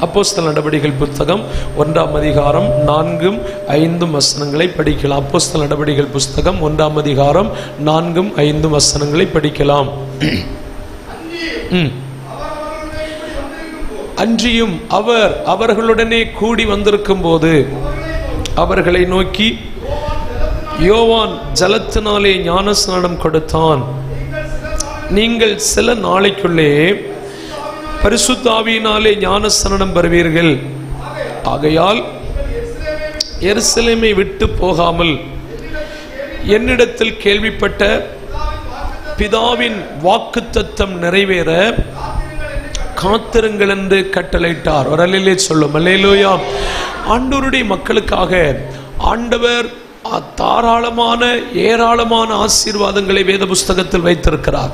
அப்போஸ்தலர் நடவடிக்கைகள் புத்தகம் 1ஆம் அதிகாரம் 4, 5 வசனங்களை படிக்கலாம். அப்போஸ்தலர் நடவடிக்கைகள் புத்தகம் 1ஆம் அதிகாரம் 4, 5 வசனங்களை படிக்கலாம். அன்றியும் அவர் அவர்களுடனே கூடி வந்திருக்கும் போது அவர்களை நோக்கி, யோவான் ஜலத்தினாலே ஞானஸ்நானம் கொடுத்தான். நீங்கள் சில நாளைக்குள்ளே பரிசுத்த ஆவியினாலே ஞானஸ்நானம் பெறுவீர்கள். ஆகையால் எருசலேமை விட்டு போகாமல் என்னிடத்தில் கேள்விப்பட்ட பிதாவின் வாக்குத்தத்தம் நிறைவேற காத்திருங்கள் என்று கட்டளையிட்டார். ஒரு அல்லேலூயா சொல்லும். அல்லேலூயா. ஆண்டவருடைய மக்களுக்காக ஆண்டவர் தாராளமான ஏராளமான ஆசீர்வாதங்களை வேத புஸ்தகத்தில் வைத்திருக்கிறார்.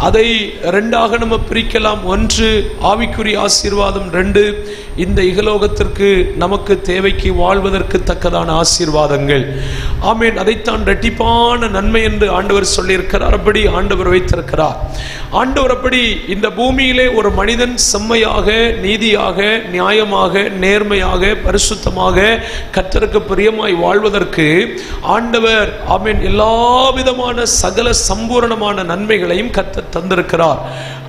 அதை ரெண்டாக நம்ம பிரிக்கலாம். 1 ஆவிக்குரிய ஆசீர்வாதம், 2 இந்த இகலோகத்திற்கு நமக்கு தேவைக்கு வாழ்வதற்கு தக்கதான ஆசீர்வாதங்கள். ஆமேன். அதைத்தான் இரட்டிப்பான நன்மை என்று ஆண்டவர் சொல்லியிருக்கிறார். அப்படி ஆண்டவர் வைத்திருக்கிறார். ஆண்டவர் அப்படி இந்த பூமியிலே ஒரு மனிதன் செம்மையாக, நீதியாக, நியாயமாக, நேர்மையாக, பரிசுத்தமாக, கர்த்தருக்கு பிரியமாய் வாழ்வதற்கு ஆண்டவர் ஆமென் எல்லா விதமான சகல சம்பூரணமான நன்மைகளையும் கர்த்தர் தந்திருக்கிறார்.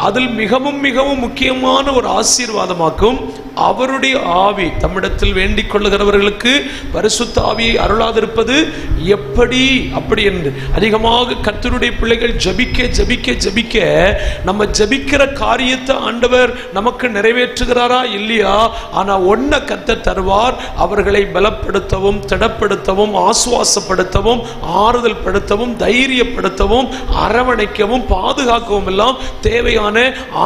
அதில் மிகவும் மிகவும் முக்கியமான ஒரு ஆசீர்வாதமாக்கும் அவருடைய ஆவி தம்மிடத்தில் வேண்டிக் கொள்ளுகிறவர்களுக்கு பரிசுத்த ஆவியை அருளாதிருப்பது எப்படி? அப்படி என்று அதிகமாக கர்த்தருடைய பிள்ளைகள் ஜபிக்க ஜபிக்க ஜபிக்க நம்ம ஜபிக்கிற காரியத்தை ஆண்டவர் நமக்கு நிறைவேற்றுகிறாரா இல்லையா? ஆனா ஒன்ன கர்த்தர் தருவார், அவர்களை பலப்படுத்தவும், திடப்படுத்தவும், ஆசுவாசப்படுத்தவும், ஆறுதல் படுத்தவும், தைரியப்படுத்தவும், அரவணைக்கவும், பாதுகாக்கவும் எல்லாம் தேவையான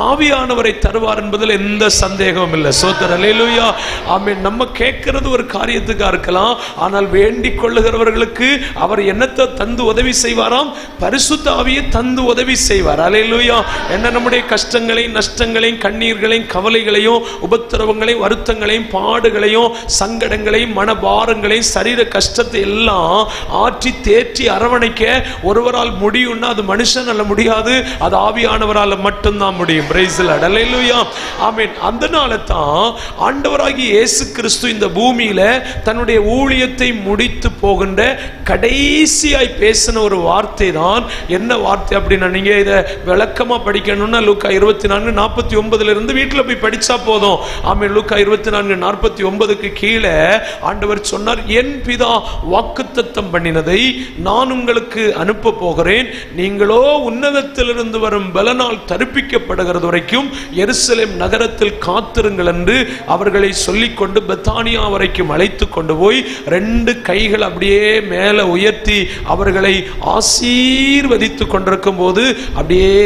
ஆவியானவரை தருவார் என்பதில் எந்த சந்தேகமும் இல்லை. அல்லேலூயா. ஆமென். நம்ம கேட்கிறது ஒரு காரியத்துக்கா இருக்கலாம், ஆனால் வேண்டிக் கொள்ளுகிறவர்களுக்கு அவர் என்னத்தை தந்து உதவி செய்வாராம்? பரிசுத்த ஆவியை தந்து உதவி செய்வார். அல்லேலூயா. என்ன நம்முடைய கஷ்டங்களையும், நஷ்டங்களையும், கண்ணீர்களையும், கவலைகளையும், உபத்திரவங்களையும், வருத்தங்களையும், பாடுகளையும், சங்கடங்களையும், மனபாரங்களையும், சரீர கஷ்டத்தை எல்லாம் ஆற்றி தேற்றி அரவணைக்க ஒருவரால் முடியும்னா அது மனுஷனால முடியாது, அது ஆவியானவரால் மட்டும்தான் முடியும். Praise the lord. Hallelujah. Amen. அதனால தான் ஆண்டவராகிய இயேசு கிறிஸ்து இந்த பூமியில தன்னுடைய ஊழியத்தை முடித்து போகின்ற கடைசியாய் பேசின ஒரு வார்த்தை தான். என்ன வார்த்தை அப்படின்னா, நீங்க இதை விளக்கமா படிக்கணும்னா லூக்கா 24:49 இருந்து வீட்டில் போய் படிச்சா போதும். ஆமென். லூக்கா 24:49 கீழே ஆண்டவர் சொன்னார், என் பிதா வாக்குத்தத்தம் பண்ணினதை நான் உங்களுக்கு அனுப்ப போகிறேன். நீங்களோ உன்னதத்திலிருந்து வரும் பலனால் தரிப்பிக்கப்படுகிறது வரைக்கும் எருசலேம் நகரத்தில் காத்திருங்கள் என்று அவர்களை சொல்லிக்கொண்டு பெத்தானியா வரைக்கும் அழைத்து கொண்டு போய் 2 கைகள் அப்படியே மேல உயர்த்தி அவர்களை ஆசீர்வதித்துக் கொண்டிருக்கும் போது அப்படியே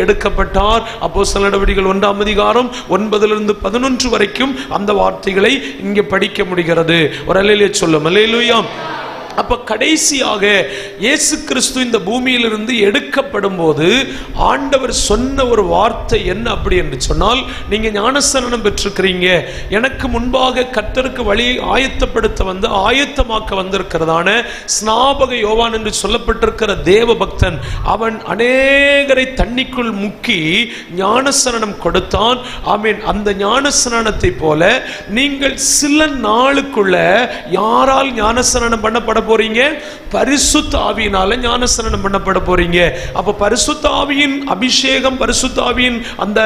எடுக்கப்பட்டார். அப்போஸ்தலர் நடவடிக்கைகள் 1ஆம் அதிகாரம் 9 - 11 வரைக்கும் அந்த வார்த்தைகளை இங்கே படிக்க முடிகிறது. ஒரு அல்லேலூயா சொல்லும். அல்லேலூயா. அப்ப கடைசியாக இயேசு கிறிஸ்து இந்த பூமியிலிருந்து எடுக்கப்படும் போது ஆண்டவர் சொன்ன ஒரு வார்த்தை என்ன அப்படி என்று சொன்னால், நீங்க ஞானஸ்நானம் பெற்றிருக்கிறீங்க, எனக்கு முன்பாக கர்த்தருக்கு வழியை ஆயத்தமாக்க வந்திருக்கிறதான ஸ்நாபக யோவான் என்று சொல்லப்பட்டிருக்கிற தேவ பக்தன், அவன் அநேகரை தண்ணிக்குள் முக்கி ஞானஸ்நானம் கொடுத்தான். ஆமீன். அந்த ஞானஸ்நானத்தை போல நீங்கள் சில நாளுக்குள்ள யாரால் ஞானஸ்நானம் பண்ணப்பட போறீங்க? பரிசுத்த ஆவியினால ஞானஸ்நானம் பண்ணப்பட போறீங்க. அப்ப பரிசுத்த ஆவியின் அபிஷேகம், பரிசுத்த ஆவியின் அந்த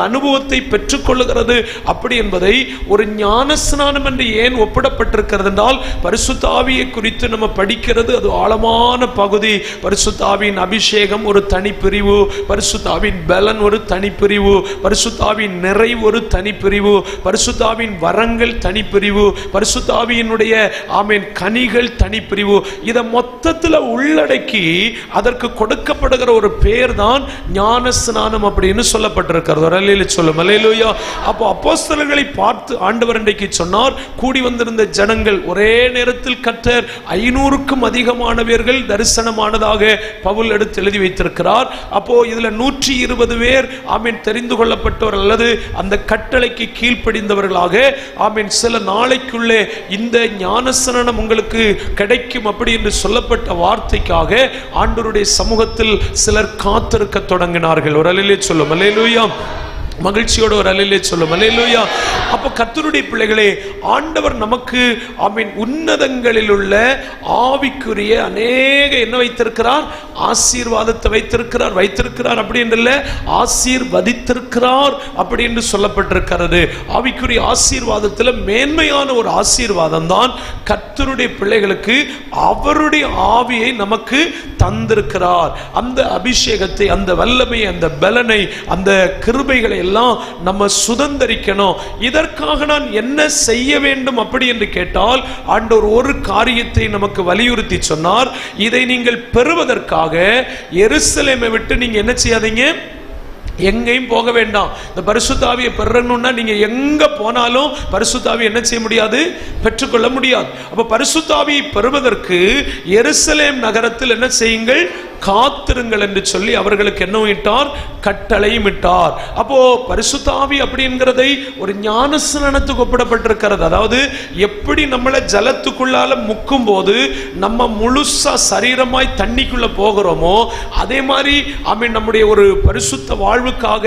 அனுபவத்தை பெற்றுக்கொள்ளுகிறது அப்படி என்பதை ஒரு ஞானஸ்நானம் என்று ஏன் ஒப்பிடப்பட்டிருக்கிறது என்றால், பரிசுத்த ஆவியை குறித்து நம்ம படிக்கிறது அது ஆழமான பகுதி. பரிசுத்த ஆவியின் அபிஷேகம் ஒரு தனிப்பிரிவு, பரிசுத்த ஆவியின் பலன் ஒரு தனிப்பிரிவு, பரிசுத்த ஆவியின் நிறைவு ஒரு தனிப்பிரிவு, பரிசுத்த ஆவியின் வரங்கள் தனிப்பிரிவு, பரிசுத்த ஆவியினுடைய ஆமென் கனிகள் தனி பிரிவு. இதை மொத்தத்தில் உள்ளடக்கி அதற்கு கொடுக்கப்படுகிற ஒரு பேர் தான் ஞானஸ்நானம் அப்படின்னு சொல்லப்பட்டிருக்கிறது. அல்லேலூயா சொல்லும். அல்லேலூயா. அப்போ அப்போஸ்தலர்களை பார்த்து ஆண்டவர் இன்றைக்கு சொன்னார், கூடி வந்திருந்த ஜனங்கள் ஒரே நேரத்தில் கர்த்தர் 500க்கும் அதிகமானவர்கள் தரிசனமானதாக பவுல் எடுத்து எழுதி வைத்திருக்கிறார். அப்போ இதுல 120 பேர் ஆமீன் தெரிந்து கொள்ளப்பட்டவர் அல்லது அந்த கட்டளைக்கு கீழ்ப்படிந்தவர்களாக ஆமீன் சில நாளைக்குள்ளே இந்த ஞானஸ்நானம் உங்களுக்கு கிடைக்கும் அப்படி என்று சொல்லப்பட்ட வார்த்தைக்காக ஆண்டவருடைய சமூகத்தில் சிலர் காத்திருக்க தொடங்கினார்கள். ஒரு அல்லேலூயா சொல்லும். அல்லேலூயா. மகிழ்ச்சியோட ஒரு அல்லேலூயா சொல்லும். அல்லேலூயா. அப்ப கர்த்தருடைய பிள்ளைகளே, ஆண்டவர் நமக்கு ஆமென் உன்னதங்களில் உள்ள ஆவிக்குரிய அநேக என்ன வைத்திருக்கிறார்? ஆசீர்வாதத்தை வைத்திருக்கிறார் அப்படி என்று ஆசீர்வதித்திருக்கிறார் அப்படி என்று சொல்லப்பட்டிருக்கிறது. ஆவிக்குரிய ஆசீர்வாதத்தில் மேன்மையான ஒரு ஆசீர்வாதம் தான் கர்த்தருடைய பிள்ளைகளுக்கு அவருடைய ஆவியை நமக்கு தந்திருக்கிறார். அந்த அபிஷேகத்தை, அந்த வல்லமை, அந்த பலனை, அந்த கிருபைகளை எல்லாம் நம்ம சுதந்தரிக்கணும். இதற்காக நான் என்ன செய்ய வேண்டும் அப்படி என்று கேட்டால், ஆண்டவர் ஒரு காரியத்தை நமக்கு வலியுறுத்தி சொன்னார். இதை நீங்கள் பெறுவதற்காக எருசலேமை விட்டு நீங்க என்ன செய்யாதீங்க, எங்கேயும் போக வேண்டாம். இந்த பரிசுத்த ஆவியை பெறணும்னா நீங்க எங்க போனாலும் பரிசுத்த ஆவியை என்ன செய்ய முடியாது? பெற்றுக்கொள்ள முடியாது. அப்ப பரிசுத்த ஆவியை பெறுவதற்கு எருசலேம் நகரத்தில் என்ன செய்யுங்கள்? காத்திருங்கள் என்று சொல்லி அவர்களுக்கு என்ன இட்டார்? கட்டளையும் இட்டார். அப்போ பரிசுத்த ஆவி அப்படிங்கிறதை ஒரு ஞானஸ்நானத்துக்கு ஒப்பிடப்பட்டிருக்கிறது. அதாவது எப்படி நம்மளை ஜலத்துக்குள்ளால முக்கும் போது நம்ம முழுசா சரீரமாய் தண்ணிக்குள்ள போகிறோமோ, அதே மாதிரி நம்முடைய ஒரு பரிசுத்த வாழ்வுக்காக,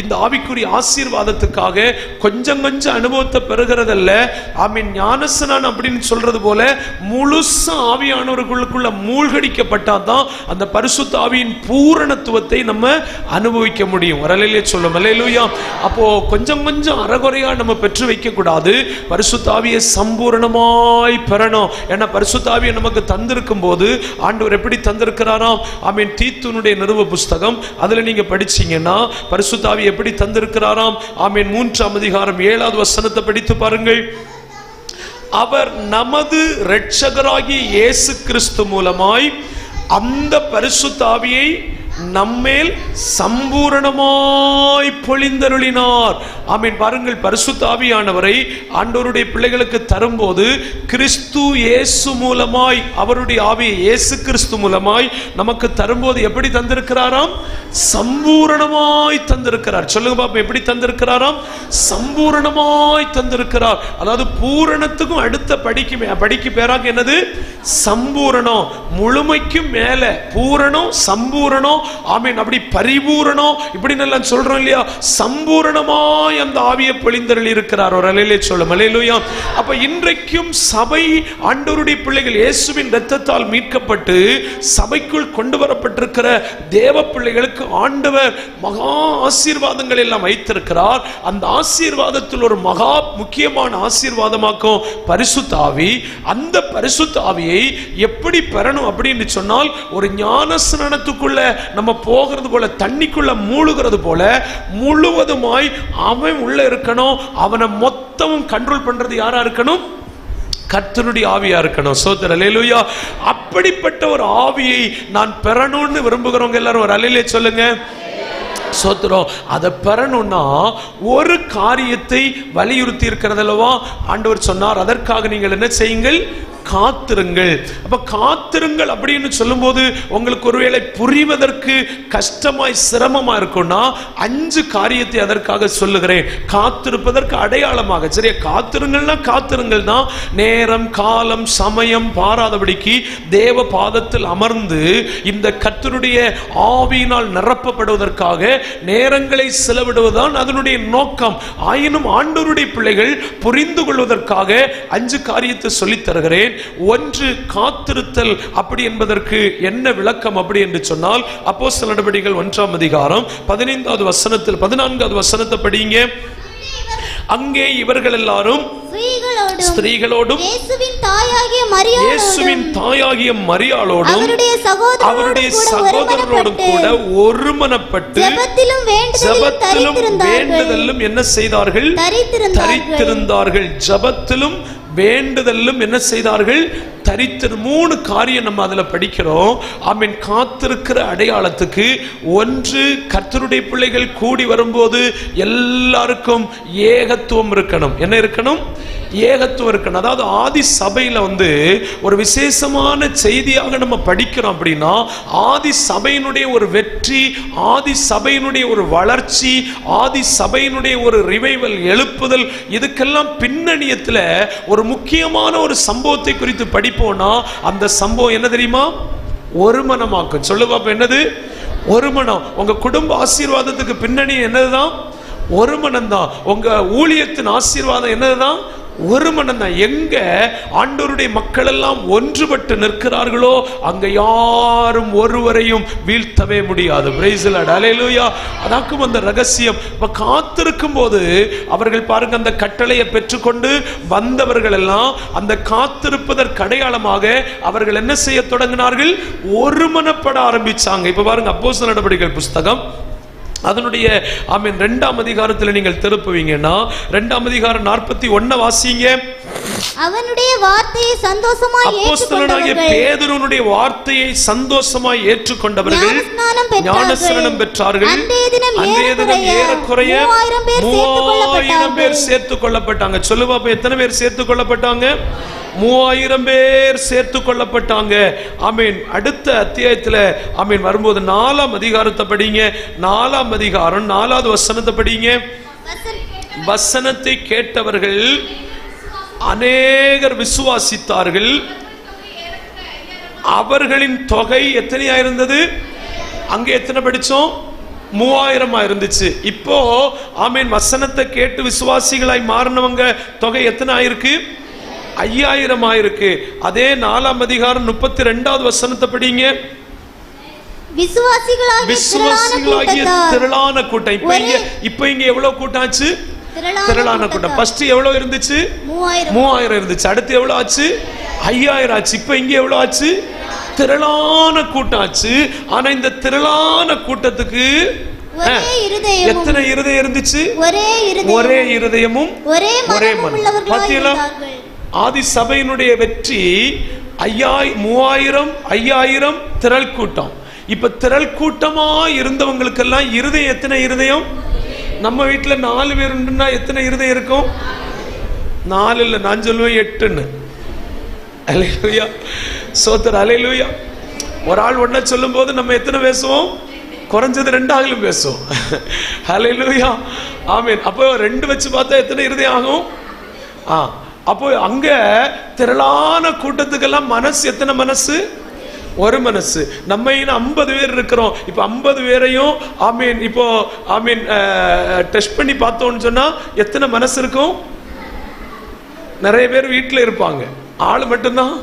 இந்த ஆவிக்குரிய ஆசீர்வாதத்துக்காக கொஞ்சம் கொஞ்சம் அனுபவத்தை பெறுகிறதல்ல. ஞானஸ்நானம் அப்படின்னு சொல்றது போல முழுசா ஆவியானவர்களுக்குள்ள மூழ்கடிக்கப்பட்டாதான் அந்த பரிசுத்த ஆவியின் பூரணத்துவத்தை நம்ம அனுபவிக்க முடியும். அல்லேலூயா சொல்லும். அல்லேலூயா. அப்போ கொஞ்சம் கொஞ்சம் அறகுறையா நம்ம பெற்று வைக்க கூடாது. பரிசுத்த ஆவியை சம்பூரணமாய் பெறணும். ஏன்னா பரிசுத்த ஆவியை நமக்கு தந்திருக்கும் போது ஆண்டவர் எப்படி தந்திருக்கிறாராம்? தீத்துனுடைய நிருப புஸ்தகம் அதுல நீங்க படிச்சீங்கன்னா பரிசுத்த ஆவி எப்படி தந்திருக்கிறாராம்? 3ஆம் அதிகாரம் 7வது வசனத்தை படித்து பாருங்கள். அவர் நமது இரட்சகராகிய இயேசு கிறிஸ்து மூலமாய் அந்த பரிசுத்த ஆவியை நம்மேல் சம்பூரணமாய் பொழிந்தருளினார். பாருங்கள், பரிசுத்த ஆவியானவரை ஆண்டவருடைய பிள்ளைகளுக்கு தரும்போது கிறிஸ்து இயேசு மூலமாய், அவருடைய ஆவியை இயேசு கிறிஸ்து மூலமாய் நமக்கு தரும்போது எப்படி தந்திருக்கிறாராம்? சம்பூரணமாய் தந்திருக்கிறார். சொல்லுங்க பாப்பா, எப்படி தந்திருக்கிறாராம்? சம்பூரணமாய் தந்திருக்கிறார். அதாவது பூரணத்துக்கும் அடுத்த படிக்கு பேராக என்னது? சம்பூரணம். முழுமைக்கும் மேல பூரணம், சம்பூரணம், அப்படி பரிபூரணம், இப்படி நல்லா சொல்றோம் இல்லையா? சம்பூரணமாய் அந்த ஆவியை பொழிந்தருளி இருக்கிறார். ஒரு அல்லேலூயா சொல்லும். அல்லேலூயா. அப்ப இன்றைக்கும் சபை ஆண்டவருடைய பிள்ளைகள் இயேசுவின் இரத்தத்தால் மீட்கப்பட்டு சபைக்குள் கொண்டு வரப்பட்டிருக்கிற தேவ பிள்ளைகளுக்கு ஆண்டவர் மகா ஆசீர்வாதங்கள் எல்லாம் வைத்திருக்கிறார். அந்த ஆசீர்வாதத்தில் ஒரு மகா முக்கியமான ஆசீர்வாதமாக்கும் பரிசுத்த ஆவி. அந்த பரிசுத்த ஆவியை எப்படி பெறணும் அப்படின்னு சொன்னால், ஒரு ஞானஸ்நானத்துக்குள்ள நம்ம போகிறது போல, தண்ணிக்குள்ள மூழ்கிறது போல முழுவதுமாய் அவன் உள்ள இருக்கணும். அவனை மொத்தமும் கண்ட்ரோல் பண்றது யாரா இருக்கணும்? கர்த்தருடைய ஆவியா இருக்கணும். சோதர அல்லேலூயா. அப்படிப்பட்ட ஒரு ஆவியை நான் பெறணும்னு விரும்புகிறவங்க எல்லாரும் ஒரு அல்லேலூயா சொல்லுங்க. சோத்திரம். அதை பெறணும்னா ஒரு காரியத்தை வலியுறுத்தி இருக்கிறது அல்லவா? ஆண்டவர் சொன்னார், அதற்காக நீங்கள் என்ன செய்யுங்கள்? காத்திருங்கள். அப்ப காத்திருங்கள் அப்படின்னு சொல்லும் போது உங்களுக்கு ஒருவேளை புரிவதற்கு கஷ்டமாய் சிரமமா இருக்கும்னா 5 காரியத்தை அதற்காக சொல்லுகிறேன். காத்திருப்பதற்கு அடையாளமாக. சரியா? காத்திருங்கள்னா காத்திருங்கள் தான். நேரம், காலம், சமயம் பாராதபடிக்கு தேவ பாதத்தில் அமர்ந்து இந்த கர்த்தருடைய ஆவியினால் நிரப்பப்படுவதற்காக நேரங்களை செலவிடுவதுதான் அதனுடைய நோக்கம். ஆயினும் ஆண்டவருடைய பிள்ளைகள் புரிந்து கொள்வதற்காக 5 காரியத்தை சொல்லித் தருகிறேன். ஒன்று, காத்திருத்தல். அப்படி என்பதற்கு என்ன விளக்கம் அப்படி என்று சொன்னால், அப்போஸ்தலர் நடபடிகள் 1ஆம் அதிகாரம் 14வது வசனத்தை படிங்க. அங்கே இவர்கள் எல்லாரும் ஸ்திரீகளோடும் இயேசுவின் தாயாகிய மரியாளோடும் அவருடைய சகோதரரோடும் கூட ஒருமனப்பட்டு ஜெபத்திலும் வேண்டுதலும் என்ன செய்தார்கள்? தரித்திருந்தார்கள். ஜெபத்திலும் வேண்டுதலும் என்ன செய்தார்கள்? 3 காரியம் நம்ம அதுல படிக்கிறோம். காத்திருக்கிற அடையாளத்துக்கு ஒன்று, கர்த்தருடைய பிள்ளைகள் கூடி வரும்போது எல்லாருக்கும் ஏகத்துவம் இருக்கணும். என்ன இருக்கணும்? ஏகத்துவம் இருக்கணும். அதாவது ஆதி சபையில ஒரு விசேஷமான செய்தியாக நம்ம படிக்கிறோம் அப்படின்னா, ஆதி சபையினுடைய ஒரு வெற்றி, ஆதி சபையினுடைய ஒரு வளர்ச்சி, ஆதி சபையினுடைய ஒரு ரிவைவல், எழுப்புதல், இதுக்கெல்லாம் பின்னணியத்துல ஒரு முக்கியமான ஒரு சம்பவத்தை குறித்து படிப்போம்னா, அந்த சம்பவம் என்ன தெரியுமா? ஒருமனமாக்கும். சொல்லு பாப்பா, என்னது? ஒருமனம். உங்க குடும்ப ஆசீர்வாதத்துக்கு பின்னணி என்னதுதான்? ஒரு மனம்தான். உங்க ஊழியத்தின் ஆசீர்வாதம் என்னதுதான்? ஒரு மனம்தான். எங்க ஆண்டவருடைய மக்கள் எல்லாம் ஒன்றுபட்டு நிற்கிறார்களோ அங்க யாரும் ஒருவரையும் வீழ்த்தவே முடியாது. பிரைஸ் தி லார்ட், ஹல்லேலூயா. அதாக்கும் அந்த ரகசியம். காத்திருக்கும் போது அவர்கள் பாருங்க, அந்த கட்டளையை பெற்றுக்கொண்டு வந்தவர்கள் எல்லாம் அந்த காத்திருப்பதற்கு அடையாளமாக அவர்கள் என்ன செய்ய தொடங்கினார்கள்? ஒருமனப்பட ஆரம்பிச்சாங்க. இப்ப பாருங்க, அப்போஸ்தலர் நடபடிகள் புஸ்தகம் அதனுடைய 2ஆம் அதிகாரத்தில் நீங்கள் திருப்புவீங்கன்னா 2ஆம் அதிகாரம் 41 வாசிங்க. அவனுடைய வார்த்தையை சந்தோஷமாய் ஏற்றுக்கொண்டவர்கள், பேதுருவினுடைய வார்த்தையை சந்தோஷமாய் ஏற்றுக்கொண்டவர்கள் ஞானஸ்நானம் பெற்றார்கள். அன்றைய தினம் ஏறக்குறைய 3000 பேர் சேர்த்துக் கொள்ளப்பட்டாங்க. சொல்லுவா, எத்தனை பேர் சேர்த்துக் கொள்ளப்பட்டாங்க? 3000 பேர் சேர்த்து கொள்ளப்பட்டாங்க. ஆமீன். அடுத்த அத்தியாயத்தில் ஆமீன் வரும்போது 4ஆம் அதிகாரத்தை படிங்க. 4ஆம் அதிகாரம் 4வது வசனத்தை படிங்க. வசனத்தை கேட்டவர்கள் அநேகர் விசுவாசித்தார்கள். அவர்களின் தொகை எத்தனையா இருந்தது? அங்கே எத்தனை படிச்சோம்? 3000 இருந்துச்சு. இப்போ ஆமீன் வசனத்தை கேட்டு விசுவாசிகளாய் மாறினவங்க தொகை எத்தனை ஆயிருக்கு? 5000 ஆயிருக்கு. அதே 4ஆம் அதிகாரம் 32வது வசனத்தை படிங்க. விசுவாசிகளாகிய திரளான கூட்டம். இப்ப இங்க எவ்வளவு கூட்டம் ஆச்சு? திரளான கூட்டம். ஃபர்ஸ்ட் எவ்வளவு இருந்துச்சு? 3000 இருந்துச்சு. அடுத்து எவ்வளவு ஆச்சு? 5000 ஆச்சு. இப்ப இங்க எவ்வளவு ஆச்சு? திரளான கூட்டம் ஆச்சு. ஆனா இந்த திரளான கூட்டத்துக்கு எத்தனை இருதயம் இருந்துச்சு? ஒரே இருதயமும் ஒரே மனம். பாத்தீங்களா? ஆதி சபையினுடைய வெற்றி 3000 5000 திரள் கூட்டம். இப்ப திரள் கூட்டமா இருந்தவங்களுக்கெல்லாம் இருதயம் எத்தனை இருதயம்? நம்ம வீட்டுல 4 பேர் உண்டுன்னா எத்தனை இருதயம் இருக்கும்? 4 இல்ல, நான் சொல்லுவேன் 8ன்னு. அல்லேலூயா, சோத்திரம், அல்லேலூயா. ஒரு ஆள் ஒன்ன சொல்லும் போது நம்ம எத்தனை பேசுவோம்? குறைஞ்சது 2 ஆகிலும் பேசுவோம். அல்லேலூயா, ஆமீன். அப்போ 2 வச்சு பார்த்தா எத்தனை இருதயம் ஆகும்? அப்போ அங்க திரளான கூட்டத்துக்கெல்லாம் மனசு எத்தனை மனசு? ஒரு மனசு. நம்ம 50 பேர் இருக்கிறோம். இப்ப 50 பேரையும் ஆமீன் இப்போ ஆமீன் டெஸ்ட் பண்ணி பார்த்தோம்னு சொன்னா எத்தனை மனசு இருக்கும்? நிறைய பேர் வீட்டுல இருப்பாங்க, ஆளு மட்டும்தான்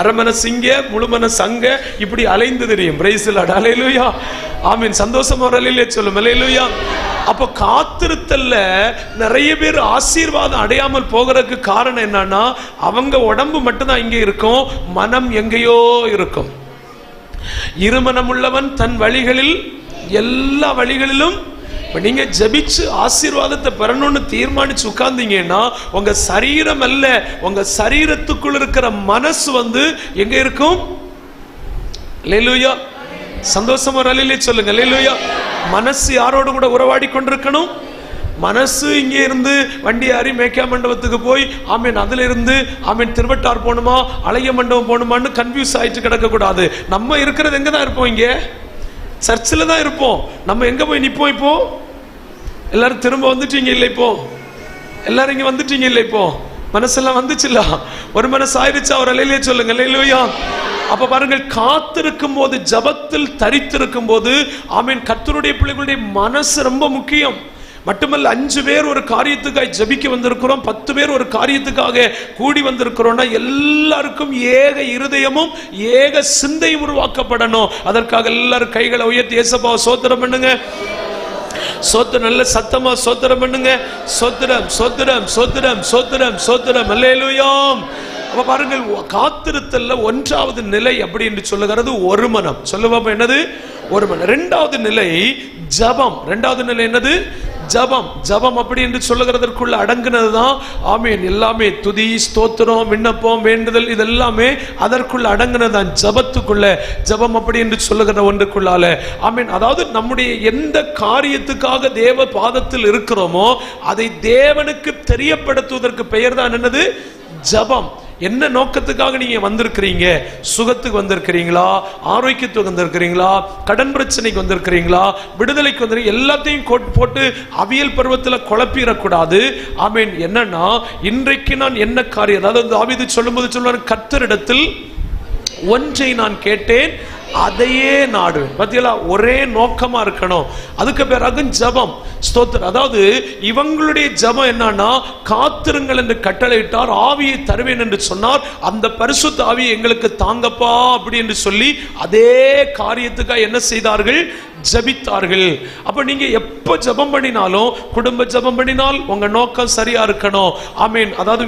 அரை மனசு இங்க, முழு மனசு அங்க, இப்படி அலைந்து தெரியும். பிரைஸ் தி லார்ட், ஹல்லேலூயா, ஆமீன். சந்தோஷமா ஒரு அல்லேலூயா சொல்லும். ஹல்லேலூயா. அப்ப காத்திருத்தல்ல நிறைய பேர் ஆசீர்வாதம் அடையாமல் போகிறதுக்கு காரணம் என்னன்னா, அவங்க உடம்பு மட்டும்தான் இங்க இருக்கும், மனம் எங்கேயோ இருக்கும். இருமனம் உள்ளவன் தன் வழிகளில் எல்லா வழிகளிலும். நீங்க ஜெபிச்சு ஆசீர்வாதத்தை பெறணும்னு தீர்மானிச்சு உட்கார்ந்தீங்கன்னா உங்க சரீரம் அல்ல, உங்க சரீரத்துக்குள் இருக்கிற மனசு எங்க இருக்கும்? அல்லேலூயா, சந்தோஷமா ஒரு அல்லேலூயா சொல்லுங்க. அல்லேலூயா. மனசு யாரோடு கூட உறவாடி கொண்டிருக்கணும்? மனசு இங்கே இருந்து வண்டி ஏறி மேய்க்கா மண்டபத்துக்கு போய் ஆமீன் அதுல இருந்து ஆமீன் திருவட்டார் போகணுமா அழகிய மண்டபம் போகணுமான்னு கன்ஃபியூஸ் ஆயிட்டு கிடக்க கூடாது. நம்ம இருக்கிறது எங்க தான் இருப்போம்? இங்கே சர்ச்சில் தான் இருப்போம். நம்ம எங்க போய் நிப்போம்? இப்போ எல்லாரும் திரும்ப வந்துட்டீங்க இல்லை? இப்போ எல்லாரும் இங்க வந்துட்டீங்க இல்லை? இப்போ மனசெல்லாம் வந்துச்சுல்ல? ஒரு மனசு ஆயிருச்சா? ஒரு அல்லேலூயா சொல்லுங்க. அல்லேலூயா. அப்ப பாருங்கள், காத்திருக்கும் போது, ஜபத்தில் தரித்திருக்கும் போது ஆமீன் கர்த்தருடைய பிள்ளைகளுடைய மனசு ரொம்ப முக்கியம். மட்டுமல்ல, 5 பேர் ஒரு காரியத்துக்காக ஜபிக்க வந்திருக்கிறோம், 10 பேர் ஒரு காரியத்துக்காக கூடி வந்திருக்கிறோம்னா எல்லாருக்கும் ஏக இருதயமும் ஏக சிந்தையும் உருவாக்கப்படணும். அதற்காக எல்லாரும் கைகளை உயர்த்தி இயேசுவை ஸ்தோத்திரம் பண்ணுங்க. சோத்திரம், நல்ல சத்தமா சோத்திரம் பண்ணுங்க. சோத்திரம், சோத்திரம், சோத்திரம், சோத்திரம், சோத்திரம், அல்லேலூயா. அப்ப பாருங்கள், காத்திருத்தல்ல 1வது நிலை அப்படி என்று சொல்லுகிறது ஒரு மனம். சொல்லுவா என்னது? ஒரு மனம். 2வது நிலை ஜபம். 2வது நிலை என்னது? ஜபம். ஜபம் அப்படி என்று சொல்லுகிறதற்குள்ள அடங்குனதுதான் ஆமீன். எல்லாமே துதி, ஸ்தோத்திரம், விண்ணப்பம், வேண்டுதல், இதெல்லாமே அதற்குள்ள அடங்குனதுதான் ஜபத்துக்குள்ள. ஜபம் அப்படி என்று சொல்லுகிற ஒன்றுக்குள்ளால ஆமீன். அதாவது நம்முடைய எந்த காரியத்துக்காக தேவ பாதத்தில் இருக்கிறோமோ அதை தேவனுக்கு தெரியப்படுத்துவதற்கு பெயர் தான் என்னது? ஜபம். என்ன நோக்கத்துக்காக நீங்க வந்திருக்கிறீங்க? சுகத்துக்கு வந்திருக்கிறீங்களா? ஆரோக்கியத்துக்கு வந்திருக்கிறீங்களா? கடன் பிரச்சனைக்கு வந்திருக்கிறீங்களா? விடுதலைக்கு வந்திருக்கீங்க? எல்லாத்தையும் போட்டு அவியல் பருவத்தில் குழப்பிடக்கூடாது. ஆமீன். என்னன்னா, இன்றைக்கு நான் என்ன காரியம், அதாவது தாவீது சொல்லும்போது சொல்லுவார், கர்த்தரிடத்தில் ஒன்றை நான் கேட்டேன், அதையே நாடுவேன். பாத்தீங்களா, ஒரே நோக்கமா இருக்கணும். அதுக்கு பிறகு ஜபம், ஸ்தோத்திரம். அதாவது இவங்களுடைய ஜபம் என்னன்னா, காத்திருங்கள் என்று கட்டளையிட்டார், ஆவியை தருவேன் என்று சொன்னார். அந்த பரிசுத்த ஆவியை எங்களுக்கு தாங்கப்பா அப்படி என்று சொல்லி அதே காரியத்துக்காக என்ன செய்தார்கள்? ஜபித்தார்கள். அப்ப நீங்க எப்ப ஜபம் பண்ணினாலும், குடும்ப ஜபம் பண்ணினால் உங்க நோக்கம் சரியா இருக்கணும். ஆமீன். அதாவது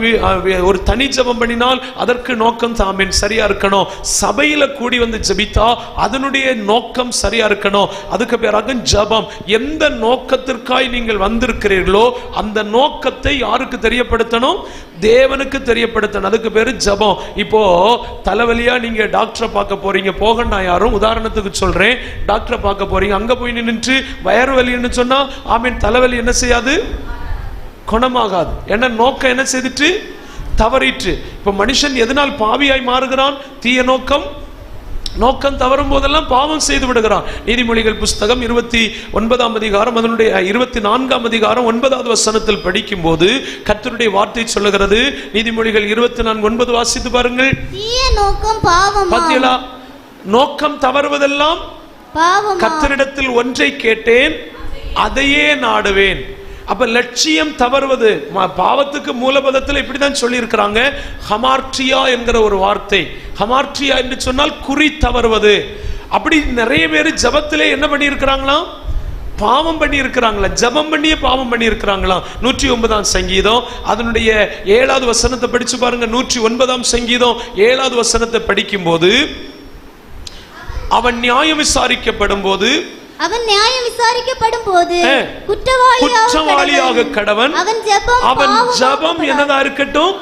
ஒரு தனி ஜபம் பண்ணினால் அதற்கு நோக்கம் ஆமீன் சரியா இருக்கணும். சபையில கூடி வந்து ஜபித்தா அதனுடைய நோக்கம் சரியா இருக்கணும். அதுக்கு பிறகு ஜபம். எந்த நோக்கத்திற்காய் நீங்கள் வந்திருக்கிறீர்களோ அந்த நோக்கத்தை யாருக்கு தெரியப்படுத்தணும்? தேவனுக்கு தெரியப்படுத்தணும். அதுக்கு பேரு ஜபம். இப்போ தலைவலியா நீங்க டாக்டரை பார்க்க போறீங்க, போகண்டா யாரும், உதாரணத்துக்கு சொல்றேன், டாக்டரை பார்க்க போறீங்க, அங்க போய் நின்று வயறு வலின்னு சொன்னா ஆமீன் தலைவலி என்ன செய்யாது? குணமாகாது. ஏன்னா நோக்கம் என்ன செய்துட்டு தவறிற்று. இப்ப மனுஷன் எதனால் பாவியாய் மாறுகிறான்? தீய நோக்கம் தவறும் போதெல்லாம் பாவம் செய்து விடுகிறான். நீதிமொழிகள் புஸ்தகம் 29ஆம் அதிகாரம் அதனுடைய 24ஆம் அதிகாரம் 9வது வசனத்தில் படிக்கும் போது கர்த்தருடைய வார்த்தை சொல்லுகிறது. நீதிமொழிகள் 24:9 வாசித்து பாருங்கள். தீய நோக்கம் பாவம். பாத்தீங்களா, நோக்கம் தவறுவதெல்லாம் பாவம். கர்த்தரிடத்தில் ஒன்றை கேட்டேன், அதையே நாடுவேன். அப்ப லட்சியம் தவறுவது பாவத்துக்கு மூலபதத்தில் இப்படிதான் சொல்லி இருக்கிறாங்க. ஹமார்ட்ரியா என்கிற ஒரு வார்த்தை. ஹமார்ட்ரியா என்று சொன்னால் குறி தவறுவது. அப்படி நிறைய பேர் ஜபத்திலே என்ன பண்ணி இருக்கிறாங்களா? பாவம் பண்ணி இருக்கிறாங்களா? ஜபம் பண்ணியே பாவம் பண்ணி இருக்கிறாங்களா? 109ஆம் சங்கீதம் அதனுடைய 7வது வசனத்தை படிச்சு பாருங்க. 109ஆம் சங்கீதம் 7வது வசனத்தை படிக்கும் போது, அவன் நியாயம் விசாரிக்கப்படும் போது குற்றவாளியாக கடவன். அவன் ஜபம் என்னதா இருக்கட்டும்.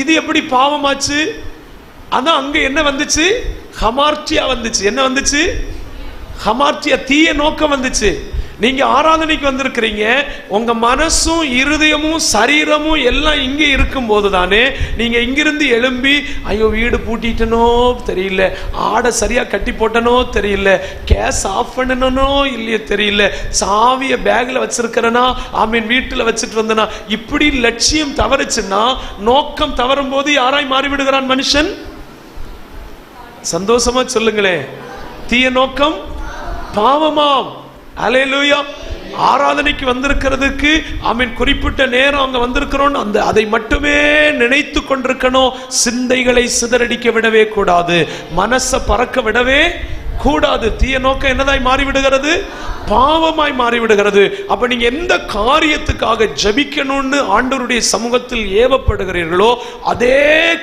இது எப்படி பாவமாச்சு? அதான் அங்க என்ன வந்துச்சு? ஹமார்ட்டியா வந்துச்சு. என்ன வந்துச்சு? ஹமார்ட்டியா, தீய நோக்கம் வந்துச்சு. நீங்க ஆராதனைக்கு வந்திருக்கிறீங்க, உங்க மனசும் இருதயமும் சரீரமும் எல்லாம் இங்க இருக்கும் போது தானே நீங்க இங்கிருந்து எழும்பி, ஐயோ வீடு பூட்டிட்டனோ தெரியல, ஆடை சரியா கட்டி போட்டனோ தெரியல, கேஸ் ஆஃப் பண்ணனோ இல்லையே தெரியல, சாவிய பேக்ல வச்சிருக்கிறனா ஆமீன் வீட்டுல வச்சுட்டு வந்தனா, இப்படி லட்சியம் தவறுச்சுன்னா, நோக்கம் தவறும் போது யாராய் மாறிவிடுகிறான் மனுஷன்? சந்தோஷமா சொல்லுங்களேன். தீய நோக்கம் பாவமாம். அல்லேலூயா. ஆராதனைக்கு வந்திருக்கிறதுக்கு ஆமீன் குறிப்பிட்ட நேரம் அங்க வந்திருக்கிறோம், அதை மட்டுமே நினைத்து கொண்டிருக்கணும். சிந்தைகளை சிதறடிக்க விடவே கூடாது, மனசை பறக்க விடவே கூடாது. தீய நோக்கம் என்னதாய் மாறிவிடுகிறது? பாவமாய் மாறிவிடுகிறது. அப்ப நீங்க எந்த காரியத்துக்காக ஜபிக்கணும்னு ஆண்டவருடைய சமூகத்தில் ஏவப்படுகிறீர்களோ அதே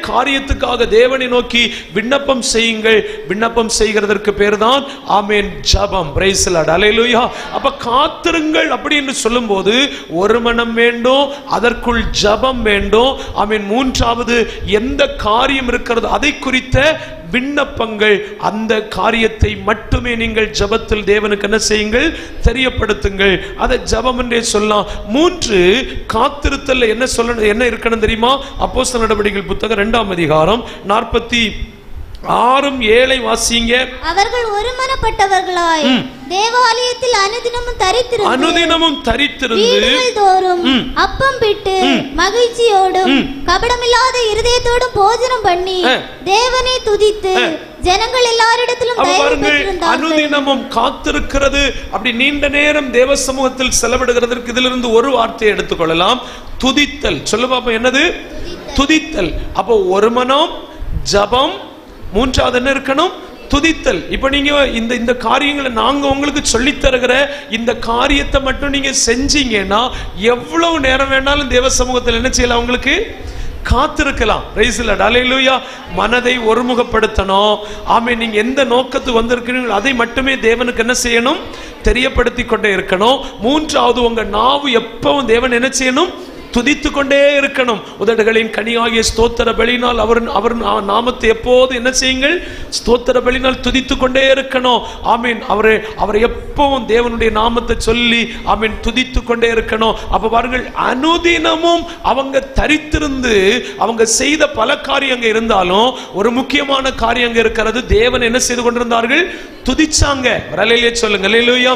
காரியத்துக்காக தேவனை நோக்கி விண்ணப்பம் செய்யுங்கள். விண்ணப்பம் செய்கிறதற்கு பேர் தான் ஆமென் ஜபம். Praise the lord. அல்லேலூயா. அப்ப காத்திருங்கள் அப்படி என்று சொல்லும்போது ஒரு மனம் வேண்டும், அதற்குள் ஜபம் வேண்டும். ஆமென். மூன்றாவது, எந்த காரியம் இருக்கிறது அதை குறித்த விண்ணப்பங்கள், அந்த காரியத்தை மட்டுமே நீங்கள் ஜபத்தில் தேவனுக்கு என்ன செய்யுங்கள்? தெரியப்படுத்துங்கள். அதை ஜபம் என்றே சொல்லலாம். 3 காத்திருத்தல் என்ன சொல்லணும், என்ன இருக்கணும் தெரியுமா? அப்போஸ்தலர் நடவடிக்கைகள் புத்தகம் 2ஆம் அதிகாரம் 46:7 வாசிங்க. அவர்கள் ஒருமனப்பட்டவர்களாய் தேவாலயத்தில் அனுதினமும் தரித்திருந்து வீடுகள் தோறும் அப்பம் பிட்டு மகிழ்ச்சியோடும் கபடமில்லாத இருதயத்தோடும் போஜனம் பண்ணி தேவனை துதித்து ஜனங்கள் எல்லாரிடத்திலும் அனுதினமும் காத்திருக்கிறது. அப்படி நீண்ட நேரம் தேவ சமூகத்தில் செலவிடுகிறதற்கு இதிலிருந்து ஒரு வார்த்தையை எடுத்துக்கொள்ளலாம், துதித்தல். சொல்லு பாப்பா, என்னது? துதித்தல். அப்போ ஒரு மனம், ஜபம், மூன்றாவது என்ன இருக்கணும்? துதித்தல். இப்ப நீங்க இந்த காரியங்களை நாங்க உங்களுக்கு சொல்லி தருகிற இந்த காரியத்தை மட்டும் நீங்க செஞ்சீங்கன்னா எவ்வளவு நேரம் வேணாலும் தேவ சமூகத்தில் என்ன செய்யலாம்? உங்களுக்கு காத்திருக்கலாம். Price the lord. அல்லேலூயா. மனதை ஒருமுகப்படுத்தணும். ஆமென். நீங்க எந்த நோக்கத்துக்கு வந்திருக்கிறீங்களோ அதை மட்டுமே தேவனுக்கு என்ன செய்யணும்? தெரியப்படுத்தி கொண்டே இருக்கணும். மூன்றாவது, உங்க நாவு எப்பவும் தேவன் என்ன செய்யணும்? துதித்து கொண்டே இருக்கணும். உதடுகளின் கனியாகிய ஸ்தோத்திர பலியினால் அவர் நாமத்தை எப்போது என்ன செய்யுங்கள்? ஸ்தோத்திர பலியினால் துதித்து கொண்டே இருக்கணும். ஆமீன். அவரை எப்பவும் தேவனுடைய நாமத்தை சொல்லி ஆமீன் துதித்து கொண்டே இருக்கணும். அப்ப பாருங்கள், அனுதினமும் அவங்க தரித்திருந்து அவங்க செய்த பல காரியங்கள் இருந்தாலும் ஒரு முக்கியமான காரியம் இருக்கிறது. தேவன் என்ன செய்து கொண்டிருந்தார்கள்? துதிச்சாங்க. அல்லேலூயா சொல்லுங்க. அல்லேலூயா.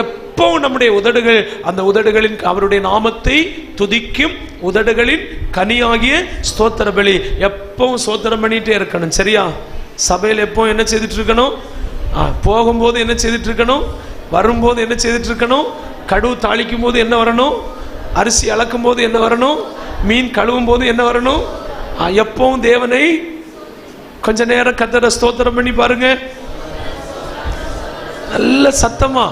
எப்பவும் நம்முடைய உதடுகள் அந்த உதடுகளின் அவருடைய நாமத்தை துதிக்கும் உதடுகளின் கனியாகிய ஸ்தோத்திர பலி எப்பவும் ஸ்தோத்திரம் பண்ணிட்டே இருக்கணும். சரியா? சபையில் எப்போ என்ன செய்துட்டு இருக்கணும்? போகும்போது என்ன செய்துட்டு இருக்கணும்? வரும்போது என்ன செய்துட்டு இருக்கணும்? கடுவு தாளிக்கும் போது என்ன வரணும்? அரிசி அளக்கும் போது என்ன வரணும்? மீன் கழுவும் போது என்ன வரணும்? எப்பவும் தேவனை கொஞ்ச நேரம் கர்த்தரை ஸ்தோத்திரம் பண்ணி பாருங்க. நல்ல சத்தமா,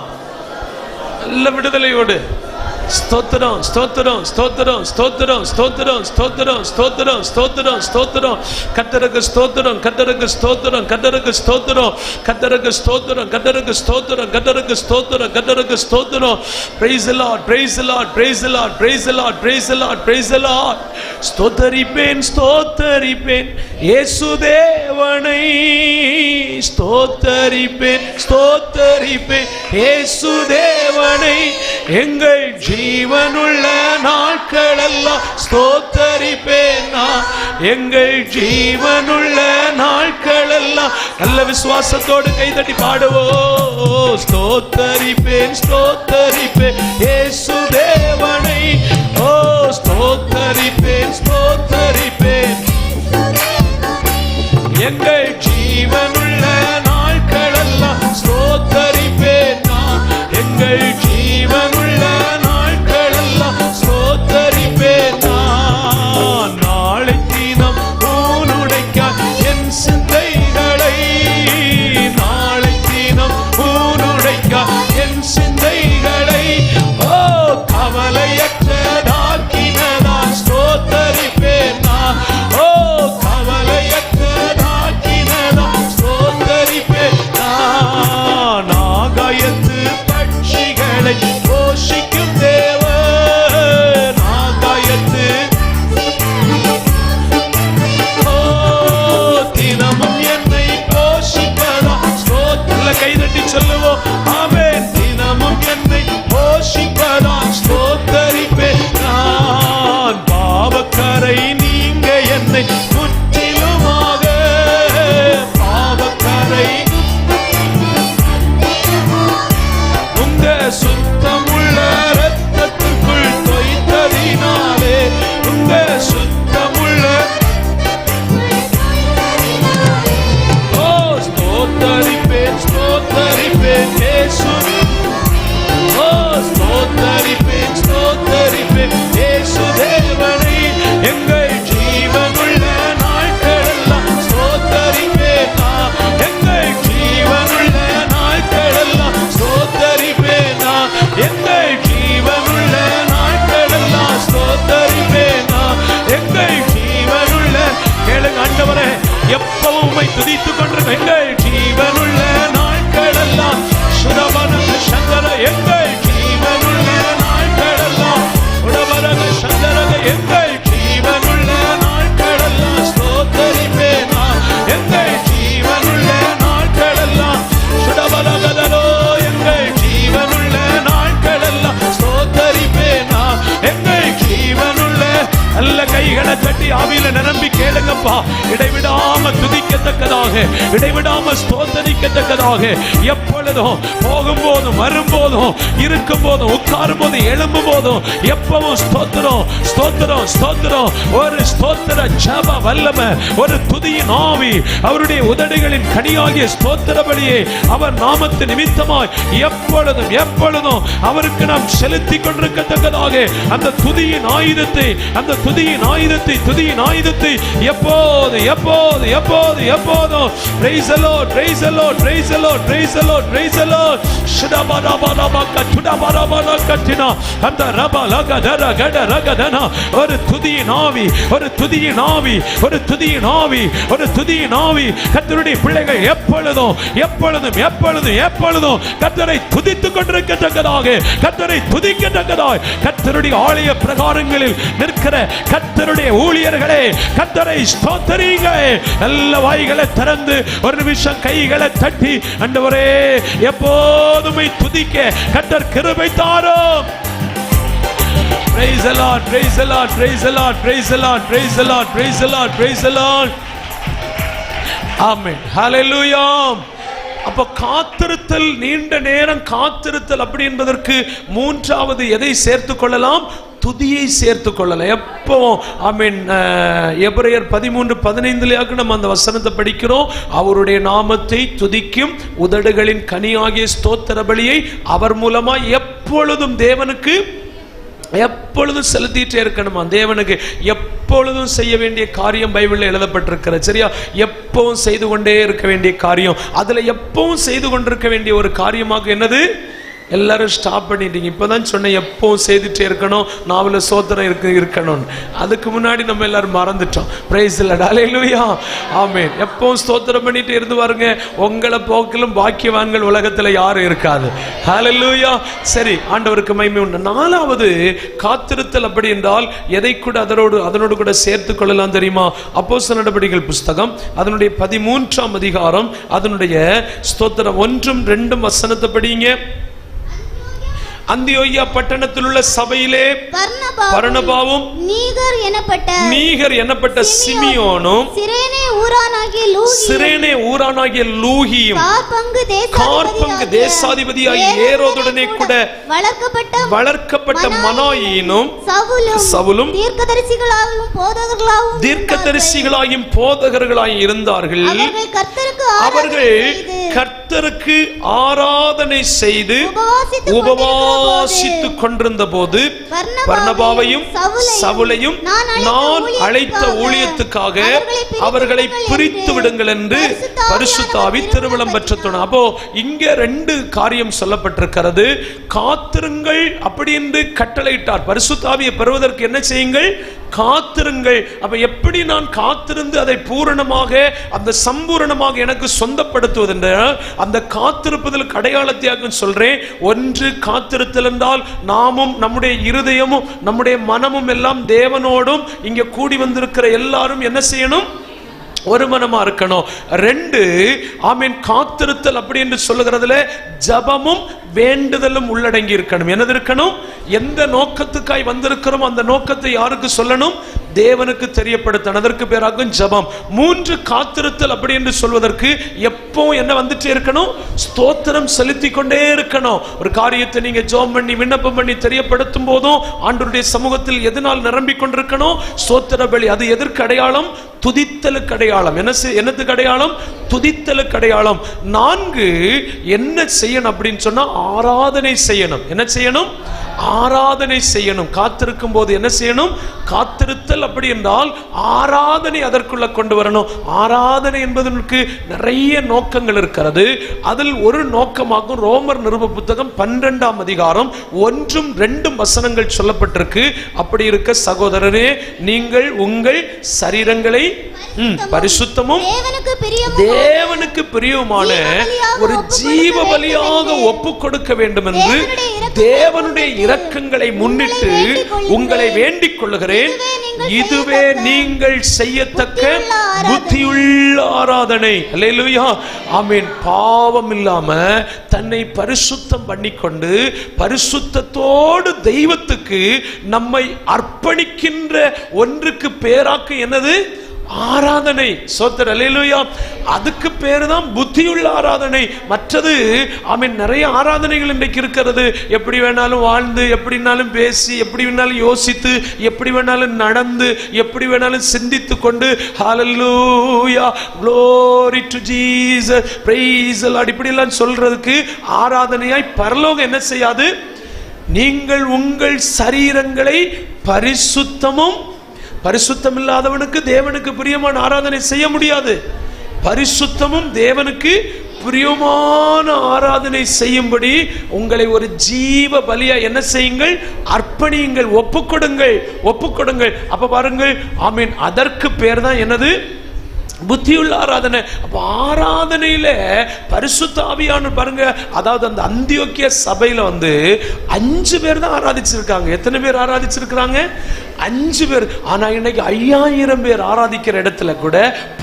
நல்ல விடுதலையோடு ஸ்தோத்திரம் ஸ்தோத்திரம் ஸ்தோத்திரம் ஸ்தோத்திரம் ஸ்தோத்திரம் ஸ்தோத்திரம் ஸ்தோத்திரம் ஸ்தோத்திரம் ஸ்தோத்திரம் கர்த்தருக்கு ஸ்தோத்திரம் கர்த்தருக்கு ஸ்தோத்திரம் கர்த்தருக்கு ஸ்தோத்திரம் கர்த்தருக்கு ஸ்தோத்திரம் கர்த்தருக்கு ஸ்தோத்திரம் கர்த்தருக்கு ஸ்தோத்திரம் கர்த்தருக்கு ஸ்தோத்திரம். praise the lord praise the lord praise the lord praise the lord praise the lord praise the lord. ஸ்தோத்தரிப்பேன் ஸ்தோத்தரிப்பேன் இயேசு தேவனை, ஸ்தோத்தரிப்பேன் ஸ்தோத்தரிப்பேன் இயேசு தேவனை, எங்கள் ஜீவனுள்ள நாட்களெல்லாம் ஸ்தோத்தரிப்பேன் நான், எங்கள் ஜீவனுள்ள நாட்களெல்லாம். நல்ல விசுவாசத்தோடு கைதட்டி பாடுவோம். ஸ்தோத்தரிப்பேன் ஸ்தோத்தரிப்பேன் இயேசு தேவனை, ஓ ஸ்தோத்தரிப்பேன் ஸ்தோத்தரிப்பேன் எங்கள் ஜீவனுள்ள நாட்களெல்லாம் ஸ்தோத்தரிப்பேன் நான், எங்கள் ஜீவனுள்ள நாட்களெல்லாம் ஸ்தோத்தரிப்பேன் நான். நாளை தினம் ஊனுடைக்காய் என் சிந்தைகளை, நாளை தினம் ஊனுடைக்காய் என் சிந்தைகளை, ஓ கவலையற்றதாக்கினதா ஸ்தோத்தரிப்பேன் நான், ஓ கவலையற்றதாக்கினதா ஸ்தோத்தரிப்பேன் நான். ஆகாயத்து பட்சிகளை போஷிக்கும் தேவன், ஆகாயத்து தினமும் என்னை போஷிப்பதா ஸ்தோத்திர. கைதட்டி சொல்லுவோம் ஆமென். தினமும் என்னை போஷிப்பதா ஸ்தோத்தரிப்பேன் நான். பாவக்கரை நீங்க என்னை முற்றிலுமாக, பாவக்கரை உங்க சுத்தமுள்ள இரத்தத்துக்குள் தோய்த்ததினாலே, உங்க சுத்தமுள்ள, ஓ ஸ்தோத்தரிப்பேன் ஸ்தோத்தரிப்பேன் இயேசு, ஓ ஸ்தோத்தரிப்பேன் ஸ்தோத்தரிப்பேன் இயேசு தேவனை, எங்கள் ஜீவனுள்ள நாட்களெல்லாம் ஸ்தோத்தரிப்பேன் நான், எங்கள் ஜீவனுள்ள நாட்களெல்லாம் ஸ்தோத்தரிப்பேன் நான், எங்கள் ஜீவனுள்ள நாட்களெல்லாம் ஸ்தோத்தரிப்பேன் நான், எங்கள் ஜீவனுள்ள. கேளுங்க ஆண்டவரே, எப்பவும் உம்மை துதித்துக் கொண்டிருக்கும் எங்கள் ஜீவனுள்ள நாட்களெல்லாம் சுரவரக சங்கர, எங்கள் ஜீவனுள்ள நாட்களெல்லாம் உடவரக சங்கரக, எங்கள் ஜீவனுள்ள நாட்களெல்லாம் ஸ்தோத்தரிப்பேன் நான், எங்கள் ஜீவனுள்ள நாட்களெல்லாம் சுடவரகதலோ, எங்கள் ஜீவனுள்ள நாட்களெல்லாம் ஸ்தோத்தரிப்பேன் நான், எங்கள் ஜீவனுள்ள. நல்ல கைகளை தட்டி ஆவியில நிரம்பி கேளுங்கப்பா. இடைவிடாம துதிக்கத்தக்கதாக, இடைவிடாம ஸ்தோத்தரிக்கத்தக்கதாக, எப்பொழுதும் போகும்போதும் வரும்போதும் இருக்கும் போதும் உட்காரும் போதும் எழும்பும் போதும் எப்பவும் ஸ்தோத்திரம் ஸ்தோத்திரம் ஸ்தோத்திரம். ஒரு ஸ்தோத்திர ஜப வல்லமை, ஒரு துதியின் ஆவி அவருடைய உதடுகளின் கனியாகிய ஸ்தோத்திர பலியை அவர் நாமத்து நிமித்தமாய் எப்பொழுதும் எப்பொழுதும் அவருக்கு நாம் செலுத்தி கொண்டிருக்கத்தக்கதாக அந்த துதியின் ஆயுதத்தை, அந்த துதியின் ஆயுதத்தை, துதியின் ஆயுதத்தை எப்போது எப்போது எப்போது எப்போதும் praise the Lord praise the Lord praise the Lord praise the Lord praise the Lord. ஷடபரபரபக துடபரபரகட்டினா அந்த ரபலகதர கடரகதனா. ஒரு துதியின் ஆவி, ஒரு துதியின் ஆவி, ஒரு துதியின் ஆவி, ஒரு துதியின் ஆவி. கர்த்தருடைய பிள்ளைகள் எப்பொழுதும் எப்பொழுதும் எப்பொழுதும் எப்பொழுதும் கர்த்தரை துதித்துக் கொண்டிருக்கத்தக்கதாக, கர்த்தரை துதிக்கத்தக்கதாக, கர்த்தருடைய ஆலய பிரகாரங்களில் நிற்கிற கர்த்தருடைய ஊழியர்களே கர்த்தரை ஸ்தோத்திரியுங்கள். நல்ல வாய்களை திறந்து ஒரு நிமிஷம் கைகளை தட்டி ஆண்டவரே எப்போதும் துதிக்க கர்த்தர் கிருபை தாரும். Praise the Lord praise the Lord praise the Lord praise the Lord praise the Lord praise the Lord praise the Lord. Amen hallelujah. அப்ப காத்திருத்தல், நீண்ட நேரம் காத்திருத்தல் அப்படி என்பதற்கு மூன்றாவது எதை சேர்த்துக் கொள்ளலாம்? துதியை சேர்த்து கொள்ளலாம். எப்பவும் ஆமென். எபிரேயர் 13:15 நம்ம அந்த வசனத்தை படிக்கிறோம். அவருடைய நாமத்தை துதிக்கும் உதடுகளின் கனியாகிய ஸ்தோத்திர பலியை அவர் மூலமா எப்பொழுதும் தேவனுக்கு எப்பொழுதும் செலுத்திட்டே இருக்கணுமா. தேவனுக்கு எப்பொழுதும் செய்ய வேண்டிய காரியம் பைபிள்ல எழுதப்பட்டிருக்கிறது. சரியா? எப்பவும் செய்து கொண்டே இருக்க வேண்டிய காரியம். அதுல எப்பவும் செய்து கொண்டிருக்க வேண்டிய ஒரு காரியமாக என்னது? எல்லாரும் ஸ்டாப் பண்ணிட்டீங்க. இப்பதான் சொன்னேன் எப்பவும் செய்துட்டே இருக்கணும், நாவல சோத்திரம் இருக்கணும். அதுக்கு முன்னாடி நம்ம எல்லாரும் மறந்துட்டோம். Praise the lord. Hallelujah. Amen. எப்பவும் ஸ்தோத்திரம் பண்ணிட்டு இருந்து பாருங்க, உங்களை போக்கிலும் பாக்கியவான்கள் உலகத்துல யாரும் இருக்காது. ஹல்லேலூயா. சரி, ஆண்டவருக்கு மகிமை உண்டு. நாலாவது காத்திருத்தல் அப்படி என்றால் எதை கூட அதனோடு கூட சேர்த்து கொள்ளலாம் தெரியுமா? அப்போஸ்தலர் நடபடிகள் புஸ்தகம் அதனுடைய 13ஆம் அதிகாரம் அதனுடைய ஸ்தோத்திரம் 1-2 வசனத்தை படிங்க. அந்தியோகியா பட்டணத்தில் உள்ள சபையிலே பர்னபாவும் நீகர் எனப்பட்ட சிமியோனும் சிரேனே ஊரானாகிய லூகியும் காற்பங்கு தேசாதிபதியாகிய ஏரோதுடனே கூட வளர்க்கப்பட்ட மனாயினும் சவுலும் தீர்க்கதரிசிகளாயும் போதகர்களாயும் இருந்தார்கள். அவர்கள் கர்த்தருக்கு ஆராதனை செய்து உபவாசித்துக் கொண்டிருந்த போது பர்னபாவையும் சவுலையும் நான் அழைத்த ஊழியத்துக்காக அவர்களை பிரித்து விடுங்கள் என்று பரிசுத்த ஆவி திருவிழம் பெற்றதுடன். அப்போ இங்க 2 காரியம் சொல்லப்பட்டிருக்கிறது. காத்திருங்கள் அப்படி என்று கட்டளையிட்டார். பரிசுத்த ஆவியை பெறுவதற்கு என்ன செய்யுங்கள்? காத்திருங்கள். அப்ப எப்படி நான் காத்திருந்து அதை பூரணமாக அந்த சம்பூரணமாக எனக்கு சொந்தப்படுத்துவது என்றால் அந்த காத்திருப்பதில் அடையாளத்தையாக சொல்றேன். ஒன்று, காத்திருத்தல் என்றால் நாமும் நம்முடைய இருதயமும் நம்முடைய மனமும் எல்லாம் தேவனோடும் இங்க கூடி வந்திருக்கிற எல்லாரும் என்ன செய்யணும்? ஒரு மனமா இருக்கணும். 2, ஆமென், காத்திருத்தல் அப்படி என்று சொல்லுகிறதுல ஜபமும் வேண்டுதலும் உள்ளடங்கி இருக்கணும். என்னது இருக்கணும்? எந்த நோக்கத்துக்காய் வந்திருக்கிறோம் அந்த நோக்கத்தை யாருக்கு சொல்லணும்? தேவனுக்கு தெரியப்படுத்தணும். அதற்கு பேராகும் ஜபம். 3, காத்திருத்தல் அப்படி என்று சொல்வதற்கு எப்பவும் என்ன வந்துட்டே இருக்கணும்? ஸ்தோத்திரம் செலுத்தி கொண்டே இருக்கணும். ஒரு காரியத்தை நீங்க ஜெபம் பண்ணி விண்ணப்பம் பண்ணி தெரியப்படுத்தும் போதும் ஆண்டவருடைய சமூகத்தில் எதனால் நிரம்பிக் கொண்டிருக்கணும்? ஸ்தோத்திர பலி. அது எதற்கு அடையாளம்? துதித்தலுக்கு அடையாளம். என்னத்துக்கு அடையாளம்? துதித்தலுக்கு அடையாளம். 4, என்ன செய்யணும் அப்படின்னு சொன்னா ஆராதனை செய்யணும். என்ன செய்யணும்? ஆராதனை செய்யணும். காத்திருக்கும் போது என்ன செய்யணும்? காத்திருத்தல் அப்படி என்றால் ஆராதனை அதற்குள்ள கொண்டு வரணும். ஆராதனை என்பதற்கு நிறைய நோக்கங்கள் இருக்கிறது. அதில் ஒரு நோக்கமாக ரோமர் நிருப புத்தகம் 12ஆம் அதிகாரம் 1-2 வசனங்கள் சொல்லப்பட்டிருக்கு. அப்படி இருக்க சகோதரரே, நீங்கள் உங்கள் சரீரங்களை பரிசுத்தமும் தேவனுக்கு பிரியமான ஒரு ஜீவ பலியாக ஒப்பு கொடுக்க வேண்டும் என்று தேவனுடைய இரக்கங்களை முன்னிட்டு உங்களை வேண்டிக் கொள்ளுகிறேன். இதுவே நீங்கள் செய்யத்தக்க புத்தியுள்ள ஆராதனை. அல்லேலூயா. ஆமென். பாவம் இல்லாம தன்னை பரிசுத்தம் பண்ணிக்கொண்டு பரிசுத்தத்தோடு தெய்வத்துக்கு நம்மை அர்ப்பணிக்கின்ற ஒன்றுக்கு பேராக்கு என்னது? ஆராதனை. சோத்திரம். அல்லேலூயா. அதுக்கு பேரு தான் புத்தியுள்ள ஆராதனை. மற்றது ஆமென், நிறைய ஆராதனைகள் இன்றைக்கு இருக்கிறது. எப்படி வேணாலும் வாழ்ந்து, எப்படி வேணாலும் பேசி, எப்படி வேணாலும் யோசித்து, எப்படி வேணாலும் நடந்து, எப்படி வேணாலும் சிந்தித்து கொண்டு ஹல்லேலூயா, glory to Jesus, praise the Lord இப்படி எல்லாம் சொல்றதுக்கு ஆராதனையாய் பரலோகம் என்ன செய்யாது? நீங்கள் உங்கள் சரீரங்களை பரிசுத்தமும், பரிசுத்தம் இல்லாதவனுக்கு தேவனுக்கு பிரியமான ஆராதனை செய்ய முடியாது. பரிசுத்தமும் தேவனுக்கு பிரியமான ஆராதனை செய்யும்படி உங்களை ஒரு ஜீவ பலியா என்ன செய்யுங்கள்? அர்ப்பணியுங்கள், ஒப்புக்கொடுங்கள். அப்ப பாருங்கள், ஆமீன், அதற்கு பேர் தான் என்னது? புத்தியுள்ள ஆராதனை. அப்ப ஆராதனையில பரிசுத்த ஆவியானவர் பாருங்க, அதாவது அந்த அந்தியோக்கிய சபையில 5 பேர் தான் ஆராதிச்சிருக்காங்க. எத்தனை பேர் ஆராதிச்சிருக்காங்க? 5 பேர். ஆனா இன்னைக்கு 5000 பேர் ஆராதிக்கிற இடத்துல கூட,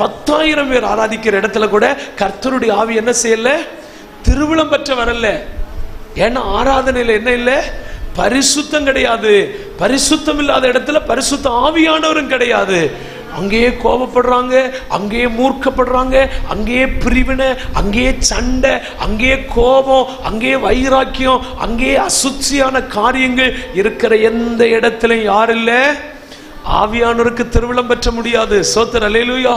10,000 பேர் ஆராதிக்கிற இடத்துல கூட கர்த்தருடைய ஆவி என்ன செய்யல? திருவிழம் பெற்ற வரல. ஏன்னா ஆராதனையில என்ன இல்லை? பரிசுத்தம் கிடையாது. பரிசுத்தம் இல்லாத இடத்துல பரிசுத்த ஆவியானவரும் கிடையாது. அங்கேயே கோபப்படுறாங்க, அங்கேயே மூர்க்கப்படுறாங்க, அங்கேயே பிரிவினை, அங்கேயே சண்டை, அங்கேயே கோபம், அங்கேயே வைராக்கியம், அங்கேயே அசுச்சியான காரியங்கள் இருக்கிற எந்த இடத்திலும் யார் இல்லை? ஆவியானவருக்கு திருவிழம் பெற்ற முடியாது. ஸ்தோத்திரம், அல்லேலூயா.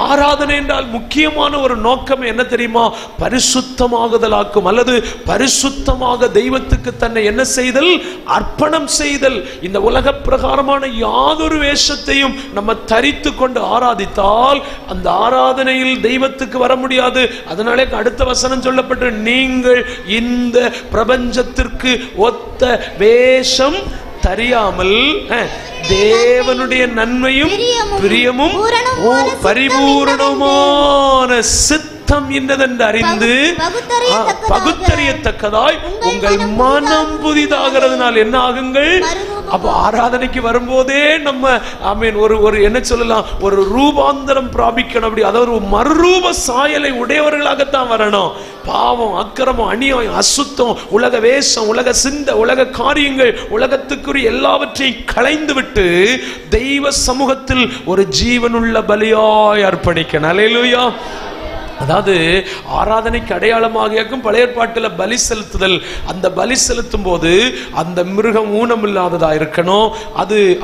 ஆராதனை என்றால் முக்கியமான ஒரு நோக்கம் என்ன தெரியுமா? பரிசுத்தமாகுதலாக்கும், அல்லது பரிசுத்தமாக தெய்வத்துக்கு தன்னை என்ன செய்தல்? அர்ப்பணம் செய்தல். இந்த உலக பிரகாரமான யாதொரு வேஷத்தையும் நம்ம தரித்து கொண்டு ஆராதித்தால் அந்த ஆராதனையில் தெய்வத்துக்கு வர முடியாது. அதனாலே அடுத்த வசனம் சொல்லப்பட்டு, நீங்கள் இந்த பிரபஞ்சத்திற்கு ஒத்த வேஷம் தெரியாமல் தேவனுடைய நன்மையும் பிரியமும் பரிபூரணமான சித்தம் இன்னதென்று அறிந்து பகுத்தறியத்தக்கதாய் உங்கள் மனம் புதிதாகிறதுனால் என்ன ஆகுங்கள்? அப்ப ஆராதனைக்கு வரும்போதே நம்ம ஒரு என்ன சொல்லலாம், ஒரு ரூபாந்தரம் பிராபிக்கணும். அப்படி அதாவது ஒரு மறுரூப சாயலை உடையவர்களாகத்தான் வரணும். பாவம், அக்கிரமம், அநியாயம், அசுத்தம், உலக வேஷம், உலக சிந்தை, உலக காரியங்கள், உலகத்துக்குரிய எல்லாவற்றையும் களைந்து விட்டு தெய்வ சமூகத்தில் ஒரு ஜீவனுள்ள பலியாய் அர்ப்பணிக்கணும். அல்லேலூயா. அதாவது ஆராதனைக்கு அடையாளமாக பழைய ஏற்பாட்டில் பலி செலுத்துதல். அந்த பலி செலுத்தும் போது அந்த மிருகம் ஊனம் இல்லாததா இருக்கணும்.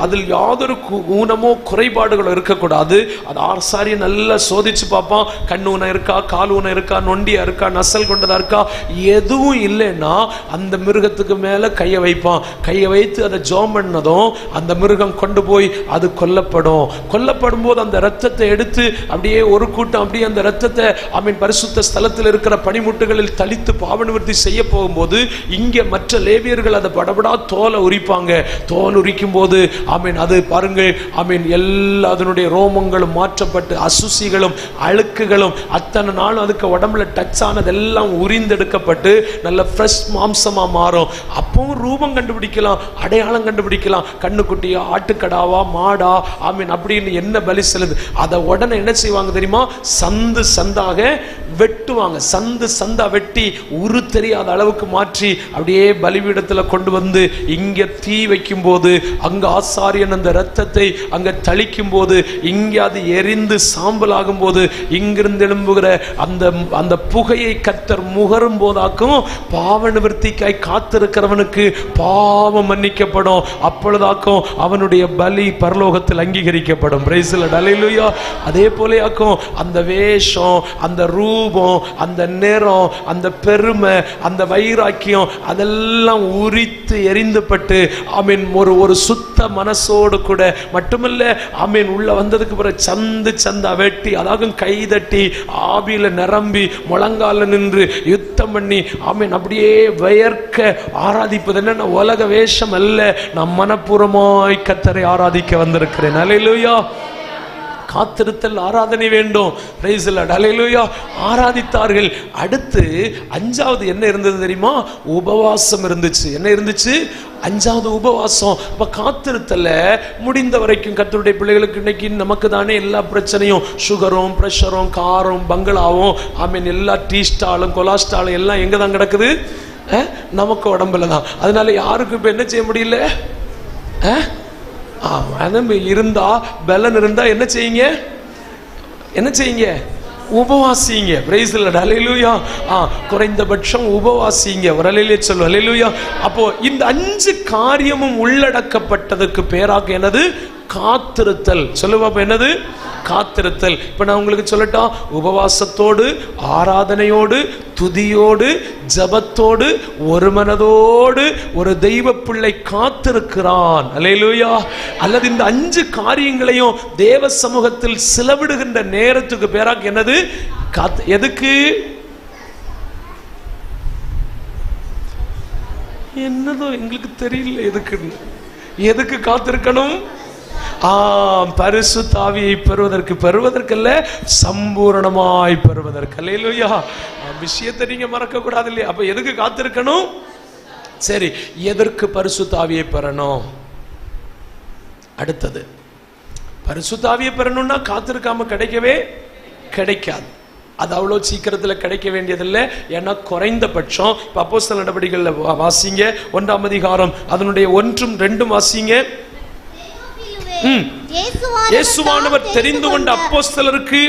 அதில் யாதொரு ஊனமோ குறைபாடுகளோ இருக்கக்கூடாது. அது ஆசாரிய நல்லா சோதிச்சு பார்ப்பான். கண் ஊனம் இருக்கா, கால் ஊனம் இருக்கா, நொண்டியா இருக்கா, நசல் கொண்டதா இருக்கா. எதுவும் இல்லைன்னா அந்த மிருகத்துக்கு மேல கையை வைப்பான். கையை வைத்து அதை ஜோம் பண்ணதும் அந்த மிருகம் கொண்டு போய் அது கொல்லப்படும். கொல்லப்படும் போது அந்த ரத்தத்தை எடுத்து அப்படியே ஒரு கூட்டம் அப்படியே அந்த ரத்தத்தை பரிசுத்த ஸ்தலத்தில் இருக்கிற பனிமுட்டுகளில் தளித்து பாவ நிவர்த்தி செய்ய போகும்போது இங்கே மற்ற லேவியர்கள் அதை படபடா தோலை உரிப்பாங்க. தோல் உரிக்கும் போது அது பாருங்கள், எல்லா அதனுடைய ரோமங்களும் மாற்றப்பட்டு அசுசிகளும் அழுக்குகளும் அத்தனை நாளும் அதுக்கு உடம்புல டச் ஆனதெல்லாம் உரிந்தெடுக்கப்பட்டு நல்ல ஃப்ரெஷ் மாம்சமா மாறும். அப்பவும் ரூபம் கண்டுபிடிக்கலாம், அடையாளம் கண்டுபிடிக்கலாம். கண்ணுக்குட்டியா, ஆட்டுக்கடாவா, மாடா, அப்படின்னு என்ன பலி செலுது. அதை உடனே என்ன செய்வாங்க தெரியுமா? சந்து சந்தாக வெட்டுவாங்க. சந்து சந்தா வெட்டி உரு தெரியாத அளவுக்கு மாற்றி அப்படியே பலிபீடத்தில் கொண்டு வந்து இங்க தீ வைக்கும் போது அங்க ஆசாரியன் அந்த ரத்தத்தை அங்க தளிக்கும் போது இங்கே அது எரிந்து சாம்பல் ஆகும் போது இங்கிருந்து எழும்புகிற அந்த புகையை கர்த்தர் முகரும் போதாக்கும் பாவ நிவர்த்திக்காய் காத்திருக்கிறவனுக்கு பாவம் மன்னிக்கப்படும். அப்பொழுதாக்கும் அவனுடைய பலி பரலோகத்தில் அங்கீகரிக்கப்படும். பிரைஸ் தி லார்ட், அல்லேலூயா. அதே போலயாக்கும் அந்த வேஷம், அந்த ரூபம், அந்த நிறம், அந்த பெருமை, அந்த வைராக்கியம் அதெல்லாம் உரித்து எரிந்துபட்டு ஒரு சுத்த மனசோடு கூட மட்டுமல்ல உள்ள வந்ததுக்கு பிறகு சந்து சந்தா வெட்டி அதாவது கைதட்டி ஆவியில நிரம்பி முழங்கால நின்று யுத்தம் பண்ணி அப்படியே வயர்க்க ஆராதிப்பது என்னன்னா உலக வேஷம் அல்ல. நான் மனப்பூர்வமாய் கர்த்தரை ஆராதிக்க வந்திருக்கிறேன். அல்லேலூயா. காத்திருத்தல் ஆராதனை வேண்டும். பிரைஸ் தி லார்ட், அல்லேலூயா. ஆராதித்தார்கள். அடுத்து அஞ்சாவது என்ன இருந்தது தெரியுமா? உபவாசம் இருந்துச்சு. என்ன இருந்துச்சு? அஞ்சாவது உபவாசம். அப்ப காத்திருத்தல முடிந்த வரைக்கும் கர்த்தருடைய பிள்ளைகளுக்கு இன்னைக்கு நமக்கு தானே எல்லா பிரச்சனையும், சுகரும் பிரஷரும் காரும் பங்களாவும் எல்லா டீ ஸ்டாலும் கொலாஸ்டாலும் எல்லாம் எங்க தான் கிடக்குது? நமக்கு உடம்புல தான். அதனால யாருக்கும் இப்ப என்ன செய்ய முடியல? இருந்தா பலன் இருந்தா என்ன செய்யுங்க? என்ன செய்யுங்க? உபவாசிங்க. பிரைஸ் தி லார்ட், அல்லேலூயா. குறைந்தபட்சம் உபவாசிங்க. ஒரு அல்லேலூயா சொல்லு, அல்லேலூயா. அப்போ இந்த 5 காரியமும் உள்ளடக்கப்பட்டதுக்கு பேராக என்னது? காத்திருத்தல். சொல்லுவா என்னது? காத்திருத்தல். இப்ப நான் உங்களுக்கு சொல்லட்டா, உபவாசத்தோடு, ஆராதனையோடு, துதியோடு, ஜபத்தோடு, ஒரு மனதோடு ஒரு தெய்வ பிள்ளை காத்திருக்கிறான். அல்லேலூயா. அல்லது இந்த 5 காரியங்களையும் தேவ சமூகத்தில் செலவிடுகின்ற நேரத்துக்கு பேராக என்னது? எதுக்கு? என்னதோ எங்களுக்கு தெரியல எதுக்கு காத்திருக்கணும்? பரிசுத்த ஆவியை பெறுவதற்கல்ல, சம்பூரணமாய் பெறுவதற்கு. அல்லேலூயா. விஷயத்தை நீங்க மறக்க கூடாது இல்லையா? அப்ப எதுக்கு காத்திருக்கணும்? சரி, எதற்கு பரிசுத்த ஆவியை பெறணும்? அடுத்தது பரிசுத்த ஆவியை பெறணும்னா காத்திருக்காம கிடைக்கவே கிடைக்காது. அது அவ்வளோ சீக்கிரத்தில் கிடைக்க வேண்டியதில்லை. ஏன்னா குறைந்தபட்சம் இப்போ அப்போஸ்தலர் நடவடிக்கைகளில் வாசிங்க, 1ஆம் அதிகாரம் அதனுடைய 1 மற்றும் 2 வாசிங்க. இயேசுவானவர் தெரிந்து கொண்ட அப்போஸ்தலருக்கு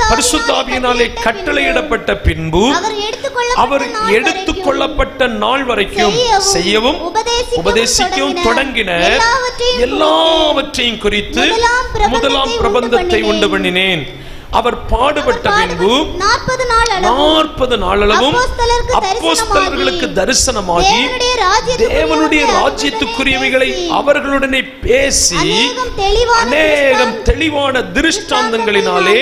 பரிசுத்த ஆவியினாலே கட்டளையிடப்பட்ட பின்பு அவர் எடுத்துக்கொள்ளப்பட்ட நாள் வரைக்கும் செய்யவும் உபதேசிக்கவும் தொடங்கின எல்லாவற்றையும் குறித்து முதலாம் பிரபந்தத்தை உண்டு பண்ணினேன். அவர் பாடுபட்ட பின்பு 40 நாளளவும் அப்போஸ்தலர்களுக்கு தரிசனமாகி தேவனுடைய ராஜ்யத்துக்குரியவைகளை அவர்களுடனே பேசி அநேகம் தெளிவான திருஷ்டாந்தங்களினாலே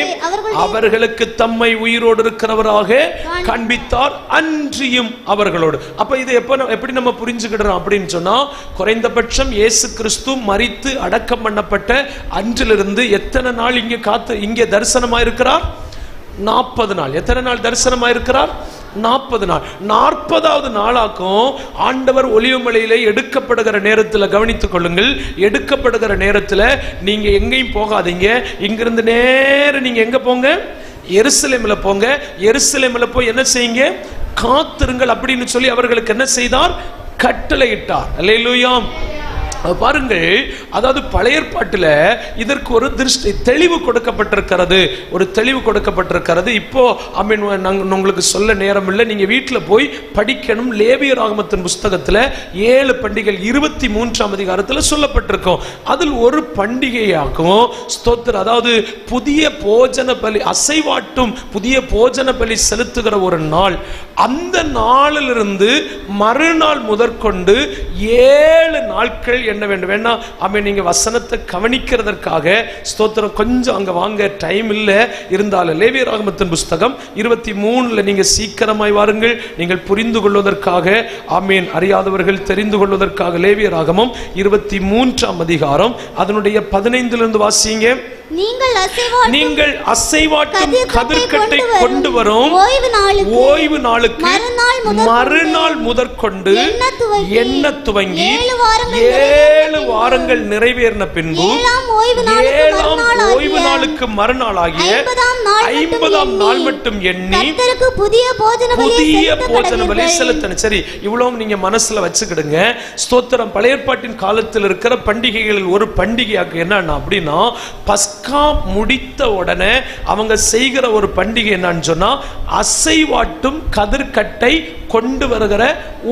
அவர்களுக்கு தம்மை உயிரோடு இருக்கிறவராக காண்பித்தார். அன்றியும் அவர்களோடு. அப்ப இது எப்படி நம்ம புரிஞ்சுக்கிடுறோம் அப்படின்னு சொன்னா, குறைந்தபட்சம் இயேசு கிறிஸ்து மரித்து அடக்கம் பண்ணப்பட்ட அன்றிலிருந்து எத்தனை நாள் இங்கே தரிசனமா இருக்கிறார்? 40 நாள். எத்தனை நாள் தரிசனமா இருக்கிறார்? 40 நாள். 40வது நாளாக்கும் ஆண்டவர் ஒலிவமலையிலே எடுக்கப்படுகிற நேரத்தில் கவனித்துக் கொள்ளுங்கள். எடுக்கப்படுகிற நேரத்தில் நீங்க எங்கேயும் போகாதீங்க. இங்கிருந்து நேரம் நீங்க எங்க போங்க? எருசலேமில் போங்க. எருசலேமில் போய் என்ன செய்யுங்க? காத்திருங்கள் அப்படின்னு சொல்லி அவர்களுக்கு என்ன செய்தார்? கட்டளையிட்டார். அல்லேலூயா. பாருங்கள், அதாவது பழைய ஏற்பாட்டில் இதற்கு ஒரு தெளிவு கொடுக்கப்பட்டிருக்கிறது. ஒரு தெளிவு கொடுக்கப்பட்டிருக்கிறது. இப்போ உங்களுக்கு சொல்ல நேரம் இல்லை, நீங்க வீட்டில் போய் படிக்கணும். லேவியராகமத்தின் புஸ்தகத்தில் 7 பண்டிகைகள் 23ஆம் அதிகாரத்தில் சொல்லப்பட்டிருக்கும். அதில் ஒரு பண்டிகையாகும் ஸ்தோத்திரம். அதாவது புதிய போஜன பலி, அசைவாட்டும் புதிய போஜன பலி செலுத்துகிற ஒரு நாள். அந்த நாளிலிருந்து மறுநாள் முதற்கொண்டு 7 நாட்கள் என்ன வேண்டும் வேணா நீங்க வசனத்தை கவனிக்கிறதற்காக ஸ்தோத்திரம் கொஞ்சம் அங்க வாங்க, டைம் இல்ல இருந்தாலும் லேவியராகமத்தின் புஸ்தகம் 23ல நீங்க சீக்கிரமாய் வாருங்கள். நீங்கள் புரிந்து கொள்வதற்காக, ஆமீன், அறியாதவர்கள் தெரிந்து கொள்வதற்காக லேவியராகமம் 23ஆம் அதிகாரம் அதனுடைய 15லிருந்து வாசிங்க. நீங்கள் அசைவாட்டும் கதிர்க்கட்டை கொண்டு வரும் ஓய்வு நாளுக்கு மறுநாள் முதற்கொண்டு எண்ண துவங்கி 7 வாரங்கள் நிறைவேறின பின்பு 7ஆம் ஓய்வு நாளுக்கு மறுநாள் ஆகிய 50ஆம் நாள் மட்டும் எண்ணி புதிய போஜன பலி செலுத்தணும். சரி, இவ்வளவு நீங்க மனசுல வச்சுக்கிடுங்க. ஸ்தோத்திரம். பழைய ஏற்பாட்டின் காலத்தில் இருக்கிற பண்டிகைகளில் ஒரு பண்டிகையாக என்னன்னா அப்படின்னா, பஸ்கா முடித்த உடனே அவங்க செய்கிற ஒரு பண்டிகை என்னன்னு சொன்னா, அசைவாட்டும் கதிர்க்கட்டை கொண்டு வருகிற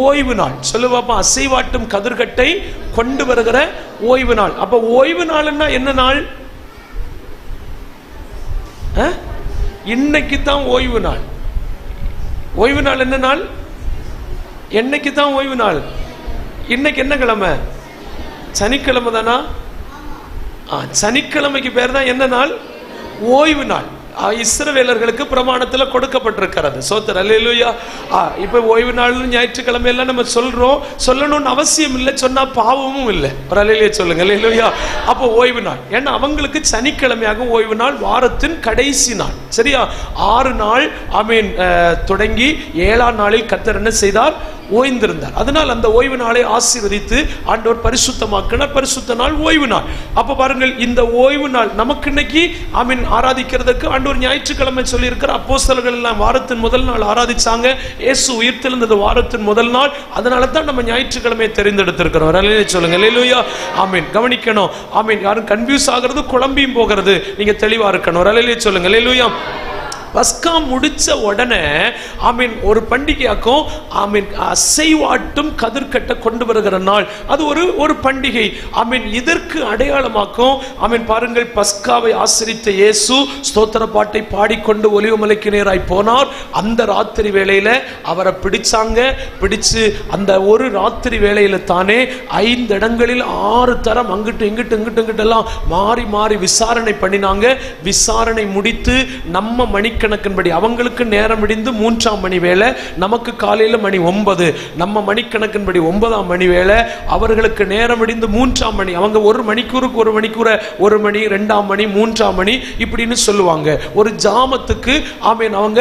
ஓய்வு நாள். சொல்லுவாப்பா, அசைவாட்டும் கதிர்க்கட்டை கொண்டு வருகிற ஓய்வு நாள். அப்ப ஓய்வு நாள்னா என்ன நாள்? இன்னைக்கு தான் ஓய்வு நாள். ஓய்வு நாள் என்ன நாள்? என்னைக்கு தான் ஓய்வு நாள்? இன்னைக்கு என்ன கிழமை? சனிக்கிழமை தானா? சனிக்கிழமைக்கு பேர் தான் என்ன நாள்? ஓய்வு நாள். இஸ்ரவேலர்களுக்கு பிரமாணத்தில் கொடுக்கப்பட்டிருக்கிறது. சோத்திரம். அல்லேலூயா. இப்ப ஓய்வு நாள் ஞாயிற்றுக்கிழமை எல்லாம் நம்ம சொல்லணும்னு அவசியம் இல்லை, சொன்னா பாவமும் இல்லை. ஒரு அல்லேலூயா சொல்லுங்க. அல்லேலூயா. அப்போ ஓய்வு நாள். ஏன்னா அவங்களுக்கு சனிக்கிழமையாக ஓய்வு நாள், வாரத்தின் கடைசி நாள். சரியா? 6 நாள் தொடங்கி 7ஆம் நாளில் கர்த்தர் என்ன செய்தார்? ஓய்ந்திருந்தார். அதனால் அந்த ஓய்வு நாளை ஆசீர்வதித்து ஆண்டவர் பரிசுத்தமாக்கினார். பரிசுத்த நாள் ஓய்வு நாள். அப்ப பாருங்கள், இந்த ஓய்வு நாள் நமக்கு இன்னைக்கு ஆராதிக்கிறதுக்கு ஆண்டவர் ஞாயிற்றுக்கிழமை சொல்லி இருக்கிற. அப்போஸ்தலர்கள் எல்லாம் வாரத்தின் முதல் நாள் ஆராதிச்சாங்க. இயேசு உயிர்த்தெழுந்தது வாரத்தின் முதல் நாள். அதனால தான் நம்ம ஞாயிற்றுக்கிழமையை தெரிந்தெடுத்திருக்கிறோம். அல்லேலூயா சொல்லுங்க. அல்லேலூயா. ஆமீன். கவனிக்கணும். ஆமீன். யாரும் கன்ஃபியூஸ் ஆகிறது, குழம்பியும் போகிறது, நீங்க தெளிவா இருக்கணும். அல்லேலூயா சொல்லுங்க. அல்லேலூயா. பஸ்கா முடிச்ச உடனே ஒரு பண்டிகையாக்கும் அசைவாட்டும் கதிர்க்கட்டை கொண்டு வருகிற நாள். அது ஒரு பண்டிகை. இதற்கு அடையாளமாக்கும் பாருங்கள், பஸ்காவை ஆசரித்த இயேசு ஸ்தோத்திர பாட்டை பாடிக்கொண்டு ஒலிவமலைக்கு நேராய் போனார். அந்த ராத்திரி வேளையில அவரை பிடிச்சு அந்த ஒரு ராத்திரி வேளையில தானே 5 இடங்களில் 6 தரம் அங்கிட்டு இங்கிட்டு எல்லாம் மாறி மாறி விசாரணை பண்ணினாங்க. விசாரணை முடித்து நம்ம மணிக்கணக்கின்படி அவங்களுக்கு நேரம் முடிந்து 3ஆம் மணி வேளை, நமக்கு காலையில் மணி 9, நம்ம மணிக்கணக்கின்படி 9ஆம் மணி வேளை, அவர்களுக்கு நேரம் முடிந்து 3ஆம் மணி. அவங்க ஒரு மணிக்கூருக்கு 1 மணி 2ஆம் மணி 3ஆம் மணி இப்படின்னு சொல்லுவாங்க. ஒரு ஜாமத்துக்கு அவங்க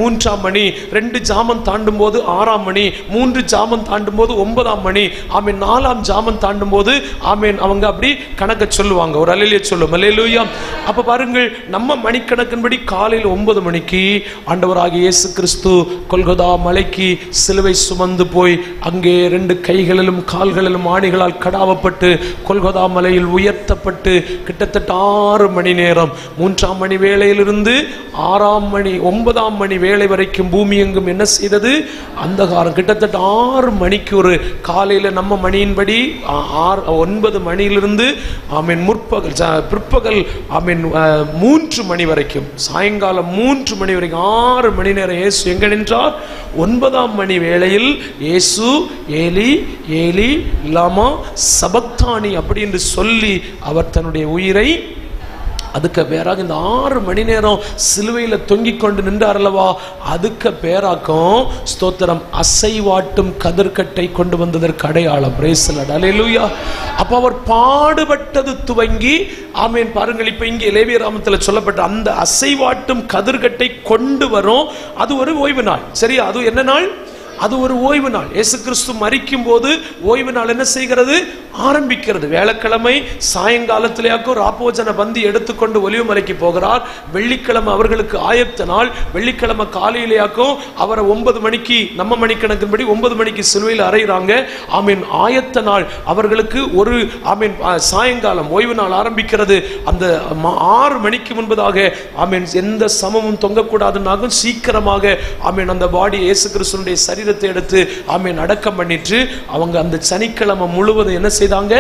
3ஆம் மணி, 2 ஜாமம் தாண்டும் போது 6ஆம் மணி, 3 ஜாமம் தாண்டும் போது 9ஆம் மணி, 4ஆம் ஜாமம் தாண்டும் போது அவங்க அப்படி கணக்க சொல்லுவாங்க. ஒரு அல்லேலூயா சொல்லும். அல்லேலூயா. அப்ப பாருங்கள், நம்ம மணிக்கணக்கின்படி காலையில் 9 மணிக்கு ஆண்டவராகிய இயேசு கிறிஸ்து கொல்கொதா மலைக்கு சிலுவை சுமந்து போய் அங்கே 2 கைகளிலும் கால்களிலும் ஆணிகளால் கடாவப்பட்டு கொல்கொதா மலையில் உயர்த்தப்பட்டு கிட்டத்தட்ட 6 மணி நேரம், 3ஆம் மணி வேளையிலிருந்து 6ஆம் மணி 9ஆம் மணி வேளை வரைக்கும் பூமி எங்கும் என்ன செய்தது? அந்தகாரம். கிட்டத்தட்ட 6 மணிக்கு ஒரு காலையில் நம்ம மணியின்படி 9 மணியிலிருந்து முற்பகல் பிற்பகல் 3 மணி வரைக்கும், சாயங்காலம் 3 மணி வரைக்கும் 6 மணி நேரம் இயேசு எங்க நின்றார்? 9ஆம் மணி வேளையில் இயேசு ஏலி ஏலி லமா சபக்தானி அப்படி என்று சொல்லி அவர் தன்னுடைய உயிரை, அதுக்கு பேராக இந்த 6 மணி நேரம் சிலுவையில் தொங்கிக் கொண்டு நின்றார் அல்லவா, அதுக்கு பேராக்கும் ஸ்தோத்திரம் அசைவாட்டும் கதிர்கட்டை கொண்டு வந்ததற்கு அடையாளம். Price the lord, hallelujah. அப்ப அவர் பாடுபட்டது துவங்கி, ஆமென். பாருங்கள், இப்ப இங்கே லேவியராமத்தில் சொல்லப்பட்ட அந்த அசைவாட்டும் கதிர்கட்டை கொண்டு வரும். அது ஒரு ஓய்வு நாள், சரியா? அது என்ன நாள்? அது ஒரு ஓய்வு நாள். இயேசு கிறிஸ்து மரிக்கும் போது ஓய்வு நாள் என்ன செய்கிறது? ஆரம்பிக்கிறது. வேளக்கிழமை சாயங்காலத்திலேயாக்கும் ராப்போஜன பந்தி எடுத்துக்கொண்டு ஒலிவமலைக்கு போகிறார். வெள்ளிக்கிழமை அவர்களுக்கு ஆயத்த நாள். வெள்ளிக்கிழமை காலையிலேயாக்கும் அவரை 9 மணிக்கு, நம்ம மணிக்கணக்கின்படி 9 மணிக்கு சிலுவையில் அறையிறாங்க. ஆமீன். ஆயத்த நாள் அவர்களுக்கு ஒரு ஆமீன் சாயங்காலம் ஓய்வு நாள் ஆரம்பிக்கிறது. அந்த 6 மணிக்கு முன்பதாக ஆமீன் எந்த சமமும் தொங்கக்கூடாதுன்னாகும் சீக்கிரமாக ஆமீன் அந்த பாடி இயேசு கிறிஸ்துவினுடைய சரீரத்தை எடுத்து ஆமீன் அடக்கம் பண்ணிட்டு அவங்க அந்த சனிக்கிழமை முழுவதும் என்ன செய்தாங்க?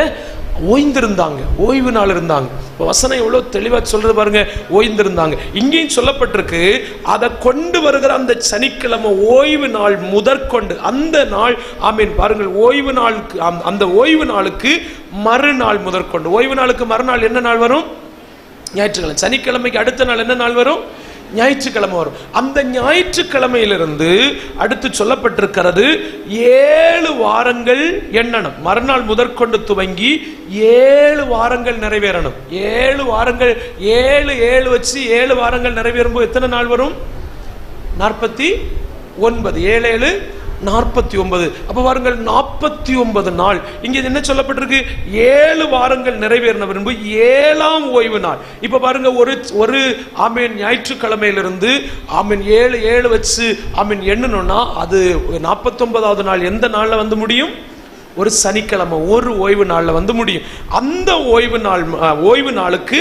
ஓய்ந்திருந்தாங்க, ஓய்வு நாள் இருந்தாங்க. வசனம் எவ்வளவு தெளிவா சொல்றது பாருங்க, ஓய்ந்திருந்தாங்க. இங்கேயும் சொல்லப்பட்டிருக்கு, அதை கொண்டு வருகிற அந்த சனிக்கிழமை ஓய்வு நாள் முதற்கொண்டு அந்த நாள் ஆமீன் பாருங்கள், ஓய்வு நாளுக்கு அந்த ஓய்வு நாளுக்கு மறுநாள் முதற்கொண்டு, ஓய்வு நாளுக்கு மறுநாள் என்ன நாள் வரும்? ஞாயிற்றுக்கிழமை. சனிக்கிழமைக்கு அடுத்த நாள் என்ன நாள் வரும்? ஞாயிற்றுக்கிழமை வரும். அந்த ஞாயிற்றுக்கிழமையிலிருந்து அடுத்து சொல்லப்பட்டிருக்கிறது 7 வாரங்கள் எண்ணணும். மறுநாள் முதற்கொண்டு துவங்கி 7 வாரங்கள் நிறைவேறணும். 7 வாரங்கள் 7 வச்சு 7 வாரங்கள் நிறைவேறும்போது எத்தனை நாள் வரும்? 49. 7 49. அப்ப வாருங்கள் 49 நாள். இங்க என்ன சொல்லப்பட்டிருக்கு? 7 வாரங்கள் நிறைவேறின பின்பு 7ஆம் ஓய்வு நாள். இப்ப பாருங்க, ஒரு ஆமீன் ஞாயிற்றுக்கிழமையிலிருந்து ஆமீன் 7 வச்சு ஆமீன் எண்ணணும்னா அது 49வது நாள் எந்த நாள்ல வந்து முடியும்? ஒரு சனிக்கிழமை, ஒரு ஓய்வு நாள்ல வந்து முடியும். அந்த ஓய்வு நாளுக்கு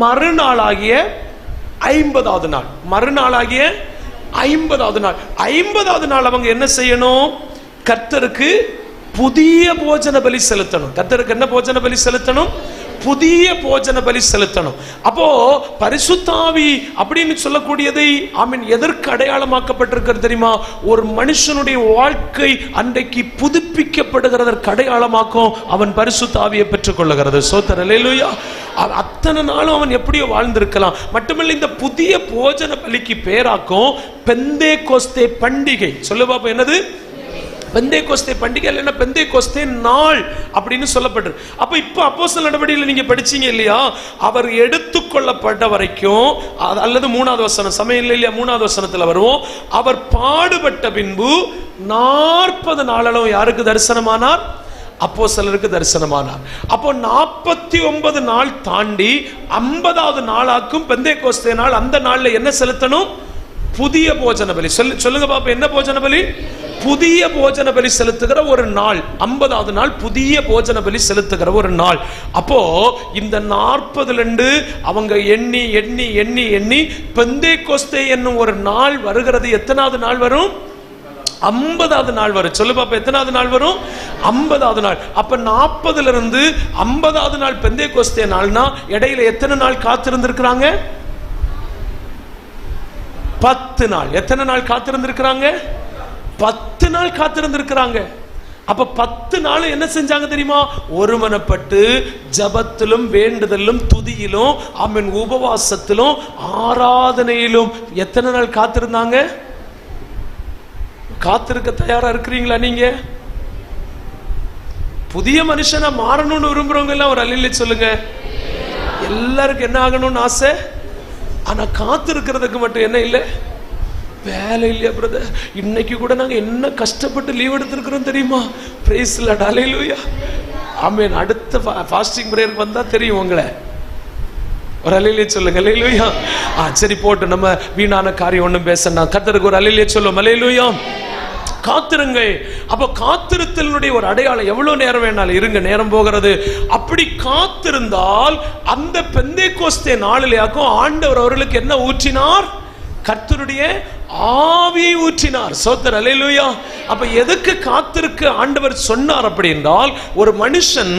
மறுநாளாகிய 50வது நாள், மறுநாளாகிய 50வது நாள், 50வது நாள் அவங்க என்ன செய்யணும்? கர்த்தருக்கு புதிய போஜன பலி செலுத்தணும். கர்த்தருக்கு என்ன போஜன பலி செலுத்தணும்? புதிய போஜன பலி செலுத்தணும். அப்போ பரிசுத்தாவி அப்படின்னு சொல்லக்கூடியதை ஆமீன் எதற்கு அடையாளமாக்கப்பட்டிருக்கிறது தெரியுமா? ஒரு மனுஷனுடைய வாழ்க்கை அன்றைக்கு புதுப்பிக்கப்படுகிறதற்கு அடையாளமாக்கும் அவன் பரிசுத்தாவியை பெற்றுக் கொள்ளுகிறது. ஸ்தோத்திரம், அல்லேலூயா. அத்தனை நாளும் அவன் எப்படியோ வாழ்ந்திருக்கலாம். மட்டுமல்ல, இந்த புதிய போஜன பலிக்கு பேராக்கும் பெந்தேகோஸ்தே பண்டிகை. சொல்லு பாப்போம், என்னது? பெந்தேகோஸ்தே பண்டிகை இல்லைன்னா பெந்தேகோஸ்தே நாள் அப்படின்னு சொல்லப்பட்டு. அப்ப இப்ப அப்போஸ்தலர் நடவடிக்கையில் நீங்க படிச்சீங்க இல்லையா, அவர் எடுத்துக்கொள்ளப்பட்ட வரைக்கும், அல்லது 3வது வசனம் சமயம் இல்லையா, 3வது வசனத்துல வருவோம், அவர் பாடுபட்ட பின்பு 40 நாளளவு யாருக்கு தரிசனமானார்? அப்போஸ்தலருக்கு தரிசனமானார். அப்போ 49 நாள் தாண்டி 50வது நாளாக்கும் பெந்தேகோஸ்தே நாள். அந்த நாள்ல என்ன செலுத்தணும்? புதிய போஜன பலி. சொல்லுங்க பாப்பா, என்ன போஜன பலி? புதிய போஜன பலி செலுத்துகிற ஒரு நாள். 50வது நாள் புதிய போஜன பலி செலுத்துகிற ஒரு நாள். அப்போ இந்த 40 அவங்க எண்ணி எண்ணி எண்ணி எண்ணி பெந்தேகோஸ்தே என்னும் ஒரு நாள் வருகிறது. எத்தனாவது நாள் வரும்? 50வது நாள் வரும். சொல்லு பாப்பா, எத்தனாவது நாள் வரும்? 50வது நாள். அப்ப 40 50வது நாள் பெந்தேகோஸ்தே நாள்னா இடையில எத்தனை நாள் காத்திருந்திருக்கிறாங்க? 10 நாள். எத்தனை நாள் காத்திருந்திருக்கிறாங்க? 10 நாள் காத்திருந்திருக்கிறாங்க. அப்ப 10 நாள் என்ன செஞ்சாங்க தெரியுமா? ஒருமனப்பட்டு ஜபத்திலும் வேண்டுதலும் துதியிலும் ஆமென் உபவாசத்திலும் ஆராதனையிலும் எத்தனை நாள் காத்திருந்தாங்க? காத்திருக்க தயாரா இருக்கிறீங்களா நீங்க? புதிய மனுஷனா மாறணும்னு விரும்புறவங்க எல்லாம் ஒரு அல்லேலூயா சொல்லுங்க. எல்லாருக்கும் என்ன ஆகணும்னு ஆசை, ஆனா காத்திருக்கிறதுக்கு மட்டும் என்ன இல்லை? வேலை இல்லையா பிரதர்? இன்னைக்கு கூட நாங்க என்ன கஷ்டப்பட்டு லீவ் எடுத்திருக்கிறோம் தெரியுமா? Price the lord, hallelujah. ஆமென். அடுத்த ஃபாஸ்டிங் பிரேயருக்கு வந்தா தெரியும் உங்களை. ஒரு அல்லேலூயா சொல்லுங்க. அல்லேலூயா. சரி போட்டு நம்ம வீணான காரியம் ஒண்ணும் பேசணும். கர்த்தருக்கு ஒரு அல்லேலூயா சொல்லுவோம். அல்லேலூயா. காத்திருங்கள். அப்ப காத்திருத்தலுடைய ஒரு அடையாளம். எவ்வளவு நேரம் வேணாலும் இருங்க, நேரம் போகிறது. அப்படி காத்திருந்தால் அந்த பெந்தேகோஸ்தே நாளிலேயாக்கும் ஆண்டவர் அவர்களுக்கு என்ன ஊற்றினார்? கர்த்தருடைய ஆவியை ஊற்றினார். சோதர் அல்லேலூயா. அப்ப எதுக்கு காத்திருக்க ஆண்டவர் சொன்னார் அப்படி என்றால், ஒரு மனுஷன்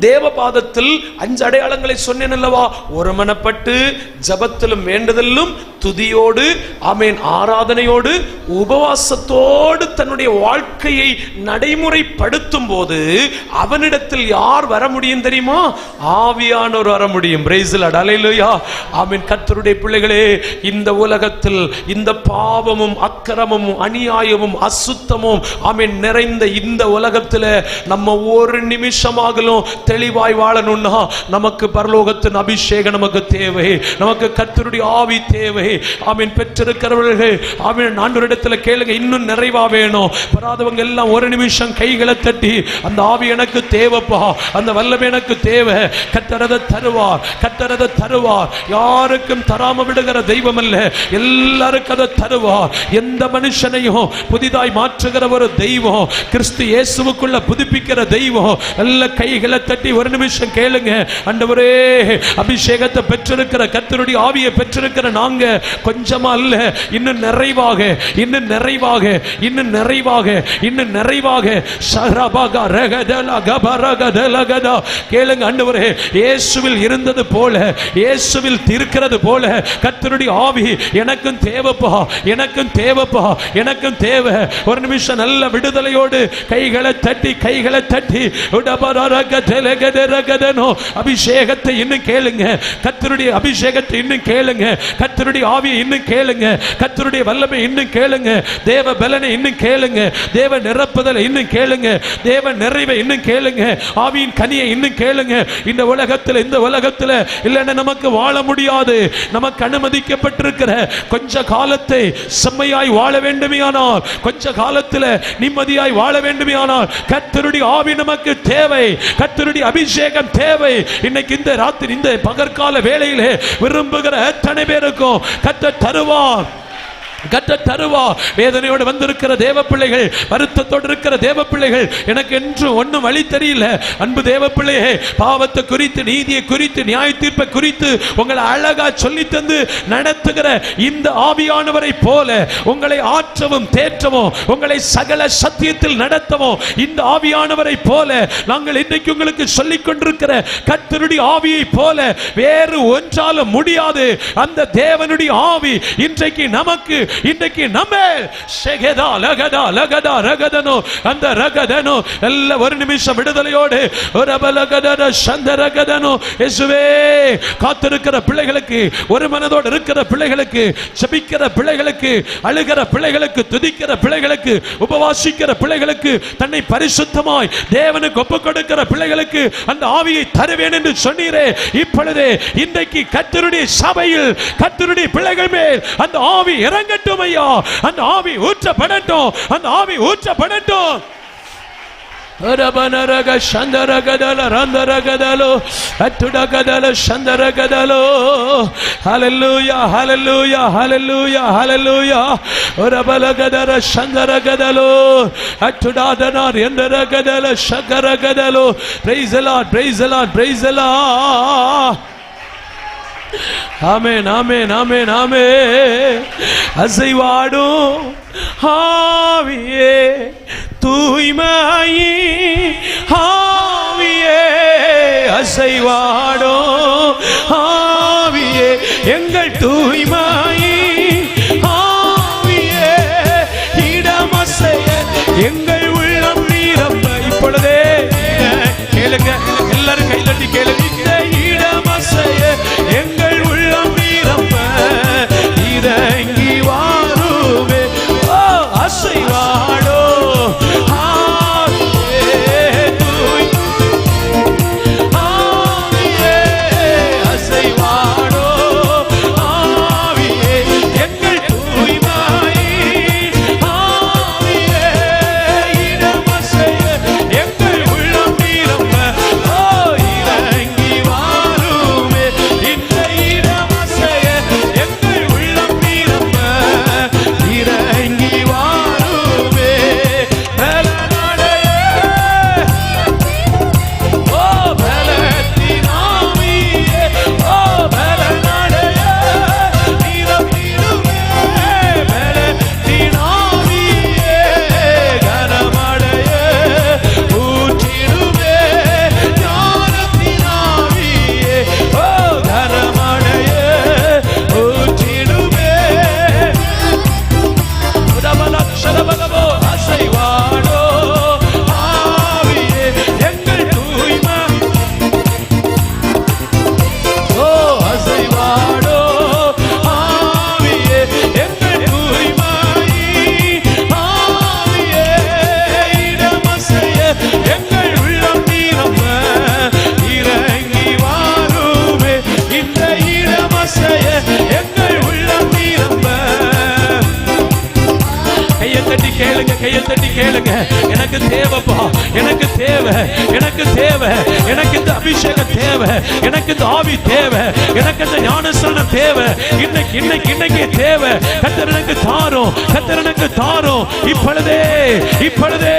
தேவபாதத்தில் 5 அடையாளங்களை சொன்னேன் அல்லவா? ஒருமனப்பட்டு ஜபத்திலும் வேண்டுதலும் துதியோடு ஆமென் ஆராதனையோடு உபவாசத்தோடு தன்னுடைய வாழ்க்கையை நடைமுறைப்படுத்தும் போது அவனிடத்தில் யார் வர முடியும் தெரியுமா? ஆவியானவர் வர முடியும். Praise the lord. Hallelujah. Amen. கர்த்தருடைய பிள்ளைகளே, இந்த உலகத்தில் இந்த பாவமும் அக்கிரமமும் அநியாயமும் அசுத்தமும் ஆமென் நிறைந்த இந்த உலகத்தில் நம்ம ஒரு நிமிஷமாகலும் தெளிவாய் வாழணும்னா நமக்கு பரலோகத்தின் அபிஷேகம் நமக்கு தேவை. நமக்கு கர்த்தருடைய ஆவி தேவை. ஆமென். பெற்றிருக்கிறவர்கள் ஆமென் ஆண்டவரிடத்தில் கேளுங்க, இன்னும் நிறைவா வேணும். வராதவங்க எல்லாம் ஒரு நிமிஷம் கைகளை தட்டி, அந்த ஆவி எனக்கு தேவைப்பா, அந்த வல்லமை எனக்கு தேவை. கர்த்தரதை தருவார். கர்த்தரதை தருவார். யாருக்கும் தராம விடுகிற தெய்வம் அல்ல, எல்லாருக்கும் அதை தருவார். எந்த மனுஷனையும் புதிதாய் மாற்றுகிற ஒரு தெய்வம், கிறிஸ்து இயேசுவுக்குள்ள புதுப்பிக்கிற தெய்வம். நல்ல கைகளை தட்டி ஒரு நிமிஷம் கேளுங்க. ஆண்டவரே, அபிஷேகத்தை பெற்றிருக்கிற கர்த்தருடைய ஆவியை பெற்றிருக்கிற நாங்க கொஞ்சமா அல்ல, இன்னும் நிறைவாக, இன்னும் நிறைவாக, இன்னும் நிறைவாக, இன்னும் நிறைவாக ஷரபக ரகதல கபரகதலகதா கேளுங்க. ஆண்டவரே, இயேசுவில் இருந்தது போல, இயேசுவில் இருக்கிறது போல கர்த்தருடைய ஆவி எனக்கும் தேவைப்பா, எனக்கும் தேவைப்பா, எனக்கும் தேவை. ஒரு நிமிஷம் நல்ல விடுதலையோடு கைகளை தட்டி, கைகளை தட்டி அபிஷேகத்தை இன்னும் கேளுங்க. கர்த்தருடைய அபிஷேகத்தை இன்னும் கேளுங்க. கர்த்தருடைய ஆவியை இன்னும் கேளுங்க. கர்த்தருடைய வல்லமை இன்னும் கேளுங்க. தேவ பலனை இன்னும் கேளுங்க. தேவ நிரப்புதலை இன்னும் கேளுங்க. தேவ நிறைவை இன்னும் கேளுங்க. ஆவியின் கனியை இன்னும் கேளுங்க. இந்த உலகத்தில் இல்லைன்னா நமக்கு வாழ முடியாது. நமக்கு அனுமதிக்கப்பட்டிருக்கிற கொஞ்ச காலத்தை செம்மையாய் வாழ வேண்டுமையானால், கொஞ்ச காலத்தில் நிம்மதியாய் வாழ வேண்டுமையானால் கர்த்தருடைய ஆவி நமக்கு தேவை. கர்த்தருடைய அபிஷேகம் தேவை. இன்னைக்கு இந்த ராத்திரி, இந்த பகற்கால வேளையிலே விரும்புகிற எத்தனை பேருக்கும் கர்த்தர் தருவார். கர்த்தர் தருவார். வேதனையோடு வந்திருக்கிற தேவ பிள்ளைகள், வருத்தத்தோடு இருக்கிற தேவ பிள்ளைகள், எனக்கு என்று ஒன்றும் வழி தெரியல. அன்பு தேவ பிள்ளையே, பாவத்தை குறித்து, நீதியை குறித்து, நியாய தீர்ப்பை குறித்து உங்களை அழகா சொல்லி தந்து நடத்துகிற இந்த ஆவியானவரை போல உங்களை ஆற்றவும் தேற்றவும், உங்களை சகல சத்தியத்தில் நடத்தவும் இந்த ஆவியானவரை போல நாங்கள் இன்றைக்கு உங்களுக்கு சொல்லிக் கொண்டிருக்கிற கர்த்தருடைய ஆவியை போல வேறு ஒன்றாலும் முடியாது. அந்த தேவனுடைய ஆவி இன்றைக்கு நமக்கு, இன்றைக்கு நம்ம ஷெகதா லகதா லகதா ரகதனோ, அந்த ரகதனோ எல்லா ஒரு நிமிஷம் விடுதலையோடு ரபலகதன சந்தரகதனோ. இயேசுவே, காத்திருக்கிற பிள்ளைகளுக்கு, ஒரு மனதோடு இருக்கிற பிள்ளைகளுக்கு, ஜெபிக்கிற பிள்ளைகளுக்கு, அழுகிற பிள்ளைகளுக்கு, துதிக்கிற பிள்ளைகளுக்கு, உபவாசிக்கிற பிள்ளைகளுக்கு, தன்னை பரிசுத்தமாய் தேவனுக்கு ஒப்புக் கொடுக்கிற பிள்ளைகளுக்கு அந்த ஆவியை தருவேன் என்று சொன்னீரே. இப்பொழுதே இன்றைக்கு கர்த்தருடைய சபையில், கர்த்தருடைய பிள்ளைகள் மேல் அந்த ஆவி இறங்கட்டும் ஐயா. அந்த ஆவி ஊற்றப்படட்டும். அந்த ஆவி ஊற்றப்படட்டும். ரபனரக சந்தரகதல ரந்தரகதலோ அத்துடகதல சந்தரகதலோ. Hallelujah, hallelujah, hallelujah, hallelujah. ரபலகதர சந்தரகதலோ அத்துடாதனார் எந்தரகதல சகரகதலோ. Praise the lord, praise the lord, praise the lord. Amen, amen, amen, amen. அசைவாடும் ஆவியே, தூய்மையே ஆவியே, அசைவாடும் ஆவியே, எங்கள் தூய்மையே ஆவியே, இடமசைய எங்கள் உள்ளம் நீரப்ப. இப்பொழுதே கேளுங்க, எல்லாரும் கைதட்டி கேளுங்க. இடமசைய எங்கள் உள்ளம் நீரப்ப, இறங்கி வாருவே. ஓ அசைவாடோ ஆவியே, ஆவியே, அசைவாடோ ஆவியே. கேளுங்க. எனக்கு தேவைப்பா, எனக்கு தேவை, எனக்கு தேவை, எனக்கு இந்த அபிஷேகம் தேவை, எனக்கு இந்த ஆவி தேவை, எனக்கு இந்த ஞானஸ்நானம் தேவை, இன்னைக்கு இன்னைக்கு இன்னைக்கு தேவை. கர்த்தர் எனக்கு தாரும், கர்த்தர் எனக்கு தாரும். இப்பொழுதே இப்பொழுதே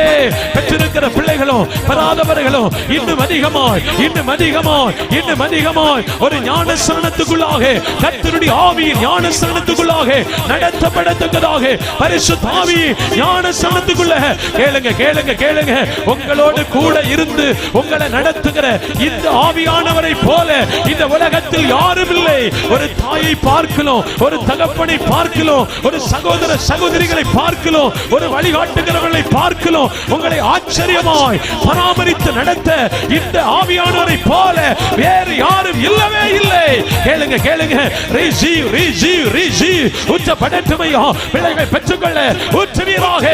பெற்றிருக்கிற பிள்ளைகளும் பெறாதவர்களும் இன்னும் அதிகமாய் இன்னும் அதிகமாய் இன்னும் அதிகமாய் ஒரு ஞானஸ்நானத்துக்குள்ளாக, கர்த்தருடைய ஆவியின் ஞானஸ்நானத்துக்குள்ளாக நடத்தப்படத்தக்கதாக பரிசுத்த ஆவி ஞானஸ்நானத்துக்குள்ள கேளுங்க கேளுங்க கேளுங்க. உங்களோடு கூட இருந்து உங்களை நடத்துகிற இந்த ஆவியானவரை போல இந்த உலகத்தில் யாரும் இல்லை. ஒரு தாயை பார்க்கலாம், ஒரு தகப்பனை பார்க்கலாம், ஒரு சகோதர சகோதரிகளை பார்க்கலாம், ஒரு வழிகாட்டுகிறவர்களை பார்க்கலாம். உங்களை ஆச்சரியமாய் பராமரித்து நடத்த இந்த ஆவியானவரை போல வேறு யாரும் இல்லவே இல்லை. கேளுங்க கேளுங்க. Receive receive receive. உச்சப்படட்டுமையா பிள்ளைகளை பெற்றுக்கொள்ள ஊற்றுவீராக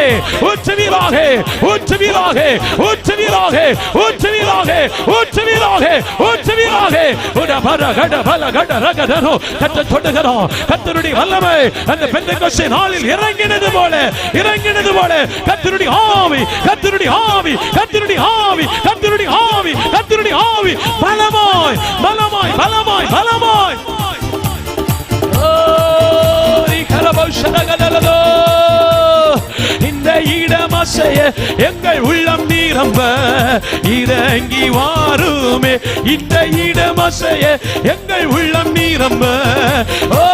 ஊற்றுவீராக ஊற்றுவீராக ஊற்றுவீராக ஊற்றுவீராக ஊற்றுவீராக ஊற்றுவீராக. உடபர கட பல கட ரகதரோ கத்த தொடுகிறோம். கர்த்தருடைய வல்லமை அந்த பெந்தெக்கோஸ்தே நாளில் இறங்கினது போல இறங்கினது போல கர்த்தருடைய ஆவி கர்த்தருடைய ஆவி கர்த்தருடைய ஆவி கர்த்தருடைய ஆவி கர்த்தருடைய ஆவி பலமாய் பலமாய் பலமாய் பலமாய். இந்த இடமசைய எங்கள் உள்ளம் நீரம்ப இறங்கி வாருமே. இந்த இடமசைய எங்கள் உள்ளம் நீரம்ப. ஓ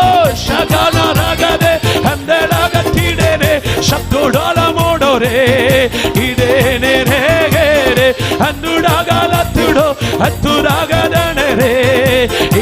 சகல ரகதே அந்த ரகத்திடே சப்தோடலமோடோரே இதேனே ரேகே அந்துடகலத்துடோ அத்துடகதனரே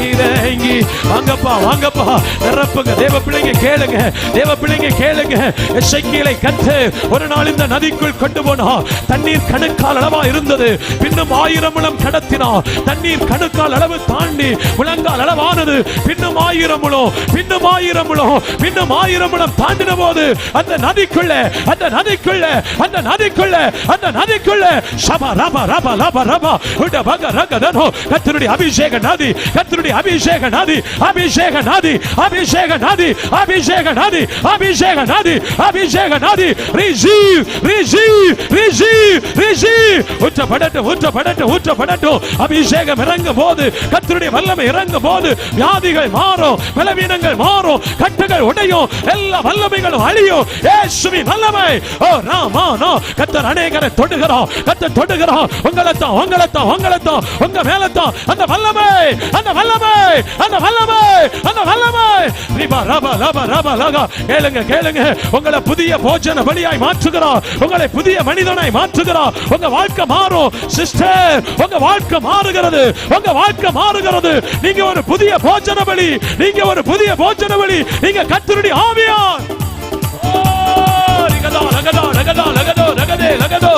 இறங்கி. வாங்கப்பா வாங்கப்பா நிரப்புங்க. தேவ பிள்ளைங்க கேளுங்க, தேவ பிள்ளைங்க கேளுங்க. எசேக்கியேலை கர்த்தர் ஒரு நாள் இந்த நதிக்குள் கொண்டு போனா தண்ணீர் கணுக்கால் அளவா இருந்தது. பின்னும் 1000 முழம் கடத்தினார். தண்ணீர் கணுக்கால் அளவு தாண்டி முழங்கால் அளவானது. பின்னும் 1000 முழம் பின்னும் 1000 முழம் பின்னும் 1000 முழம் தாண்டின போது அந்த நதிக்குள்ள அந்த நதிக்குள்ள அந்த நதிக்குள்ள அந்த நதிக்குள்ள சபா ரபா ரபா ரபா ரபா உட பக ரகதனோ. கர்த்தருடைய அபிஷேக நதி, கர்த்தருடைய அபிஷேக நதி, அபிஷேக நதி, அபிஷேக நதி, அபிஷேக நதி, அபிஷேக நதி, அபிஷேக நதி. Receive receive receive receive. ஊற்றப்படட்டும் ஊற்றப்படட்டும் ஊற்றப்படட்டும். அபிஷேகம் இறங்கும் போது, கர்த்தருடைய வல்லமை இறங்கும் போது வியாதிகள் மாறும், பலவீனங்கள் மாறும், கட்டுகள் உடையும், எல்லா வல்லமைகளும் அழியும். இயேசுவின் வல்லமை. ஓ ராமானோ கர்த்தர் அநேகரை தொடுகிறார், கர்த்தர் தொடுகிறார். உங்களைத்தான் உங்களைத்தான் உங்களைத்தான் உங்க மேலத்தான் அந்த வல்லமை அந்த வல்லமை அந்த வல்லமை அந்த வல்லமை. ரிபா ரபா ரபா ரபா லகா. கேளுங்க கேளுங்க. உங்களை புதிய போஜன பலியாய் மாற்றுகிறார், உங்களை புதிய மனிதனாய் மாற்றுகிறார். உங்க வாழ்க்கை மாறும் சிஸ்டர், உங்க வாழ்க்கை மாறுகிறது, உங்க வாழ்க்கை மாறுகிறது. நீங்க ஒரு புதிய போஜன பலி, நீங்க ஒரு புதிய போஜன பலி, நீங்க கர்த்தருடைய ஆவியார். ரகதா ரகதா ரகதா ரகதோ ரகதே ரகதோ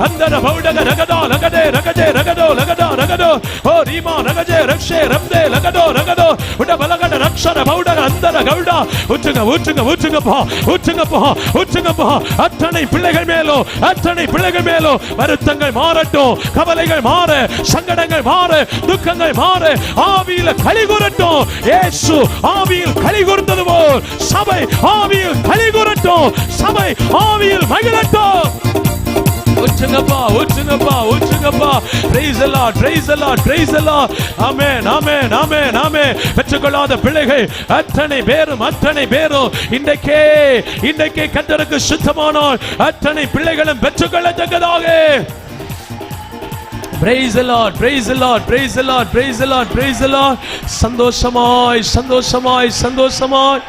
அந்தர பௌடக ரகதா ரகதே ரகதே ரகதோ ரகதா ரகதோ. ஓ ரீமா ரகஜே ரக்ஷே ரம்தே ரகதோ ரகதோ உட பலகட ரக்ஷர பௌடக அந்தர கௌடா. ஊற்றுங்க ஊற்றுங்க ஊற்றுங்க பா ஊற்றுங்க பா ஊற்றுங்க பா. அத்தனை பிள்ளைகள் மேலோ அத்தனை பிள்ளைகள் மேலோ வருத்தங்கள் மாறட்டும், கவலைகள் மாற, சங்கடங்கள் மாற, துக்கங்கள் மாற, ஆவியில களி கூறட்டும். இயேசு ஆவியில் களி கூர்ந்தது போல் சபை ஆவியில் களி கூறட்டும், சபை ஆவியில் மகிழட்டும். ஊற்றுங்கப்பா ஊற்றுங்கப்பா ஊற்றுங்கப்பா. praise the Lord praise the Lord praise the Lord. Amen amen amen ஆமென். பெற்றுக்கொள்ளாத பிள்ளைகள் அத்தனை பேரும் இன்றைக்கே கர்த்தருக்கு சுத்தமானால் அத்தனை பிள்ளைகளும் பெற்றுக்கொள்ளத்தக்கதாக. praise the Lord praise the Lord praise the Lord praise the Lord praise the Lord. சந்தோஷமாய் சந்தோஷமாய் சந்தோஷமாய்.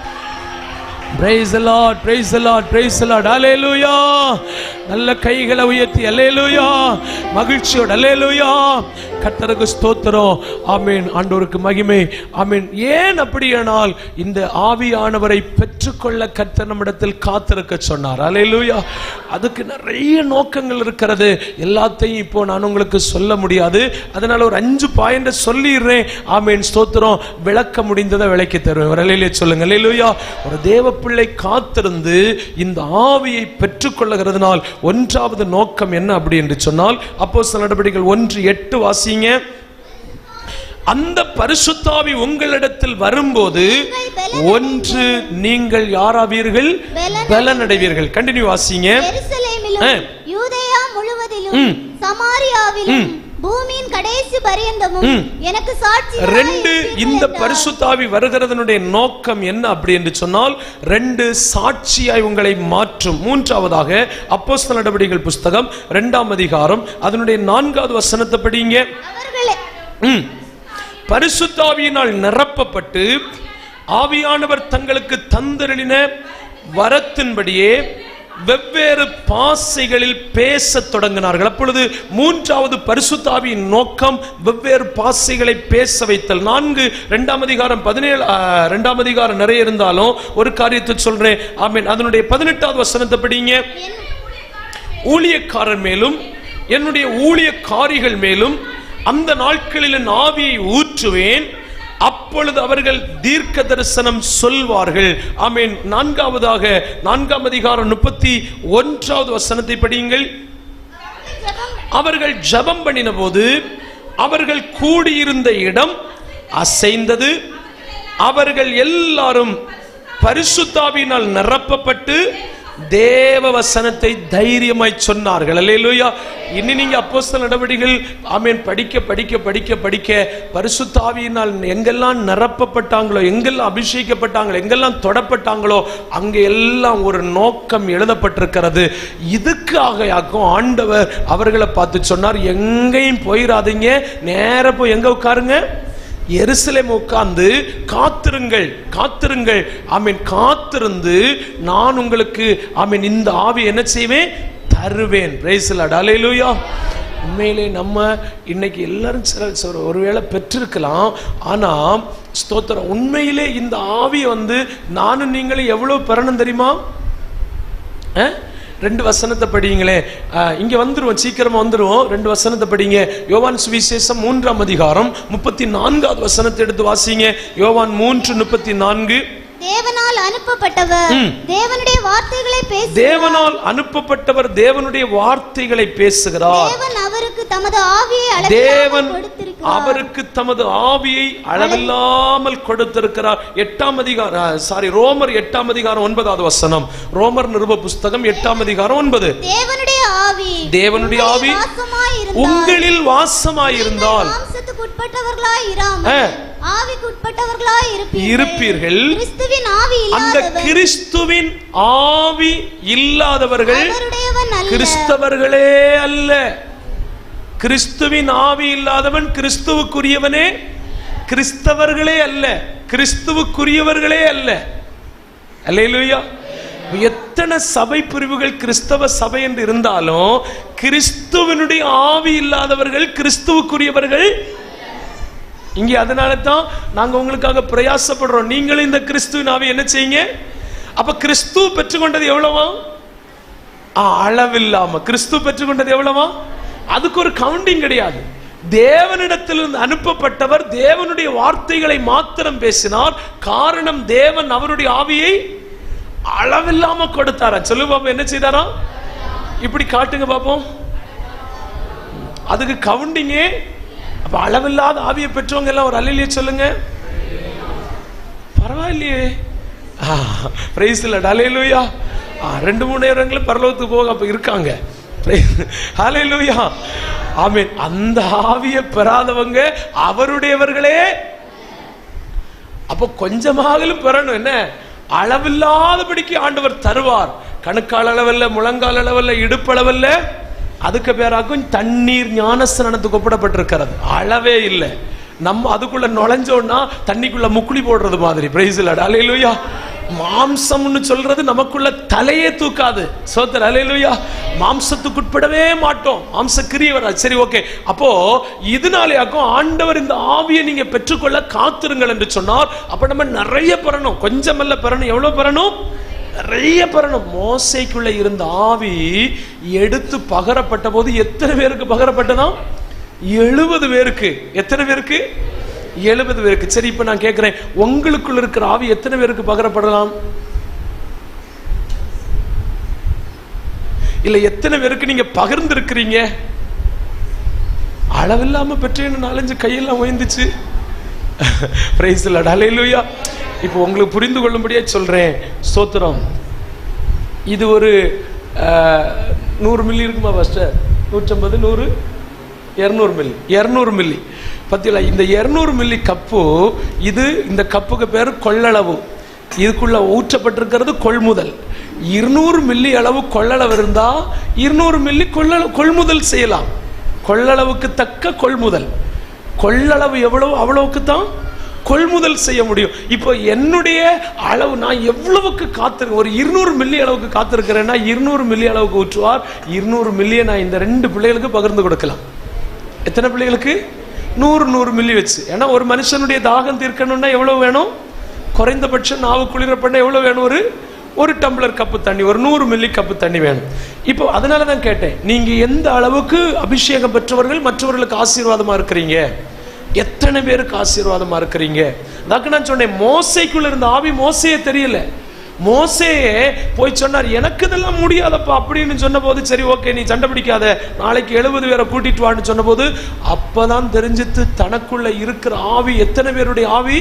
praise the Lord praise the Lord praise the Lord. hallelujah. நல்ல கைகளை உயர்த்தி அல்லேலூயா, மகிழ்ச்சியோட அல்லேலூயா. கர்த்தருக்கு ஸ்தோத்திரம். ஆமென். ஆண்டவருக்கு மகிமை. ஆமென். ஏன் அப்படியானால் இந்த ஆவியானவரை பெற்றுக்கொள்ள கர்த்தர் நம்மிடத்தில் காத்திருக்க சொன்னார். அல்லேலூயா. அதுக்கு நிறைய நோக்கங்கள் இருக்கிறது. எல்லாத்தையும் இப்போ நான் உங்களுக்கு சொல்ல முடியாது. அதனால ஒரு 5 பாயிண்ட் சொல்லிடுறேன். ஆமென். ஸ்தோத்திரம். விளக்க முடிந்ததை விளக்கி தருவேன். அல்லேலூயா சொல்லுங்க. அல்லேலூயா. ஒரு தேவ பிள்ளை காத்திருந்து இந்த ஆவியை பெற்றுக்கொள்ளுகிறதுனால் ஒன்றாவது நோக்கம் என்ன அப்படி என்று சொன்னால், அப்போஸ்தலர் நடபடிகள் 1:8 வாசிங்க. அந்த பரிசுத்த ஆவி உங்களிடத்தில் வரும்போது ஒன்று நீங்கள் யாராவீர்கள்? பலனடைவீர்கள். கண்டினியூ வாசிங்க. எருசலேமிலும் எருசலேமிலும் சமாரியாவிலும் பூமியின் கடைசி பரியந்தமும் எனக்கு சாட்சி. ரெண்டு, இந்த பரிசுத்தாவி வருகிறதனுடைய நோக்கம் என்ன அப்படி என்று சொன்னால், ரெண்டு, சாட்சியாய் உங்களை மாற்றும். மூன்றாவதாக அப்போஸ்தலர் நடவடிக்கைகள் புஸ்தகம் 2ஆம் அதிகாரம் அதனுடைய 4வது வசனத்தை படிங்க. பரிசுத்தாவியினால் நிரப்பப்பட்டு ஆவியானவர் தங்களுக்கு தந்தருளின வரத்தின்படியே வெவ்வேறு பாசைகளில் பேசத் தொடங்கினார்கள். அப்பொழுது மூன்றாவது பரிசுத்தாவியின் நோக்கம் வெவ்வேறு பாசைகளை பேச வைத்தல். 2ஆம் அதிகாரம் 2ஆம் அதிகாரம் நிறைய இருந்தாலும் ஒரு காரியத்தை சொல்றேன். ஆமென். அதனுடைய 18வது வசனத்தை படிங்க. ஊழியக்காரர் மேலும் என்னுடைய ஊழியக்காரிகள் மேலும் அந்த நாட்களில் என் ஆவியை ஊற்றுவேன், அப்பொழுது அவர்கள் தீர்க்க தரிசனம் சொல்வார்கள். ஆமென். 4ஆம் அதிகாரம் 31வது வசனத்தை படியுங்கள். அவர்கள் ஜெபம் பண்ணின போது அவர்கள் கூடியிருந்த இடம் அசைந்தது, அவர்கள் எல்லாரும் பரிசுத்தாவியினால் நிரப்பப்பட்டு தேவ வசனத்தை தைரியமாய் சொன்னார்கள். அல்லேலூயா. இனி நீங்க அப்போஸ்தலர் நடவடிக்கைகள் ஆமென் படிக்க படிக்க படிக்க படிக்க பரிசுத்தாவியினால் எங்கெல்லாம் நிரப்பப்பட்டாங்களோ, எங்கெல்லாம் அபிஷேகிக்கப்பட்டாங்களோ, எங்கெல்லாம் தொடப்பட்டாங்களோ அங்கே எல்லாம் ஒரு நோக்கம் எழுதப்பட்டிருக்கிறது. இதுக்காக ஆண்டவர் அவர்களை பார்த்து சொன்னார், எங்கேயும் போயிடாதீங்க, நேர போய் எங்க உட்காருங்க, எருசலேம் உட்கார்ந்து காத்திருங்கள், காத்திருங்கள். ஆமென். காத்திருந்து நான் உங்களுக்கு ஆமென் இந்த ஆவி என்ன செய்வேன், தருவேன். Praise the lord. ஹல்லேலூயா. உண்மையிலே நம்ம இன்னைக்கு எல்லாரும் சில ஒருவேளை பெற்றிருக்கலாம், ஆனா ஸ்தோத்திரம், உண்மையிலே இந்த ஆவியை நானும் நீங்களும் எவ்வளவு பெறணும் தெரியுமா? 2 வசனத்தை படிங்களே. இங்க வந்துருவோம், சீக்கிரமா வந்துருவோம். 2 வசனத்தை படிங்க. யோவான் சுவிசேஷம் 3ஆம் அதிகாரம் 34வது வசனத்தை எடுத்து வாசிங்க. யோவான் 3:34. தேவனால் அனுப்பப்பட்டவர் தேவனுடைய வார்த்தைகளை பேசுகிறார். தேவனால் அனுப்பப்பட்டவர் தேவனுடைய வார்த்தைகளை பேசுகிறார். தேவன் அவருக்கு தமது ஆவியை அளவில்லாமல் கொடுத்திருக்கிறார். 8ஆம் அதிகாரம் ரோமர் 8ஆம் அதிகாரம் 9வது வசனம். ரோமர் நிருப புஸ்தகம் 8ஆம் அதிகாரம் 9. தேவனுடைய ஆவி உங்களில் வாசமாயிருந்தால் இருப்பீர்கள். அந்த கிறிஸ்துவின் ஆவி இல்லாதவர்கள் கிறிஸ்தவர்களே அல்ல. கிறிஸ்துவின் ஆவி இல்லாதவன் கிறிஸ்துவுக்குரியவனே, கிறிஸ்தவர்களே அல்ல, கிறிஸ்துவுக்குரியவர்களே அல்ல. அல்லேலூயா. எத்தனை சபை பிரிவுகள் கிறிஸ்தவ சபை என்று இருந்தாலும் கிறிஸ்துவனுடைய ஆவி இல்லாதவர்கள் கிறிஸ்துவுக்குரியவர்கள் இங்கே. அதனால தான் நாங்க உங்களுக்காக பிரயாசப்படுறோம். நீங்களும் இந்த கிறிஸ்துவின் ஆவி என்ன செய்யுங்க. அப்ப கிறிஸ்து பெற்றுக்கொண்டது எவ்வளவா? அளவில்லாம. கிறிஸ்து பெற்றுக்கொண்டது எவ்வளவா? அதுக்கு ஒரு கவுண்டிங் கிடையாது. தேவனிடத்திலிருந்து அனுப்பப்பட்டவர் தேவனுடைய வார்த்தைகளை மாத்திரம் பேசினார். காரணம், தேவன் அவருடைய ஆவியை அளவில்லாம கொடுத்தாரா? சொல்லு பாப்போம், என்ன செய்தாரா? இப்படி காட்டுங்க பாப்போம். அதுக்கு கவுண்டிங்கே. அப்ப அளவில்லாத ஆவியை பெற்றவங்க எல்லாம் ஒரு அல்லேலூயா சொல்லுங்க. பரவாயில்லையே. Price the lord. ஹல்லேலூயா. 2-3 நேரங்களும் பரலோகத்துக்கு போக அப்ப இருக்காங்க. ஹல்லேலூயா. ஆமென். அந்த ஆவியை பெறாதவங்க அவருடையவர்களே. அப்ப கொஞ்சமாகலும் பெறணும். என்ன? அளவில்லாதபடிக்கு ஆண்டவர் தருவார். கணுக்கால் அளவல்ல, முழங்கால் அளவல்ல, இடுப்பளவல்ல. அதுக்கு பேராக்கும் தண்ணீர் ஞானஸ்நானத்துக்கு ஒப்பிடப்பட்டிருக்கிறது. அளவே இல்லை. நம்ம அதுக்குள்ள நுழைஞ்சோன்னா தண்ணிக்குள்ள முக்குளி போடுறது மாதிரி. Price the lord. ஹல்லேலூயா. மாம்சம்னு சொல்றது நமக்குள்ள தலையே தூக்காது. சோதர். ஹல்லேலூயா. மாம்சத்துக்கு உட்படவே மாட்டோம். மாம்ச கிரியை வராது. சரி, ஓகே. அப்போ இதனாலேயாக்கும் ஆண்டவர் இந்த ஆவியை நீங்க பெற்றுக்கொள்ள காத்திருங்கள் என்று சொன்னார். அப்ப நம்ம நிறைய பெறணும். கொஞ்சமல்ல பெறணும். எவ்வளவு பெறணும்? நிறைய பெறணும். மோசேக்குள்ள இருந்த ஆவி எடுத்து பகரப்பட்ட போது எத்தனை பேருக்கு பகரப்பட்டதா? 70 பேருக்கு. எத்தனை பேருக்கு? 70 பேருக்கு. சரி, இப்ப நான் கேட்கிறேன், உங்களுக்குள்ள இருக்கிற ஆவி எத்தனை பேருக்கு பகரப்படலாம்? இல்ல எத்தனை பேருக்கு நீங்க பகிர்ந்து இருக்கிறீங்க? அளவில்லாம பெற்றேன்னு 4-5 கையெல்லாம் ஓய்ந்துச்சு. Price the lord. ஹல்லேலூயா. இப்போ உங்களுக்கு புரிந்து கொள்ளும்படியா சொல்றேன். ஸ்தோத்திரம். இது ஒரு 100 மில்லி இருக்குமா பாஸ்டர்? 150, 100, 200 மில்லி. 200 மில்லி பத்தியில இந்த 200 மில்லி கப்பு, இது இந்த கப்புக்கு பேர் கொள்ளளவு. இதுக்குள்ள ஊற்றப்பட்டிருக்கிறது கொள்முதல். 200 மில்லி அளவு கொள்ளளவு இருந்தா 200 மில்லி கொள்முதல் செய்யலாம். கொள்ளளவுக்கு தக்க கொள்முதல். கொள்ளளவு எவ்வளவு அவ்வளவுக்கு தான் கொள்முதல் செய்ய முடியும். இப்போ என்னுடைய அளவு நான் எவ்வளவுக்கு காத்திருக்கேன், ஒரு 200 மில்லி அளவுக்கு காத்திருக்கிறேன்னா 200 மில்லி அளவுக்கு ஊற்றுவார். 200 மில்லியை நான் இந்த 2 பிள்ளைகளுக்கு பகிர்ந்து கொடுக்கலாம். எத்தனை பிள்ளைகளுக்கு? 100 மில்லி வச்சு. ஏன்னா ஒரு மனுஷனுடைய தாகம் தீர்க்கணும்னா எவ்வளவு வேணும்? குறைந்தபட்சம் நாவு குளிர பண்ண எவ்வளவு வேணும்? ஒரு டம்ளர் கப்பு தண்ணி, ஒரு 100 மில்லி கப்பு தண்ணி வேணும். இப்போ அதனால தான் கேட்டேன், நீங்க எந்த அளவுக்கு அபிஷேகம் பெற்றவர்கள், மற்றவர்களுக்கு ஆசீர்வாதமா இருக்கிறீங்க? எத்தனை பேருக்கு ஆசீர்வாதமா இருக்கிறீங்க? அதுக்கு நான் சொன்னேன், மோசேக்குள்ள இருந்த ஆவி மோசேயே தெரியல. மோசேயே போய் சொன்னார், எனக்கு இதெல்லாம் முடியாதப்பா அப்படின்னு சொன்ன போது, சரி ஓகே நீ சண்டை பிடிக்காத, நாளைக்கு 70 பேரை கூட்டிட்டு வான்னு சொன்ன போது அப்பதான் தெரிஞ்சித்து தனக்குள்ள இருக்கிற ஆவி எத்தனை பேருடைய ஆவி?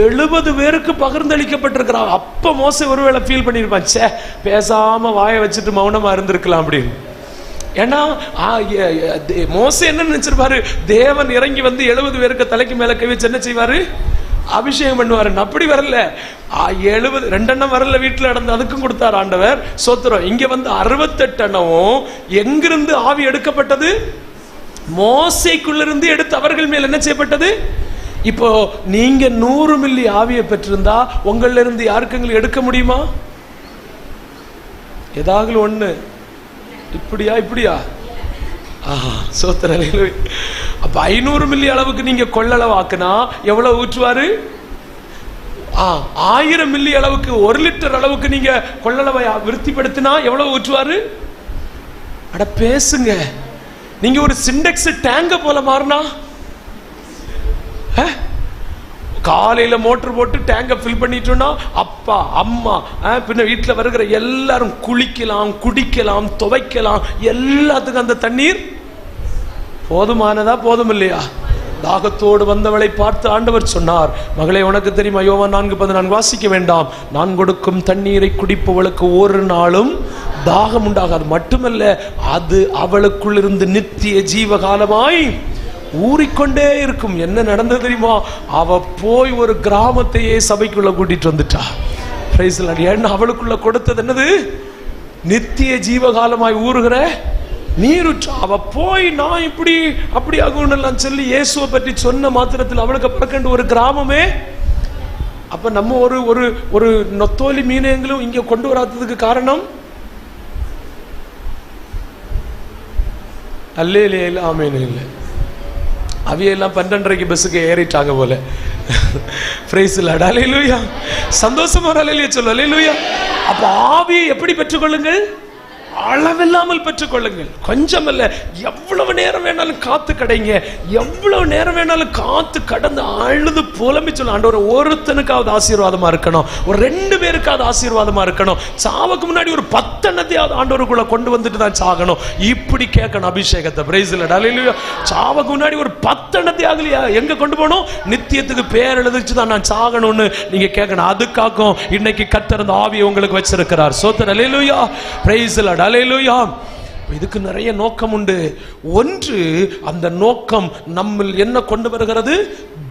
70 பேருக்கு பகிர்ந்தளிக்கப்பட்டிருக்கிறார். அப்ப மோசே ஒருவேளை ஃபீல் பண்ணிருப்பான், சே பேசாம வாயை வச்சுட்டு மௌனமா இருந்திருக்கலாம் அப்படின்னு. ஏன்னா மோசே என்ன நினைச்சிருப்பாரு, தேவன் இறங்கி வந்து 70 பேருக்கு தலைக்கு மேல கை வச்சு என்ன செய்வாரு? அபிஷேகம் பண்ணுவாரு. அப்படி வரல, 70 2 எண்ணம் வரல, வீட்டுல நடந்து அதுக்கும் கொடுத்தார் ஆண்டவர். சோத்திரம். இங்க வந்து 68 எண்ணமும் எங்கிருந்து ஆவி எடுக்கப்பட்டது? மோசேக்குள்ளிருந்து எடுத்து அவர்கள் மேல் என்ன செய்யப்பட்டது? இப்போ நீங்க 100 மில்லி ஆவியை பெற்றிருந்தா உங்கள இருந்து யாருக்கு எடுக்க முடியுமா? ஏதாவது ஒண்ணு இப்படியா? சோத்திரம். அப்ப 500 மில்லி அளவுக்கு நீங்க கொள்ளளவாக்குனா எவ்வளவு ஊற்றுவாரு? 1000 மில்லி அளவுக்கு, 1 லிட்டர் அளவுக்கு நீங்க கொள்ளளவை விருத்திப்படுத்தினா எவ்வளவு ஊற்றுவாரு? அட பேசுங்க. நீங்க ஒரு சிண்டெக்ஸ் டேங்க போல மாறினா, காலையில மோட்டர் போட்டு டேங்க ஃபில் பண்ணிட்டோம்னா அப்பா அம்மா பின்ன வீட்டில் வருகிற எல்லாரும் குளிக்கலாம், குடிக்கலாம், துவைக்கலாம், எல்லாத்துக்கும் அந்த தண்ணீர் போதுமானதா? போதும் இல்லையா? தாகத்தோடு வந்தவளை பார்த்து ஆண்டவர் சொன்னார், மகளே உனக்கு தெரியுமா, யோவான் 4:14 வாசிக்க வேண்டாம், நான் கொடுக்கும் தண்ணீரை குடிப்பவளுக்கு ஒரு நாளும் தாகம் உண்டாகாது, மட்டுமல்ல அது அவளுக்குள் இருந்து நித்திய ஜீவகாலமாய் ஊறிக்கொண்டே இருக்கும். என்ன நடந்தது தெரியுமா? அவ போய் ஒரு கிராமத்தையே சபைக்குள்ள கூட்டிட்டு வந்துட்டா. ஏன்னா அவளுக்குள்ள கொடுத்தது என்னது? நித்திய ஜீவகாலமாய் ஊறுகிற நீருற்று. அவ போய் நான் இப்படி அப்படி ஆகும் சொல்லி இயேசுவை பற்றி சொன்ன மாத்திரத்தில் அவளுக்கு பறக்கண்டு ஒரு கிராமமே. அப்ப நம்ம ஒரு நொத்தோலி மீனங்களும் இங்க கொண்டு வராததுக்கு காரணம் அல்லே ஆமேன் இல்லை. அவையெல்லாம் 12:30 பஸ்ஸுக்கு ஏறிட்டாங்க போல. சந்தோஷமா சொல்லு. அப்ப ஆவியை எப்படி பெற்றுக்கொள்ளுங்கள்? அளவில்லாமல் பெற்றுக்கொள்ளுங்கள். கொஞ்சம் அல்ல, எவ்வளவு நேரம் வேணாலும் காத்து கடைங்க, எவ்வளவு நேரம் வேணாலும் காத்து கடந்து அழுது புலம்பி சொல்ல, ஆண்டவரே ஒருத்தனுக்காவது ஆசீர்வாதமா இருக்கணும், ஒரு 2 பேருக்காவது ஆசீர்வாதமா இருக்கணும், சாவுக்கு முன்னாடி ஒரு 10 எண்ணத்தையாவது ஆண்டவருக்குள்ள கொண்டு வந்துட்டு தான் சாகணும், இப்படி கேட்கணும் அபிஷேகத்தை. பிரைஸ் இல்ல, ஹல்லேலூயா. சாவுக்கு முன்னாடி ஒரு 10 எண்ணத்தையாகலையா எங்க கொண்டு போகணும்? நித்தியத்துக்கு பேர் எழுதிச்சு தான் நான் சாகணும்னு நீங்க கேட்கணும். அதுக்காகவும் இன்னைக்கு கர்த்தர் அந்த ஆவியை உங்களுக்கு வச்சிருக்கிறார். சோத்திரம். ஹல்லேலூயா. பிரைஸ் இல்ல, ஹல்லேலூயா. இதுக்கு நிறைய நோக்கம் உண்டு. ஒன்று, அந்த நோக்கம் நம்ம என்ன கொண்டு வருகிறது?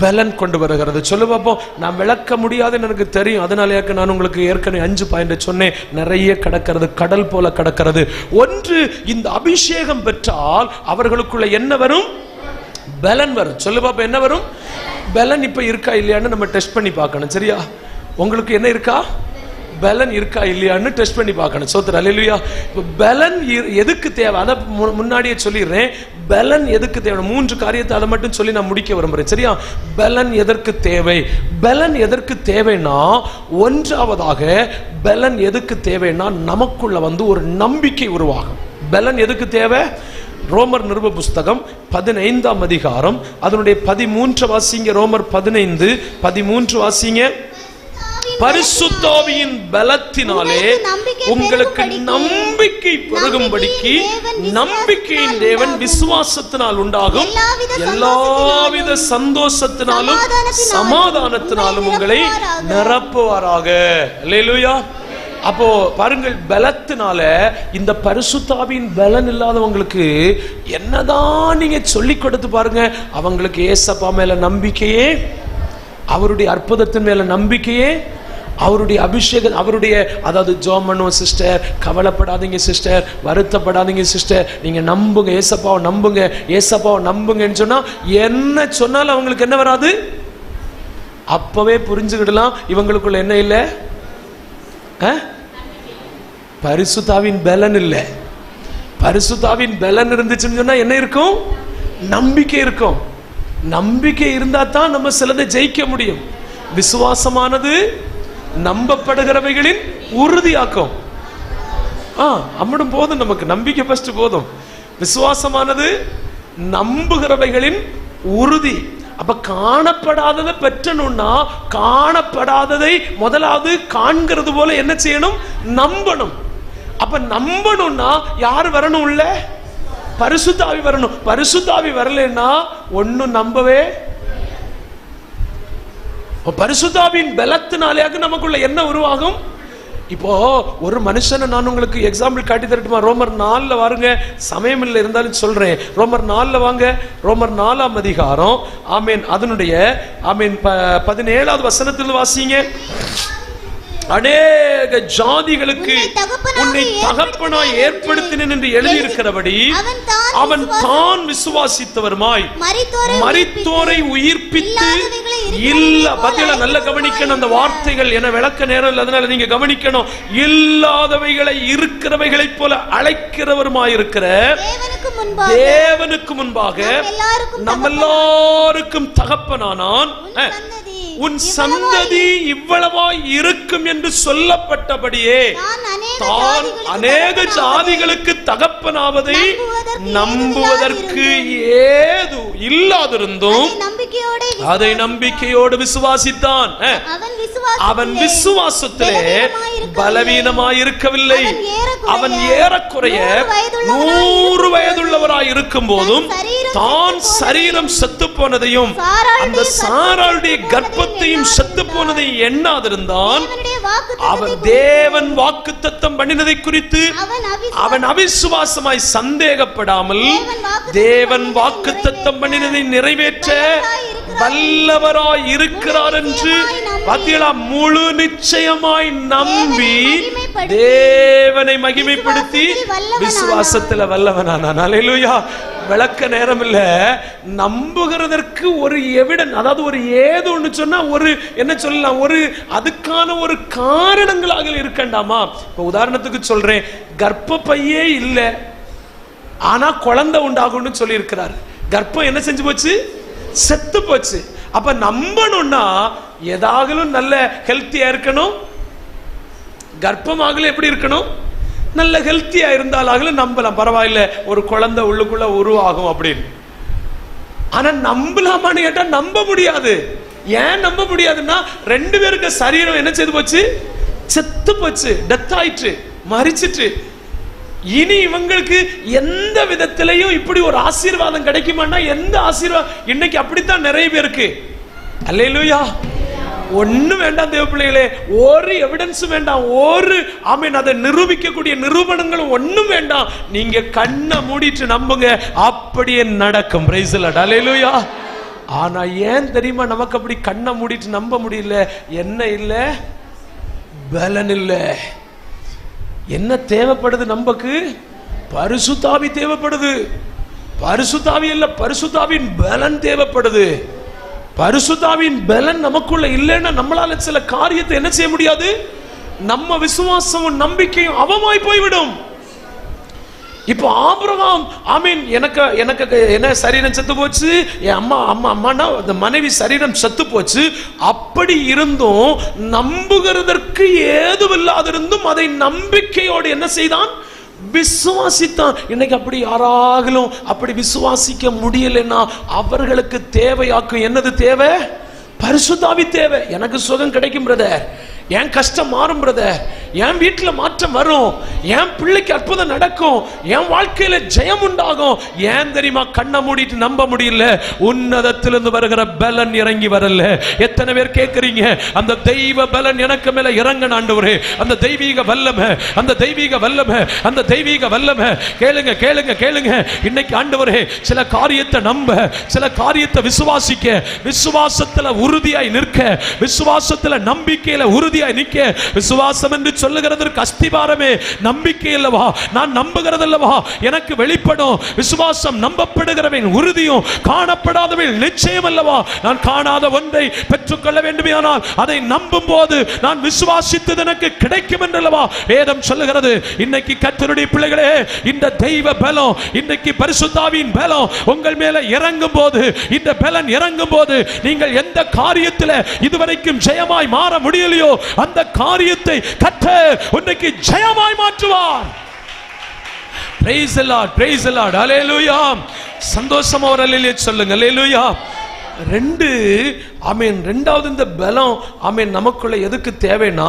பலன் கொண்டு வருகிறது. சொல்லு பாப்போம். நான் விளக்க முடியாதுன்னு எனக்கு தெரியும், அதனால நான் உங்களுக்கு ஏற்கனவே 5 பாயிண்ட் சொன்னேன். நிறைய கிடக்கிறது, கடல் போல கிடக்கிறது. ஒன்று, இந்த அபிஷேகம் பெற்றால் அவர்களுக்குள்ள என்ன வரும்? பலன் வரும். சொல்லு பாப்போம், என்ன வரும்? பலன். இப்ப இருக்கா இல்லையான்னு நம்ம டெஸ்ட் பண்ணி பார்க்கணும். சரியா? உங்களுக்கு என்ன இருக்கா? பலன் இருக்கா இல்லையான்னு டெஸ்ட் பண்ணி பார்க்கணும். சோத்திரம். ஹல்லேலூயா. இப்போ பலன் எதுக்கு தேவை? அதை முன்னாடியே சொல்லிடுறேன். பலன் எதுக்கு தேவை? 3 காரியத்தை அதை மட்டும் சொல்லி நான் முடிக்க விரும்புறேன். சரியா? பலன் எதற்கு தேவை? பலன் எதற்கு தேவைன்னா, ஒன்றாவதாக பலன் எதுக்கு தேவைன்னா, நமக்குள்ள ஒரு நம்பிக்கை உருவாகும். பலன் எதுக்கு தேவை? ரோமர் நிருப புஸ்தகம் 15ஆம் அதிகாரம் அதனுடைய 13 வாசிங்க. ரோமர் 15:13 வாசிங்க. பரிசுத்த ஆவியின் பலத்தினாலே உங்களுக்கு நம்பிக்கை பெருகும்படிக்கு நம்பிக்கையின் தேவன் விசுவாசத்தினால் உண்டாகும் எல்லாவித சந்தோஷத்தினாலும் சமாதானத்தினாலும் உங்களை நிரப்புவாராக. அல்லேலூயா. அப்போ பாருங்கள், பலத்தினால இந்த பரிசுத்தாவின் பலன் இல்லாதவங்களுக்கு என்னதான் நீங்க சொல்லி கொடுத்து பாருங்க, அவங்களுக்கு ஏசப்பா மேல நம்பிக்கையே, அவருடைய அற்புதத்தின் மேல நம்பிக்கையே, அவருடைய அபிஷேகம், அவருடைய அதாவது ஜோமனும் சிஸ்டர், கவலைப்படாதீங்க சிஸ்டர், வருத்தப்படாதீங்க சிஸ்டர், நீங்க நம்புங்க, ஏசப்பாவை நம்புங்க, ஏசப்பாவை நம்புங்கன்னு சொன்னா என்ன சொன்னாலும் அவங்களுக்கு என்ன வராது? அப்பவே புரிஞ்சுக்கிடலாம் இவங்களுக்குள்ள என்ன இல்லை, பரிசுத்தாவின் பலன் இல்லை. பரிசுத்தாவின் பலன் இருந்துச்சுன்னு சொன்னா என்ன இருக்கும்? நம்பிக்கை இருக்கும். நம்பிக்கை இருந்தா தான் நம்ம சிலதை ஜெயிக்க முடியும். விசுவாசமானது நம்பப்படுகிறவைகளின் உறுதியாக்கும். அம்மடும் போதும், நமக்கு நம்பிக்கை ஃபர்ஸ்ட் போதும். விசுவாசமானது நம்புகிறவைகளின் உறுதி. அப்ப காணப்படாததை பெற்றணும்னா காணப்படாததை முதலாவது காண்கிறது போல என்ன செய்யணும்? நம்பணும். அப்ப நம்பணும்னா யார் வரணும்? உள்ள பரிசுத்தாவி வரணும். பரிசுத்தாவி வரலன்னா ஒன்னும் நம்பவே. பரிசுத்தாவின் பலத்தினாலேயாக நமக்குள்ள என்ன உருவாகும்? இப்போ ஒரு மனுஷனை நான் உங்களுக்கு எக்ஸாம்பிள் காட்டி தரட்டுமா? ரோமர் 4 வாருங்க, சமயம் இல்லை இருந்தாலும் சொல்றேன். ரோமர் 4 வாங்க. ரோமர் 4ஆம் அதிகாரம், ஆமீன், அதனுடைய ஆமீன் 17வது வசனத்தில் வாசிங்க. அநேக ஜாதிகளுக்கு உன்னை தகப்பனாய் ஏற்படுத்தினேன் என்று எழுதியிருக்கிறபடி அவன் தான் விசுவாசித்தவருமாய் மரித்தோரை உயிர்ப்பித்து இல்ல. பத்தியில நல்ல கவனிக்கணும் அந்த வார்த்தைகள், என விளக்க நேரம் இல்லை, அதனால நீங்க கவனிக்கணும். இல்லாதவைகளை இருக்கிறவைகளை போல அழைக்கிறவருமாயிருக்கிற தேவனுக்கு முன்பாக நம்ம எல்லாருக்கும் தகப்பனானான். உன் சந்ததி இவ்வளவாய் இருக்கும் என்று சொல்லப்பட்டபடியே தான் அநேக ஜாதிகளுக்கு தகப்பனாவதை நம்புவதற்கு ஏது இல்லாதிருந்தும் அதை நம்பிக்கையோடு விசுவாசித்தான். அவன் விசுவாசத்திலே பலவீனமாய் இருக்கவில்லை. அவன் ஏறக்குறைய 100 வயதுள்ளவராய் இருக்கும் போதும் தான் சரீரம் செத்து போனதையும் அந்த சாராளுடைய கர்ப்பத்தையும் செத்து போனதை எண்ணாதிருந்தான். அவன் தேவன் வாக்குத்தத்தம் பண்ணினதை குறித்து அவன் அவிசுவாசமாய் சந்தேகப்படாமல் தேவன் வாக்குத்தத்தம் பண்ணினதை நிறைவேற்ற வல்லவராய் இருக்கிறார் என்று முழு நிச்சயமாய் நம்பி தேவனை மகிமைப்படுத்தி விசுவாசத்தில் வல்லவனானான். அல்லேலூயா. விளக்க நேரம் இல்ல. நம்புகிறதற்கு ஒரு எவிடன், அதாவது ஒரு ஏதோ ஒன்று சொன்னா ஒரு என்ன சொல்லலாம், ஒரு அதுக்கான ஒரு காரணங்களாக இருக்கண்டாமா? இப்ப உதாரணத்துக்கு சொல்றேன், கர்ப்பப்பையே இல்லை ஆனா குழந்தை உண்டாகும்னு சொல்லி இருக்கிறார். கர்ப்பம் என்ன செஞ்சு போச்சு? செத்து போச்சு. அப்ப நம்பணும்னா ஏதாகலும் நல்ல ஹெல்த்தியா இருக்கணும். கர்ப்பமாகல எப்படி இருக்கணும்? நல்ல ஹெல்த்தியா இருந்தாலும் நம்பலாம், பரவாயில்ல, ஒரு குழந்தை உள்ளுக்குள்ள உருவாகும் அப்படின்னு. ஆனா நம்பலாமான்னு கேட்டா நம்ப முடியாது. ஏன் நம்ப முடியாதுன்னா 2 பேருக்கு சரீரம் என்ன செய்து போச்சு? செத்து போச்சு, டெத் ஆயிற்று, மரிச்சிட்டு. இனி இவங்களுக்கு எந்த விதத்திலையும் இப்படி ஒரு ஆசீர்வாதம் கிடைக்குமான்னா எந்த ஆசீர்வாதம்? இன்னைக்கு அப்படித்தான் நிறைய பேருக்கு. அல்லேலூயா. ஒன்னும் வேண்டாம் தேவ பிள்ளைகளே, ஒரு எவிடன்ஸும் வேண்டாம், ஒரு ஆமீன் அதை நிரூபிக்கக்கூடிய நிரூபணங்களும் ஒன்னும் வேண்டாம். நீங்க கண்ணை மூடிட்டு நம்புங்க, அப்படியே நடக்கும். Praise the lord. அல்லேலூயா. ஆனா ஏன் தெரியுமா நமக்கு அப்படி கண்ணை மூடிட்டு நம்ப முடியல? என்ன இல்ல? பலன் இல்ல. என்ன தேவைப்படுது நமக்கு? பரிசுத்தாவி தேவைப்படுது. பரிசுத்தாவி இல்ல, பரிசுத்தாவின் பலன் தேவைப்படுது. பரிசுத்தாவின் பலன் நமக்குள்ள இல்லைன்னா நம்மளால சில காரியத்தை என்ன செய்ய முடியாது? நம்ம விசுவாசமும் நம்பிக்கையும் அவமாய் போய்விடும். இப்போ ஆபிரகாம், ஆமீன், எனக்கு என்ன சரீரம் செத்து போச்சு, என் அம்மானா அந்த மனைவி சரீரம் செத்து போச்சு. அப்படி இருந்தும் நம்புகிறதற்கு ஏதுவில்லாதிருந்தும் அதை நம்பிக்கையோடு என்ன செய்தான்? விசுவாசித்தான். இன்னைக்கு அப்படி யாராகலும் அப்படி விசுவாசிக்க முடியலன்னா அவர்களுக்கு தேவையாக்கும். என்னது தேவை? பரிசுத்தாவி தேவை. எனக்கு சுகம் கிடைக்கும் பிரதர், என் கஷ்டம் மாறும் பிரதர், என் வீட்டுல மாற்றம் வரும், என் பிள்ளைக்கு அற்புதம் நடக்கும், என் வாழ்க்கையில ஜெயம் உண்டாகும். ஏன் தெரியுமா? கண்ணை மூடிட்டு நம்ப முடியல. உன்னதத்திலிருந்து வருகிற பலன் இறங்கி வரல. எத்தனை பேர் கேட்கிறீங்க, அந்த தெய்வ பலன் எனக்கு மேல இறங்க ஆண்டவரே, அந்த தெய்வீக வல்லமை, அந்த தெய்வீக வல்லமை, அந்த தெய்வீக வல்லமை. கேளுங்க கேளுங்க கேளுங்க. இன்னைக்கு ஆண்டவரே சில காரியத்தை நம்ப, சில காரியத்தை விசுவாசிக்க, விசுவாசத்துல உறுதியாய் நிற்க, விசுவாசத்துல நம்பிக்கையில உறுதியாய் நிற்க. விசுவாசம் என்று சொல்லுகிறதற்கு அஸ்திபாரமே நம்பிக்கை அல்லவா? நான் நம்புகிறது அல்லவா எனக்கு வெளிப்படும். விசுவாசம் நம்பப்படுகிறவன் உறுதியும் காணப்படாதவன் நிச்சயம் அல்லவா? நான் காணாத ஒன்றை பெற்றுக்கொள்ள வேண்டுமே, ஆனால் அதை நம்பும் போது நான் விசுவாசித்தது எனக்கு கிடைக்கும் என்றல்லவா வேதம் சொல்லுகிறது. இன்னைக்கு கர்த்தருடைய பிள்ளைகளே, இந்த தெய்வ பலம், இன்னைக்கு பரிசுத்தாவின் பலம் உங்கள் மேல இறங்கும் போது, இந்த பலன் இறங்கும் போது, நீங்கள் எந்த காரியத்தில் இதுவரைக்கும் ஜெயமாய் மாற முடியலையோ அந்த காரியத்தை கர்த்தர் இன்னைக்கு ஜெயமாய் மாற்றுவார். Praise the Lord, praise the Lord, hallelujah. சந்தோஷமா ஒரு அல்லேலூயா சொல்லுங்க, ஹalleluya. ரெண்டு ஆமென். ரெண்டாவது இந்த பலம் ஆமென் நமக்குள்ள எதுக்கு தேவைன்னா,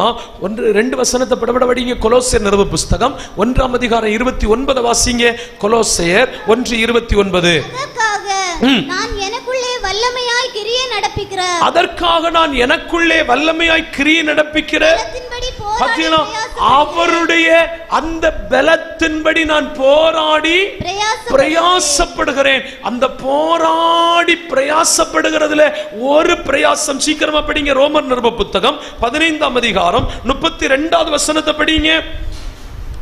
ரெண்டு வசனத்தை படபட படிங்க. கொலோசியர் நிருப புத்தகம் 1ஆம் அதிகாரம் 29 வாசிங்க. கொலோசியர் 1:29. நான் எனக்குள்ளே வல்லமையாய் கிரியை நடப்பிக்கிற, அதற்காக நான் எனக்குள்ளே வல்லமையாய் கிரியை நடப்பிக்கிற, அவருடைய அந்த பலத்தின்படி நான் போராடி பிரயாசப்படுகிறேன். அந்த போராடி பிரயாசப்படுகிறதுல ஒரு பிரயாசம், சீக்கிரமா படிங்க. ரோமர் நிருப புத்தகம் 15ஆம் அதிகாரம் 32வது வசனத்தை படிங்க.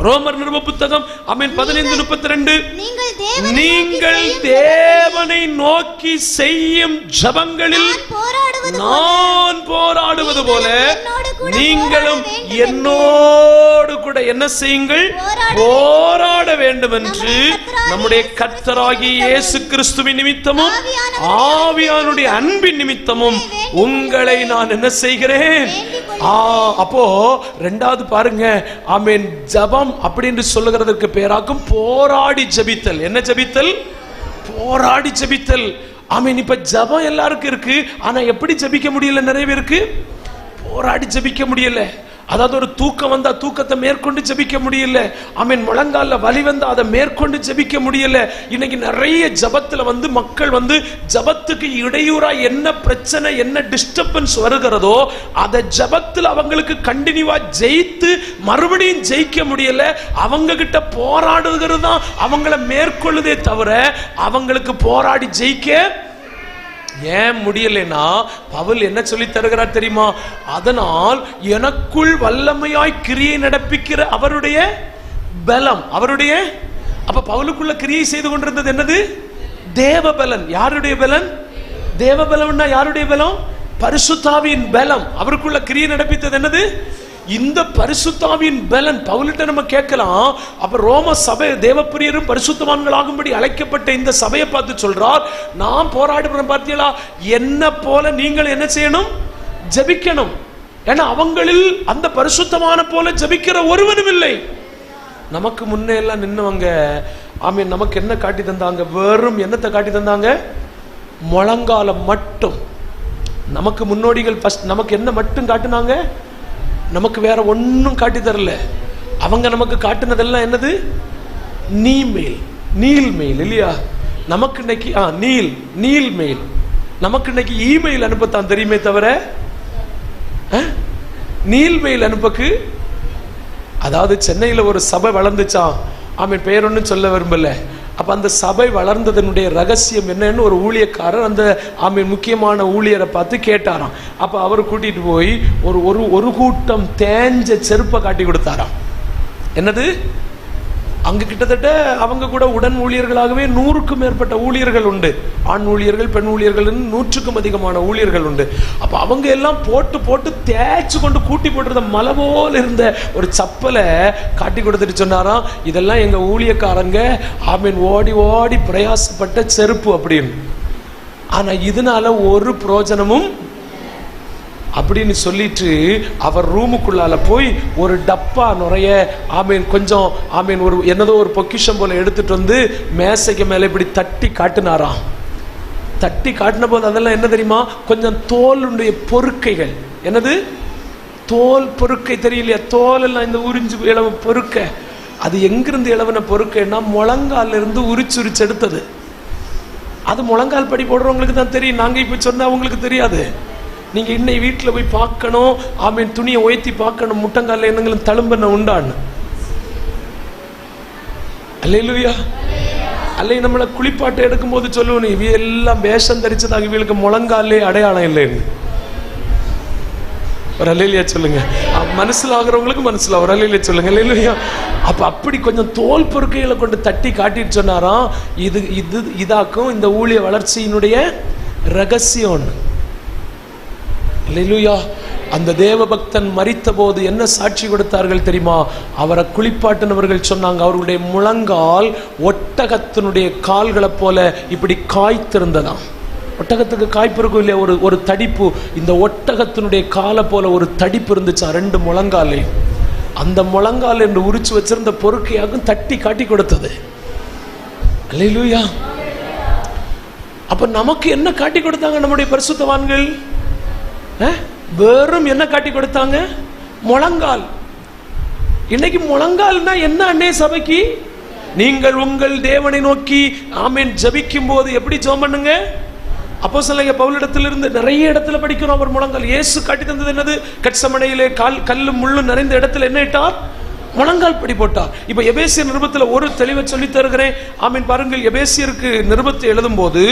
ரோமர் நிருப புத்தகம் 15:32. நீங்கள் தேவனை நோக்கி செய்யும் ஜெபங்களில் நான் போராடுவது போல நீங்களும் என்னோடு கூட என்ன செய்யுங்கள்? போராட வேண்டும் என்று நம்முடைய கர்த்தராகிய இயேசு கிறிஸ்துவின் நிமித்தமும் ஆவியானுடைய அன்பின் நிமித்தமும் உங்களை நான் என்ன செய்கிறேன்? அப்போ ரெண்டாவது பாருங்க, ஆமென். ஜெபம் அப்படின்னு சொல்லுகிறதுக்கு பேராக்கும் போராடி ஜெபித்தல். என்ன ஜெபித்தல்? போராடி ஜெபித்தல். ஆமென். இப்ப ஜெபம் எல்லாருக்கும் இருக்கு, ஆனா எப்படி ஜெபிக்க முடியல? நிறைய பேருக்கு போராடி ஜெபிக்க முடியல. அதாவது ஒரு தூக்கம் வந்தா தூக்கத்தை மேற்கொண்டு ஜெபிக்க முடியல. ஆமென். முழங்கால வலி வந்தா அதை மேற்கொண்டு ஜெபிக்க முடியல. இன்னைக்கு நிறைய ஜெபத்துல மக்கள் ஜெபத்துக்கு இடையூறா என்ன பிரச்சனை, என்ன டிஸ்டர்பன்ஸ் வருகிறதோ அதை ஜெபத்துல அவங்களுக்கு கண்டினியூவா ஜெயித்து மறுபடியும் ஜெயிக்க முடியல. அவங்க கிட்ட போராடுகிறது தான் அவங்கள மேற்கொள்ளுதே தவிர அவங்களுக்கு போராடி ஜெயிக்க ஏன் முடியலைன்னா, பவுல் என்ன சொல்லி தருகிறார் தெரியுமா? அதனால் எனக்குள் வல்லமையாய் கிரியை நடப்பிக்கிற அவருடைய பலம், அவருடைய. அப்ப பவுலுக்குள்ள கிரியை செய்து கொண்டிருந்தது என்னது? தேவ பலன். யாருடைய பலன்? தேவ பலம்னா யாருடைய பலம்? பரிசுத்தாவின் பலம். அவருக்குள்ள கிரியை நடப்பித்தது என்னது? இந்த பரிசுத்தாவின் பலன். பவுலிட்ட நம்ம கேட்கலாம், அப்ப ரோம சபை தேவப்பிரியரும் பரிசுத்தவான்களாகும்படி அழைக்கப்பட்ட இந்த சபையை பார்த்து சொல்றார், நான் போராடுறேன் பார்த்தீங்களா, என்ன போல நீங்கள் என்ன செய்யணும்? ஜெபிக்கணும். ஏன்னா அவங்களில் அந்த பரிசுத்தமான போல ஜெபிக்கிற ஒருவனும் இல்லை. நமக்கு முன்னே எல்லாம் நின்னவங்க ஆமென் நமக்கு என்ன காட்டி தந்தாங்க? வெறும் என்னத்தை காட்டி தந்தாங்க? முழங்காலம் மட்டும். நமக்கு முன்னோடிகள் நமக்கு என்ன மட்டும் காட்டினாங்க? நமக்கு வேற ஒன்னும் காட்டி தரல. அவங்க நமக்கு காட்டினதெல்லாம் என்னது? நீல்மேல், நீல்மேல் இல்லையா? நமக்கு இன்னைக்கு நீல்மேல். நமக்கு இன்னைக்கு இமெயில் அனுப்பத்தான் தெரியுமே தவிர நீல்மெயில் அனுப்பக்கு. அதாவது சென்னையில் ஒரு சபை வளர்ந்துச்சான். ஆமென். பெயர் ஒன்றும் சொல்ல விரும்பல. அப்ப அந்த சபை வளர்ந்ததனுடைய ரகசியம் என்னன்னு ஒரு ஊழியக்காரர் அந்த முக்கியமான ஊழியரை பார்த்து கேட்டாராம். அப்ப அவர் கூட்டிட்டு போய் ஒரு கூட்டம் தேஞ்ச செருப்பை காட்டி கொடுத்தாராம். என்னது? அங்க கிட்டத்தட்ட அவங்க கூட உடன் ஊழியர்களாகவே 100க்கும் மேற்பட்ட ஊழியர்கள் உண்டு. ஆண் ஊழியர்கள், பெண் ஊழியர்கள், 100க்கும் அதிகமான ஊழியர்கள் உண்டு. அப்ப அவங்க எல்லாம் போட்டு போட்டு தேய்ச்சி கொண்டு கூட்டி போட்டிருந்த மலை போல இருந்த ஒரு சப்பலை காட்டி கொடுத்துட்டு சொன்னாராம், இதெல்லாம் எங்க ஊழியக்காரங்க ஆமீன் ஓடி ஓடி பிரயாசப்பட்ட செருப்பு அப்படின்னு. ஆனா இதனால ஒரு பிரயோஜனமும் அப்படின்னு சொல்லிட்டு அவர் ரூமுக்குள்ளால போய் ஒரு டப்பா நிறைய கொஞ்சம் ஒரு என்னதோ ஒரு பொக்கிஷம் போல எடுத்துட்டு வந்து மேசைக்கு மேல இப்படி தட்டி காட்டினாராம். தட்டி காட்டின போது அதெல்லாம் என்ன தெரியுமா? கொஞ்சம் தோலுடைய பொறுக்கைகள். என்னது? தோல் பொறுக்கை தெரியலையா? தோல் எல்லாம் இந்த உறிஞ்சு இளவ பொறுக்க, அது எங்கிருந்து இளவன பொறுக்கைன்னா முழங்கால இருந்து உரிச்சு எடுத்தது. அது முழங்கால் படி போடுறவங்களுக்கு தான் தெரியும். நாங்க இப்ப சொன்னா அவங்களுக்கு தெரியாது. நீங்க இன்னை வீட்டில் போய் பார்க்கணும். ஆமீன். துணியை உயர்த்தி பார்க்கணும், முட்டங்கால என்னங்களும் தழும்பன உண்டான்னு. அல்லேலூயா. அல்லை நம்மளை குளிப்பாட்டை எடுக்கும் போது சொல்லுவோம், இவ எல்லாம் வேஷம் தரிச்சதாக, இவளுக்கு முழங்காலே அடையாளம் இல்லைன்னு. ஒரு அல்லேலூயா சொல்லுங்க. மனசுல ஆகிறவங்களுக்கு மனசுல ஒரு அல்லேலூயா சொல்லுங்க. அல்லேலூயா. அப்ப அப்படி கொஞ்சம் தோல் பொறுக்கைகளை கொண்டு தட்டி காட்டிட்டு சொன்னாராம், இதாக்கும் இந்த ஊழிய வளர்ச்சியினுடைய ரகசியம். அல்லேலூயா. அந்த தேவபக்தன் மரித்த போது என்ன சாட்சி கொடுத்தார்கள் தெரியுமா? அவரை குளிப்பாட்டினவர்கள் சொன்னாங்க, அவர்களுடைய முழங்கால் ஒட்டகத்தினுடைய கால்களை போல இப்படி காய்த்திருந்ததாம். ஒட்டகத்துக்கு காய்ப்பு இருக்கும் இல்லையா? ஒரு தடிப்பு. இந்த ஒட்டகத்தினுடைய காலை போல ஒரு தடிப்பு இருந்துச்சா 2 முழங்காலே. அந்த முழங்கால் என்று உரிச்சு வச்சிருந்த பொறுக்கையாகும் தட்டி காட்டி கொடுத்தது. அல்லேலூயா. அப்ப நமக்கு என்ன காட்டி கொடுத்தாங்க நம்முடைய பரிசுத்தவான்கள்? வெறும் என்ன காட்டி கொடுத்தாங்க? முழங்கால். இன்னைக்கு முழங்கால்னா என்ன அண்ணே சபைக்கு? நீங்கள் உங்கள் தேவனை நோக்கி ஆமென் ஜெபிக்கும் போது எப்படி ஜெபம் பண்ணுங்க? அப்போஸ்தலனாகிய பவுலிடத்திலிருந்து நிறைய இடத்துல படிக்கிறோம். அவர் முழங்கால். இயேசு காட்டி தந்தது என்னது? கெத்செமனேயிலே கல்லும் முள்ளும் நிறைந்த இடத்துல என்ன இட்டார்? முழங்கால் படி போட்டார். இப்ப எபேசியர் நிருபத்தில் ஒரு தெளிவை சொல்லி தருகிறேன். ஆமீன். பாருங்கள், எபேசியருக்கு நிருபத்தை எழுதும் போது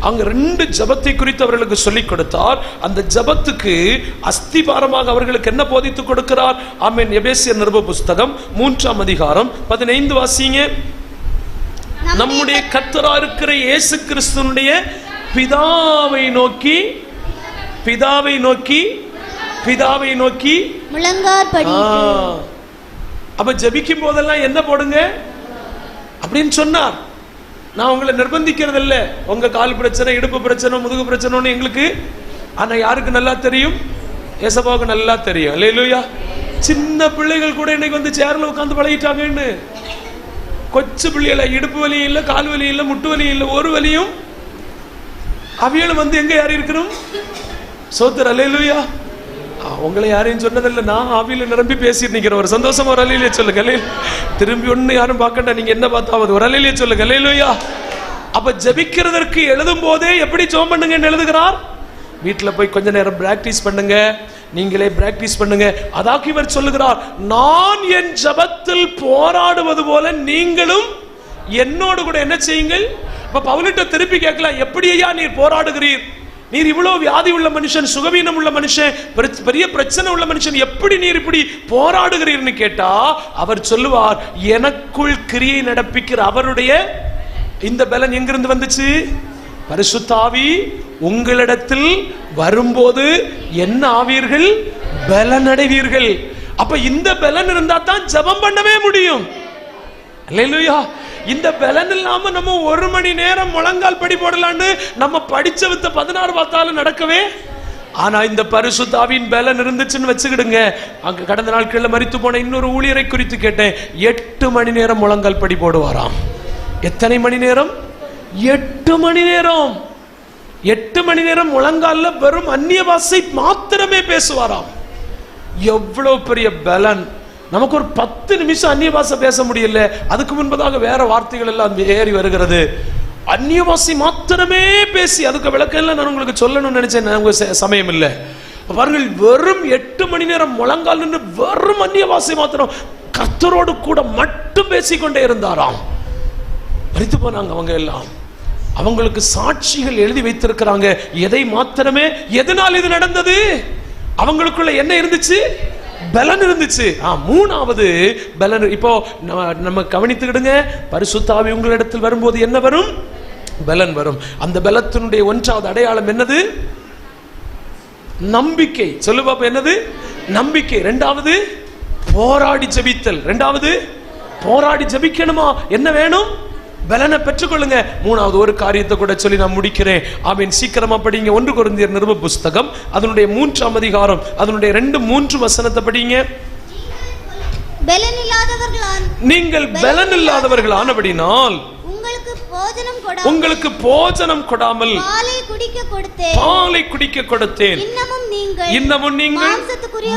அங்க 2 ஜபத்தை குறித்து அவர்களுக்கு சொல்லிக் கொடுத்தார். அந்த ஜபத்துக்கு அஸ்திபாரமாக அவர்களுக்கு என்ன போதித்து கொடுக்கிறார்? ஆமீன். எபேசியர் நிருப புஸ்தகம் 3ஆம் அதிகாரம் 15 வாசிங்க. நம்முடைய கர்த்தராக இருக்கிற இயேசு கிறிஸ்துவினுடைய பிதாவை நோக்கி முழங்கால் படி. அப்ப ஜெபிக்கும் போதெல்லாம் என்ன போடுங்க அப்படின்னு சொன்னார். நான் உங்களை நிர்பந்திக்கிறது இல்லை. உங்க கால் பிரச்சனை, இடுப்பு பிரச்சனை, முதுகு பிரச்சனைன்னு எங்களுக்கு, ஆனா யாருக்கு நல்லா தெரியும்? ஏசப்பாவுக்கு நல்லா தெரியும். அல்லேலூயா. சின்ன பிள்ளைகள் கூட இன்னைக்கு வந்து சேர்ல உட்காந்து பழகிட்டாங்கன்னு. கொச்சு பிள்ளைகளை இடுப்பு வலி இல்லை, கால் வலி இல்லை, முட்டு வலி இல்லை, ஒரு வலியும் அவியலும் வந்து எங்க யாரும் இருக்கணும்? சோத்தர். அல்லேலூயா. உங்களை யாரையும் சொன்னதில்லை. நான் ஆவியில நிரம்பி பேசிட்டு நிக்கிறேன். ஒரு சந்தோஷமா ஒரு அல்லேலூயா சொல்லுங்க. திரும்பி ஒண்ணு யாரும் பார்க்கண்டா, நீங்க என்ன பார்த்தாவது ஒரு அல்லேலூயா சொல்லுங்க. அல்லேலூயா. அப்ப ஜெபிக்கிறதற்கு எழுதும் போதே எப்படி ஜெபம் பண்ணுங்கன்னு எழுதுகிறார். வீட்டுல போய் கொஞ்ச நேரம் பிராக்டிஸ் பண்ணுங்க, நீங்களே பிராக்டிஸ் பண்ணுங்க. அதாக்கு இவர் சொல்லுகிறார், நான் என் ஜெபத்தில் போராடுவது போல நீங்களும் என்னோடு கூட என்ன செய்யுங்கள். இப்ப பவுலிட்ட திருப்பி கேட்கலாம், எப்படி ஐயா நீர் போராடுகிறீர்? நீர் இவ்வளவு வியாதி உள்ள மனுஷன், சுகவீனம் உள்ள மனுஷன், பெரிய பிரச்சனை உள்ள மனுஷன், எப்படி நீர் இப்படி போராடுகிறீர்னு கேட்டா அவர் சொல்லுவார், எனக்குள் கிரியை நடப்பிக்கிற அவருடைய இந்த பலன் எங்கிருந்து வந்துச்சு? பரிசுத்த ஆவி உங்களிடத்தில் வரும்போது என்ன ஆவீர்கள்? பலன் அடைவீர்கள். அப்ப இந்த பலன் இருந்தா தான் ஜெபம் பண்ணவே முடியும். அல்லேலூயா. இந்த பலன் இல்லாம நம்ம 1 மணி நேரம் முழங்கால் படி போடலான்னு நம்ம படிச்ச வித்த 16 பார்த்தாலும் நடக்கவே. ஆனா இந்த பரிசுத்த ஆவியின் பலன் இருந்துச்சுன்னு வச்சுக்கிடுங்க. அங்க கடந்த நாட்கள்ல மரித்து போன இன்னொரு ஊழியரை குறித்து கேட்டேன். 8 மணி நேரம் முழங்கால் படி போடுவாராம். எத்தனை மணி நேரம்? 8 மணி நேரம். 8 மணி நேரம் முழங்கால்ல வெறும் அந்நிய பாஷை மாத்திரமே பேசுவாராம். எவ்வளவு பெரிய பலன்! நமக்கு ஒரு 10 நிமிஷம் அந்நிய பாஷை பேச முடியல, அதுக்கு முன்பதாக வேற வார்த்தைகள் எல்லாம் ஏறி வருகிறது. அந்நிய பாஷை மாத்திரமே பேசி அதுக்கு விளக்கம் எல்லாம் நான் உங்களுக்கு சொல்லணும்னு நினைச்சேன், சமயம் இல்லை. பாருங்கள், வெறும் 8 மணி நேரம் முழங்கால் நின்று வெறும் அந்நிய பாஷை மாத்திரம் கர்த்தரோடு கூட மட்டும் பேசிக்கொண்டே இருந்தாராம். மரித்து போனாங்க அவங்க எல்லாம். அவங்களுக்கு சாட்சிகள் எழுதி வைத்திருக்கிறாங்க. எதை மாத்திரமே, எதனால் இது நடந்தது? அவங்களுக்குள்ள என்ன இருந்துச்சு? பலன் இருந்துச்சு. மூணாவது பலன் இப்போ நம்ம கவனித்துக்கிடுங்க. பரிசுத்த ஆவி உங்களிடத்தில் வரும்போது என்ன வரும்? பலன் வரும். அந்த பலத்தினுடைய 1வது அடையாளம் என்னது? நம்பிக்கை. சொல்லு பாப்பா, என்னது? நம்பிக்கை. 2வது போராடி ஜெபித்தல். 2வது போராடி ஜெபிக்கணுமா? என்ன வேணும்? பலனை பெற்றுக்கொள்ளுங்க. 3வது ஒரு காரியத்தை கூட சொல்லி நான் முடிக்கிறேன். ஆமீன். சீக்கிரமா படிங்க. 1 கொரிந்தியர் நிருப புஸ்தகம் அதனுடைய 3ஆம் அதிகாரம் அதனுடைய 2-3 வசனத்தை படிங்க. நீங்கள் பலன் இல்லாதவர்கள் ஆனபடினால் உங்களுக்கு போஜனம் உங்களுக்கு போஜனம் கொடாமல் பாலை குடிக்க கொடுத்தேன். இன்னமும் நீங்கள்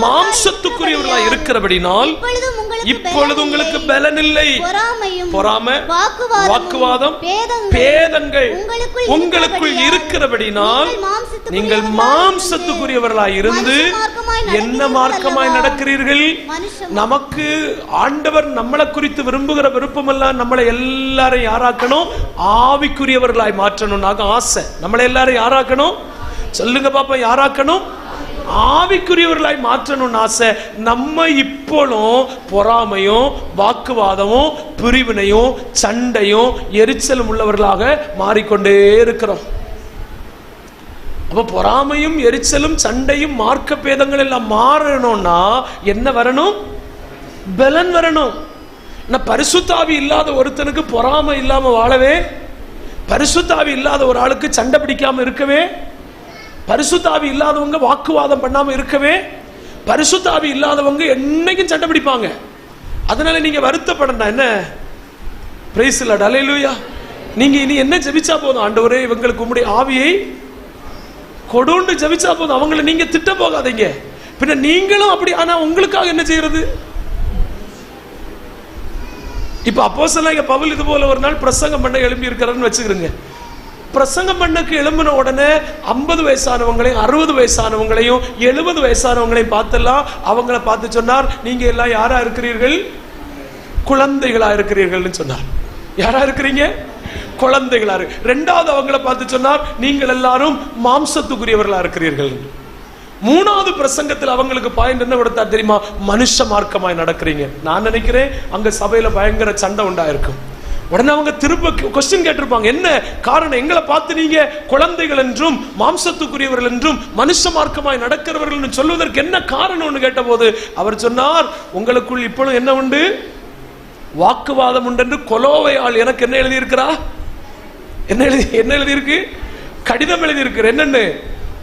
மாம்சத்துக்குரியவர்களாய் இருக்கிறபடினால் இப்பொழுது உங்களுக்கு பலன் இல்லை. பொறாமை, வாக்குவாதம், பேதங்கள் உங்களுக்குள் இருக்கிறபடினால் நீங்கள் மாம்சத்துக்குரியவர்களாய் இருந்து என்ன மார்க்கமாய் நடக்கிறீர்கள்? நமக்கு ஆண்டவர் நம்மளை குறித்து விரும்புகிற விருப்பமெல்லாம் நம்மளை எல்லாரும் யாராக்கணும்? ஆவிக்குரியவர்களாய் மாற்றணும். ஆசை நம்மளை எல்லாரும் யாராக்கணும்? சொல்லுங்க பாப்பா, யாராக்கணும்? ஆவிக்குரியவர்களாய் மாற்றணும்னு ஆசை. நம்ம இப்போலும் பொறாமையும் வாக்குவாதமும் பிரிவினையும் சண்டையும் எரிச்சலும் உள்ளவர்களாக மாறிக்கொண்டே இருக்கிறோம். அப்ப பொறாமையும் எரிச்சலும் சண்டையும் மார்க்க பேதங்கள் எல்லாம் மாறணும்னா என்ன வரணும்? பலன் வரணும். பரிசுத்த ஆவி இல்லாத ஒருத்தனுக்கு பொறாமை இல்லாம வாழவே, பரிசுத்த ஆவி இல்லாத ஒரு ஆளுக்கு சண்டை பிடிக்காம இருக்கவே, பரிசுத்த ஆவி இல்லாதவங்க வாக்குவாதம் பண்ணாம இருக்கவே, பரிசுத்த ஆவி இல்லாதவங்க என்னைக்கும் சண்டை பிடிப்பாங்க. அதனால நீங்க வருத்தப்படணும். என்ன பிரைஸ் தி லார்ட், ஹல்லேலூயா. நீங்க இனி என்ன ஜெபிச்சா போதும்? ஆண்டவரே இவங்களுக்கு உம்முடைய ஆவியை கொடுண்டு ஜெபிச்சா போதும். அவங்களை நீங்க திட்ட போகாதீங்க. பின்ன நீங்களும் அப்படி, ஆனா உங்களுக்காக என்ன செய்யறது? இப்ப அப்போஸ்தலனாகிய பவுல் இது போல ஒரு நாள் பிரசங்கம் பண்ண எழும்பி இருக்கிறான்னு வச்சுக்கிறீங்க. பிரசங்கம் பண்ணக்கு எழும்பின உடனே 50 வயசானவங்களையும் 60 வயசானவங்களையும் 70 வயசானவங்களையும் பார்த்தெல்லாம் அவங்கள பார்த்து சொன்னார், நீங்க எல்லாம் யாரா இருக்கிறீர்கள்? குழந்தைகளா இருக்கிறீர்கள்னு சொன்னார். யாரா இருக்கிறீங்க? குழந்தைகளா. ரெண்டாவது அவங்கள பார்த்து சொன்னார், நீங்கள் எல்லாரும் மாம்சத்துக்குரியவர்களா இருக்கிறீர்கள். மூணாவது பிரசங்கத்தில் அவங்களுக்கு பாயிண்ட் என்ன கொடுத்தார் தெரியுமா? மனுஷ மார்க்கமாய் நடக்கிறீங்க. நான் நினைக்கிறேன் அங்க சபையில பயங்கர சண்டை உண்டாயிருக்கும். உடனே அவங்க திரும்ப கொஸ்டின் கேட்டிருப்பாங்க, என்ன காரணம்? எங்களை பார்த்து நீங்க குழந்தைகள் என்றும் மாம்சத்துக்குரியவர்கள் என்றும் மனுஷ மார்க்கமாய் நடக்கிறவர்கள் சொல்வதற்கு என்ன காரணம்னு கேட்ட போது அவர் சொன்னார், உங்களுக்குள் இப்பொழுது என்ன உண்டு? வாக்குவாதம் உண்டு என்று கொலோவையால் எனக்கு என்ன எழுதியிருக்கிறா? என்ன எழுதியிருக்கு? கடிதம் எழுதியிருக்கிற. என்னன்னு?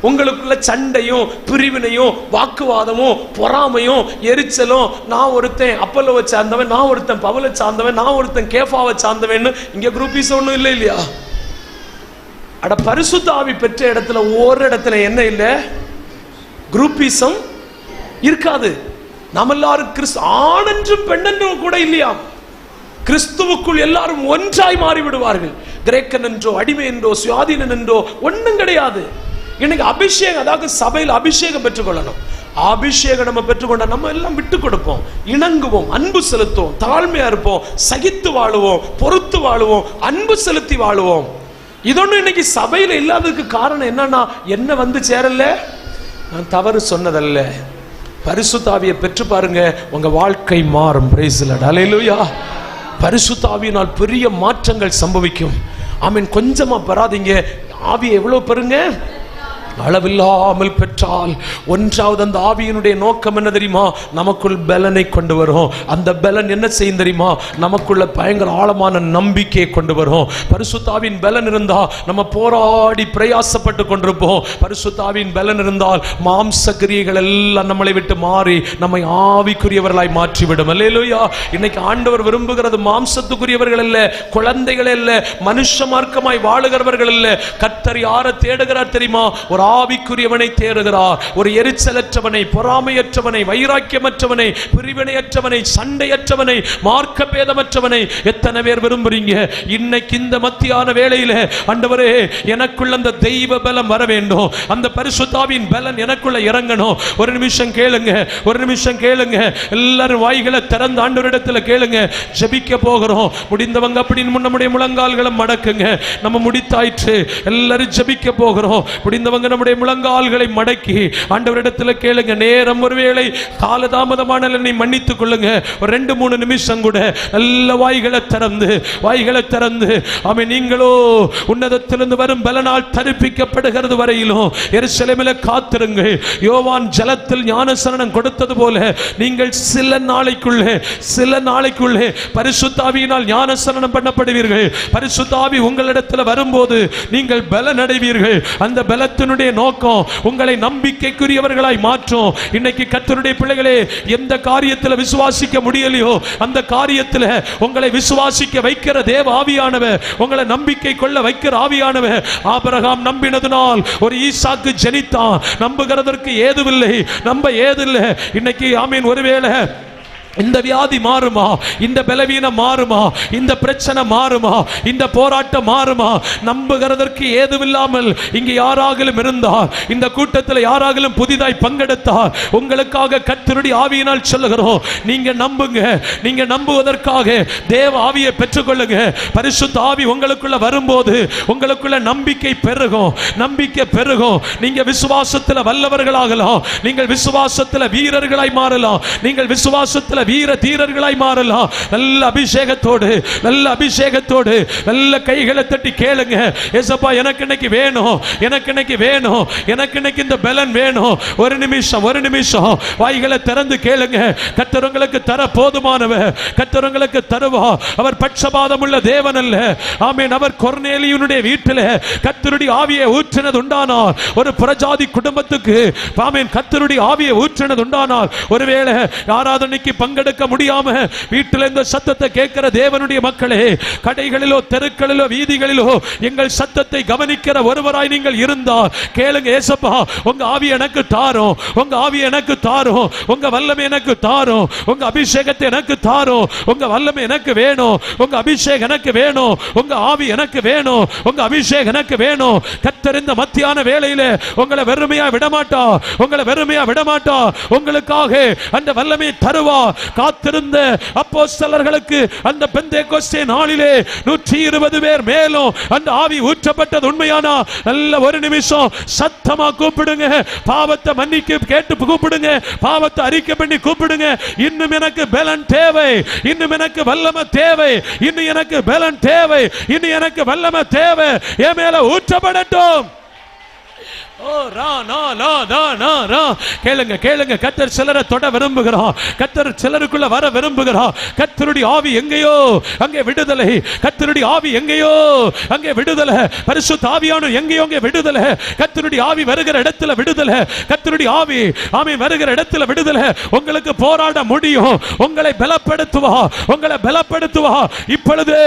உங்களுக்குள்ள சண்டையும் பிரிவினையும் வாக்குவாதமும் பொறாமையும் எரிச்சலும், நான் ஒருத்தன் அப்பல்லோவை சார்ந்தவன், நான் ஒருத்தன் பவுலை சார்ந்தவன், நான் ஒருத்தன் கேஃபாவை சார்ந்தவன். இங்க குரூப்பீஸ் ஒன்றும் இல்லை இல்லையா? அட பரிசுத்த ஆவி பெற்ற இடத்துல ஒரு இடத்துல என்ன இல்லை? குரூப்பீசம் இருக்காது. நம்ம எல்லாரும் ஆணென்றும் பெண்ணென்றும் கூட இல்லையா? கிறிஸ்துவுக்குள் எல்லாரும் ஒன்றாய் மாறி விடுவார்கள். கிரேக்கன் என்றோ அடிமை என்றோ சுயாதீனன் என்றோ ஒன்றும் கிடையாது. இன்னைக்கு அபிஷேகம், அதாவது சபையில் அபிஷேகம் பெற்றுக்கொள்ளணும். அபிஷேகம் நம்ம பெற்றுக்கொண்ட நம்ம எல்லாம் விட்டு கொடுப்போம், இணங்குவோம், அன்பு செலுத்துவோம், தாழ்மையா இருப்போம், சகித்து வாழுவோம், பொறுத்து வாழுவோம், அன்பு செலுத்தி வாழுவோம். இதொன்னு இன்னைக்கு சபையில இல்லாததுக்கு காரணம் என்னன்னா, என்ன வந்து சேரல? நான் தவறு சொன்னதல்ல. பரிசுத்த ஆவியை பெற்று பாருங்க, உங்க வாழ்க்கை மாறும். பிரைஸ் தி லார்ட், ஹல்லேலூயா. பரிசுத்த ஆவியினால் பெரிய மாற்றங்கள் சம்பவிக்கும். ஆமென். கொஞ்சமா பெறாதீங்க, ஆவியை எவ்வளவு பெறுங்க? அளவில்லாமல் பெற்றால். ஒன்றாவது அந்த ஆவியினுடைய நோக்கம் என்ன தெரியுமா? நமக்குள் பலனை கொண்டு வரும். அந்த பலன் என்ன செய்யும் தெரியுமா? நமக்குள்ள பயங்கர ஆழமான நம்பிக்கையை கொண்டு வரும். பரிசுத்த ஆவியின் பலன் இருந்தா நம்ம போராடி பிரயாசப்பட்டு கொண்டிருப்போம். பரிசுத்த ஆவியின் பலன் இருந்தால் மாம்ச கிரியைகள் எல்லாம் நம்மளை விட்டு மாறி நம்மை ஆவிக்குரியவர்களாய் மாற்றிவிடும். அல்லேலூயா. இன்னைக்கு ஆண்டவர் விரும்புகிறது மாம்சத்துக்குரியவர்கள் அல்ல, குழந்தைகள் அல்ல, மனுஷ மார்க்கமாய் வாழுகிறவர்கள் அல்ல. கர்த்தர் யாரை தேடுகிறார் தெரியுமா? ஒரு ஆவிக்குரியவனை தேடுகிறார். ஒரு எரிச்சலற்றவனை, பொறாமையற்றவனை, வைராக்கியமற்றவனை, பிரிவினையற்றவனை, சண்டையற்றவனை, மார்க்க பேதமற்றவனை. எத்தனை பேர் விரும்புறீங்க? இன்னைக்கு இந்த மத்தியான வேளையில, ஆண்டவரே எனக்குள்ள அந்த தெய்வ பலம் வர வேண்டும், அந்த பரிசுத்த ஆவியின் பலன் எனக்குள்ள இறங்கணும். ஒரு நிமிஷம் கேளுங்க, ஒரு நிமிஷம் கேளுங்க. எல்லாரும் வாய்களை திறந்து ஆண்டவரிடத்துல கேளுங்க. ஜெபிக்க போகிறோம். முடிந்தவங்க அப்படின்னு நம்முடைய முழங்கால்களை மடக்குங்க. நம்ம முடித்தாயிற்று, எல்லாரும் ஜெபிக்க போகிறோம். முடிந்தவங்க நம்முடைய முழங்கால்களை மடக்கி ஆண்டவரிடத்துல கேளுங்க. நேரம் ஒருவேளை காலதாமதமான என்னை மன்னித்துக் கொள்ளுங்க. ஒரு 2-3 நிமிஷம் கூட நல்ல வாய்களை திறந்து ஆமென். நீங்களோ உன்னதத்திலிருந்து வரும் பலனால் தரிப்பிக்கப்படுகிறது வரையிலும் எருசலேமிலே காத்திருங்கள். யோவான் ஜலத்தில் ஞானஸ்நானம் கொடுத்தது போல நீங்கள் சில நாளைக்குள்ளே பரிசுத்த ஆவியினால் ஞானஸ்நானம் பண்ணப்படுவீர்கள். பரிசுத்த ஆவி உங்களிடத்தில் வரும்போது நீங்கள் பலன் அடைவீர்கள். அந்த பலத்தினுடைய தேவனுடைய நோக்கம் உங்களை நம்பிக்கைக்குரியவர்களாய் மாற்றும். இன்னைக்கு கர்த்தருடைய பிள்ளைகளே, எந்த காரியத்தில் விசுவாசிக்க முடியலையோ அந்த காரியத்தில் உங்களை விசுவாசிக்க வைக்கிற தேவ ஆவியானவர், உங்களை நம்பிக்கை கொள்ள வைக்கிற ஆவியானவர். ஆபிரகாம் நம்பினதுனால் ஒரு ஈசாக்கு ஜனித்தான். நம்புகிறதற்கு ஏதுவில்லை, நம்ப ஏதில்லை. இன்னைக்கு ஆமீன், ஒருவேளை இந்த வியாதி மாறுமா, இந்த பலவீனம் மாறுமா, இந்த பிரச்சனை மாறுமா, இந்த போராட்டம் மாறுமா, நம்புகிறதற்கு ஏதுவில்லாமல் இங்கு யாராகிலும் இருந்தார், இந்த கூட்டத்தில் யாராகிலும் புதிதாய் பங்கெடுத்தார், உங்களுக்காக கர்த்தருடைய ஆவியினால் சொல்லுகிறோம், நீங்க நம்புங்க. நீங்க நம்புவதற்காக தேவ ஆவியை பெற்றுக்கொள்ளுங்க. பரிசுத்த ஆவி உங்களுக்குள்ள வரும்போது உங்களுக்குள்ள நம்பிக்கை பெருகும், நம்பிக்கை பெருகும். நீங்க விசுவாசத்தில் வல்லவர்களாகலாம், நீங்கள் விசுவாசத்தில் வீரர்களாய் மாறலாம், நீங்கள் விசுவாசத்தில் வீர தீரர்களாய் மாறலாம். நல்ல அபிஷேகத்தோடு, நல்ல அபிஷேகத்தோடு, நல்ல கைகளை தட்டி கேளுங்க. ஏசப்பா, எனக்கு இன்னைக்கு வேணும், எனக்கு இன்னைக்கு வேணும், எனக்கு இன்னைக்கு இந்த பலன் வேணும். ஒரு நிமிஷம், ஒரு நிமிஷம் வாய்களை திறந்து கேளுங்க. கர்த்தர் உங்களுக்கு தர போதுமானவர், கர்த்தர் உங்களுக்கு தருவா. அவர் பட்சபாதம் உள்ள தேவன் அல்ல. ஆமென். அவர் கொர்நேலியுனுடைய வீட்டில் கர்த்தருடைய ஆவியை ஊற்றினது உண்டானால், ஒரு புறஜாதி குடும்பத்துக்கு ஆமென் கர்த்தருடைய ஆவியை ஊற்றினது உண்டானால், ஒருவேளை ஆராதனைக்கு பங்கெடுக்க முடியாம வீட்டில் இந்த சத்தத்தை கேட்கிற தேவனுடைய மக்களே, கடைகளிலோ தெருக்களிலோ வீதிகளிலோ எங்கள் சத்தத்தை கவனிக்கிற ஒருவராய் நீங்கள் இருந்தால் கேளுங்க. ஏசப்பா, உங்க ஆவி எனக்கு தாரும், உங்க ஆவி எனக்கு தாரும், உங்க வல்லமை எனக்கு தாரும், உங்க அபிஷேகத்தை எனக்கு தாரும், உங்க வல்லமை எனக்கு வேணும், உங்க அபிஷேகம் எனக்கு வேணும், உங்க ஆவி எனக்கு வேணும், உங்க அபிஷேகம் எனக்கு வேணும். கர்த்தர் இந்த மத்தியான வேளையில உங்களை வெறுமையா விடமாட்டா, உங்களை வெறுமையா விடமாட்டா. உங்களுக்காக அந்த வல்லமை தருவா. காத்திருந்த அப்போஸ்தலர்களுக்கு அந்த பெந்தேகோஸ்தே நாளிலே 120 பேர் மேலும் அந்த ஆவி ஊற்றப்பட்டது உண்மையானா? நல்ல ஒரு நிமிஷம் சத்தமா கூப்பிடுங்க. பாவத்தை மன்னிக்க கேட்டு கூப்பிடுங்க, பாவத்தை அறிக்கை பண்ணி கூப்பிடுங்க. இன்னும் எனக்கு பலன் தேவை, இன்னும் எனக்கு வல்லமை தேவை, இன்னும் எனக்கு பலன் தேவை, இன்னும் எனக்கு வல்லமை தேவை. என் மேல ஊற்றப்படட்டும். கேளுங்க, கேளுங்க. கர்த்தர் சிலரை தொட விரும்புகிறார், கர்த்தர் சிலருக்குள்ள வர விரும்புகிறார். கர்த்தருடைய ஆவி எங்கேயோ அங்கே விடுதலை, கர்த்தருடைய ஆவி எங்கேயோ அங்கே விடுதலை, பரிசுத்த ஆவியானவர் எங்கேயோ அங்கே விடுதலை. கர்த்தருடைய ஆவி வருகிற இடத்துல விடுதலை, கர்த்தருடைய ஆவி ஆமென் வருகிற இடத்துல விடுதலை. உங்களுக்கு போராட முடியும், உங்களை பலப்படுத்துவா, உங்களை பலப்படுத்துவா. இப்பொழுது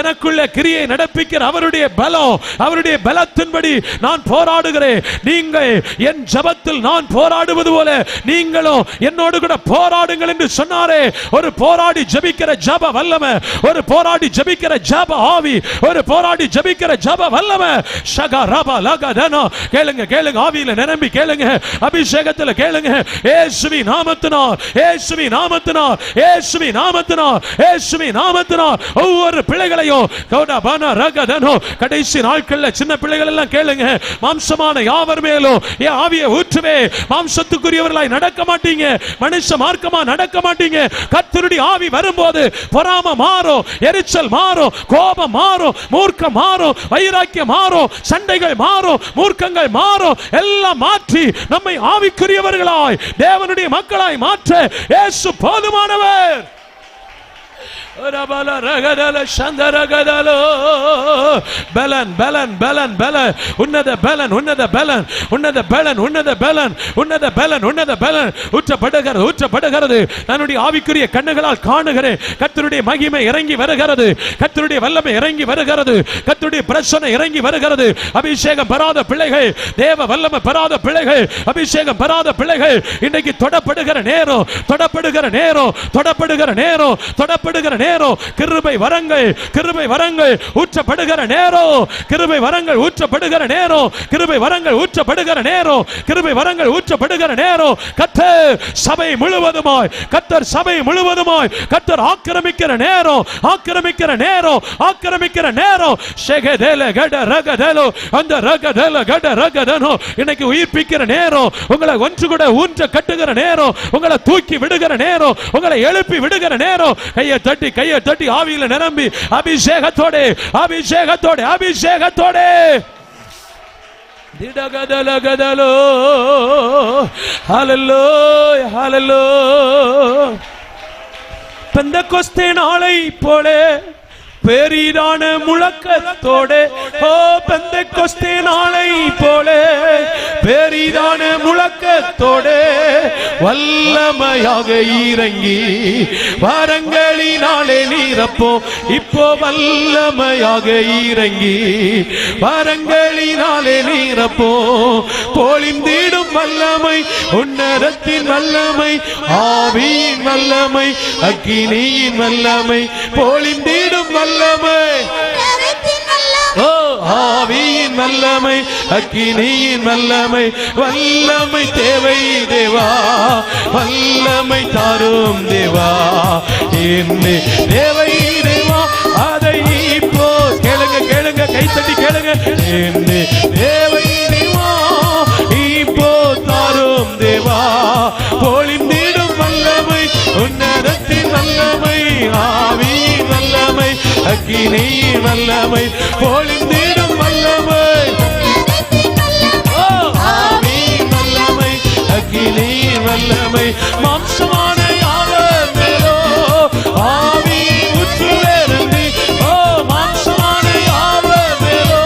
எனக்குள்ள கிரியை நடப்பிக்கிற அவருடைய பலம், அவருடைய பலத்தின்படி நான் போராடுகிறேன். நீங்கள் என் ஜபத்தில் நான் போராடுவது போல நீங்களும் என்னோடு கூட போராடுங்கள் என்று சொன்னாரே. ஒரு போராடி ஜபிக்கிற ஜப வல்லமை, ஒரு போராடி ஜபிக்கிற ஜப ஆவி, ஒரு போராடி ஜபிக்கிற ஜப வல்லமை. ஷக ரப லகதன. கேளுங்க, கேளுங்க. ஆவியில நிரம்பி கேளுங்க, அபிஷேகத்தில் கேளுங்க. இயேசுவின் நாமத்தினால், இயேசுவின் நாமத்தினால், இயேசுவின் நாமத்தினால், இயேசுவின் நாமத்தினால் ஒவ்வொரு பிள்ளைகளையும் கௌட பன ரகதன. கடைசி நாட்கள்ல சின்ன பிள்ளைகள் எல்லாம் கேளுங்க, மாம்சமான யாவர் மேலும் என் ஆவியை ஊற்றுவே. மாம்சத்துக்குரியவர்களாய் நடக்க மாட்டீங்க, மனுஷ மார்க்கமா நடக்க மாட்டீங்க. கர்த்தருடைய ஆவி வரும்போது பொறாமை மாறும், எரிச்சல் மாறும், கோபம் மாறும், மூர்க்கம் மாறும், வைராக்கியம் மாறும், சண்டைகள் மாறும், மூர்க்கங்கள் மாறும். எல்லாம் மாற்றி நம்மை ஆவிக்குரியவர்களாய் தேவனுடைய மக்களாய் மாற்ற இயேசு போதுமானவர். பலன் பலன் பலன் பலன் உன்னத பலன் உன்னத பலன் உன்னத பலன் உன்னத பலன் உன்னத பலன் உன்னத பலன் ஊற்றப்படுகிறது ஊற்றப்படுகிறது. தன்னுடைய ஆவிக்குரிய கண்ணுகளால் காணுகிறேன். கர்த்தருடைய மகிமை இறங்கி வருகிறது, கர்த்தருடைய வல்லமை இறங்கி வருகிறது, கர்த்தருடைய பிரசன்னம் இறங்கி வருகிறது. அபிஷேகம் பெறாத பிள்ளைகள், தேவ வல்லமை பெறாத பிள்ளைகள், அபிஷேகம் பெறாத பிள்ளைகள் இன்றைக்கு தொடப்படுகிற நேரம், தொடப்படுகிற நேரம், தொடப்படுகிற நேரம், தொடப்படுகிற நேரம். கிருபை வரங்கள், கிருபை வரங்கள் ஊற்றப்படுகிற நேரம், கிருபை வரங்கள் ஊற்றப்படுகிற நேரம், கிருபை வரங்கள் ஊற்றப்படுகிற நேரம், கிருபை வரங்கள் ஊற்றப்படுகிற நேரம். கர்த்தர் சபை முழுவதுமாய், கர்த்தர் சபை முழுவதுமாய் கர்த்தர் ஆக்கிரமிக்கிற நேரம், ஆக்கிரமிக்கிற நேரம், ஆக்கிரமிக்கிற நேரம். ஷெகதேல கட ரகதலோ அந்த ரகதல கட ரகதனோ இன்னைக்கு உயிர்ப்பிக்கிற நேரம். உங்களை ஒன்று கூட ஊன்ற கட்டுகிற நேரம், உங்களை தூக்கி விடுகிற நேரம், உங்களை எழுப்பி விடுகிற நேரம். கையை தட்டி, கையை தட்டி ஆவியில நிரம்பி அபிஷேகத்தோட, அபிஷேகத்தோட, அபிஷேகத்தோட திடகதலகதலோ. ஹல்லேலூயா, ஹல்லேலூயா. பெந்தெகோஸ்தே நாளை போல பெரிதான முழக்கத்தோடு ஓ பெந்தெக்கோஸ்தே நாளை போல பெரிதான முழக்கத்தோடு வல்லமையாக இறங்கி வரங்களினாலே நீரப்போ இப்போ வல்லமையாக இறங்கி வரங்களினாலே நீரப்போ பொழிந்திடும் வல்லமை உன்னதத்தின் வல்லமை ஆவியின் வல்லமை அக்கினியின் வல்லமை பொழிந்திடும் வல்லமை ஓ ஆவியின் வல்லமை அக்கினியின் வல்லமை வல்லமை தேவை தேவா வல்லமை தாரும் தேவா என்னே தேவை தேவா அதை இப்போ கேளுங்க கேளுங்க கைத்தட்டி கேளுங்க என்னே தேவை தேவா இப்போ தாரும் தேவா பொழிந்திடும் வல்லமை உன்னதத்தின் வல்லமை ஆவியின் வல்லமை அக்கினியின் வல்லமை பொழிந்திடும் வல்லமை ஆவியின் வல்லமை அக்கினியின் வல்லமை மாம்சமான யாவர் மேலோ ஆவி ஊற்றுவேரண்டி ஓ மாம்சமான யாவர் மேலோ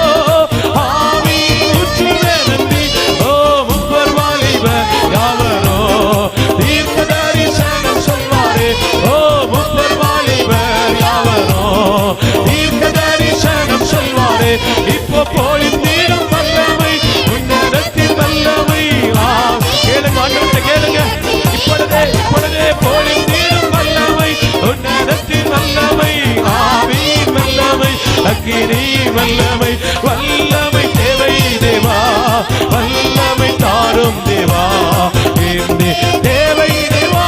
ஆவி ஊற்றுவேரண்டி ஓ முப்பர் வாலிபர் யாவரோ தீர்க்க தரிசனம் சொல்வாரே ஓ முப்பர் வாலிபர் யாவரோ தீர்க்க தரிசனம் சொல்வாரே இப்போ பொழிந்திடும் வல்லமை உன்னதத்தின் வல்லமை கேளுங்க ஆண்டவர்கிட்ட கேளுங்க இப்பொழுதே பொழிந்திடும் வல்லமை உன்னதத்தின் வல்லமை ஆவியின் வல்லமை அக்கினியின் வல்லமை வல்லமை தேவை தேவா வல்லமை தாரும் தேவா என்னே தேவை தேவா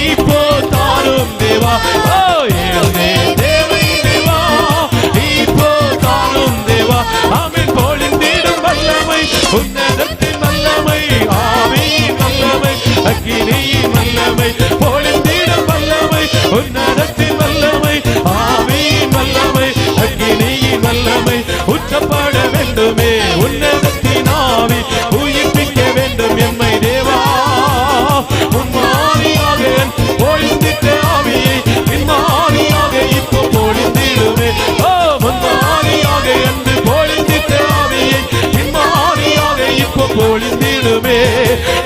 இப்போ தாரும் தேவா ஓ என்னே தேவை தேவா இப்போ தாரும் தேவா ஆமென் பொழிந்திடும் வல்லமை உன்னதத்தின் வல்லமை ஆவியின் வல்லமை அக்கினியின் வல்லமை பொழிந்திடும் வல்லமை உன்னதத்தின் வல்லமை ஆவியின் வல்லமை அக்கினியின் வல்லமை ஊற்றப்பட வேண்டுமே உன்னதத்தின் ஆவி உயிர்ப்பிக்க வேண்டும் எம்மை தேவா முன்மாதிரியாக பொழிந்திட்ட ஆவியை பின்மாதிரியாக இப்போ பொழிந்திடுமே ஓ முன்மாதிரியாக என்று பொழிந்திட்ட ஆவியை பின்மாதிரியாக இப்போ பொழிந்திடுமே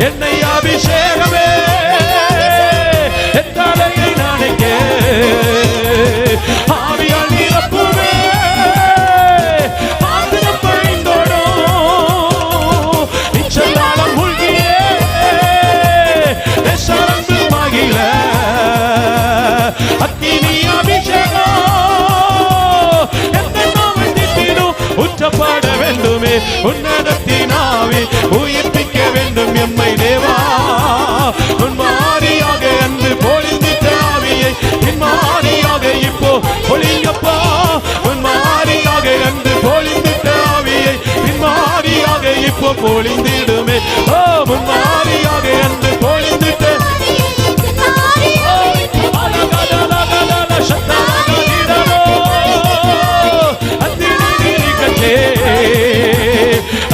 என்னை அபிஷேகமே என் தலையை நினைக்க ஆவியால் நிரப்புமே பாத்திரம் பழிந்தோடும் இச்சலாலம் மூழ்கியே நெசரந்து மகிழ அக்கினி அபிஷேகம் எந்த நாமம் திட்டினும் ஊற்றப்பட வேண்டுமே உன்னதத்தின் ஆவி உயிர்ப்பிக்க வேண்டும் எம்மை தேவா உன்மாரியாக அன்று பொழிந்திட்ட ஆவியை பின்மாரியாக இப்போ பொழிங்கப்பா உன்மாரியாக அன்று பொழிந்திட்ட ஆவியை பின்மாரியாக இப்போ பொழிந்திடுமே ஓ முன்மாரியாக அன்று பொழிந்திட்ட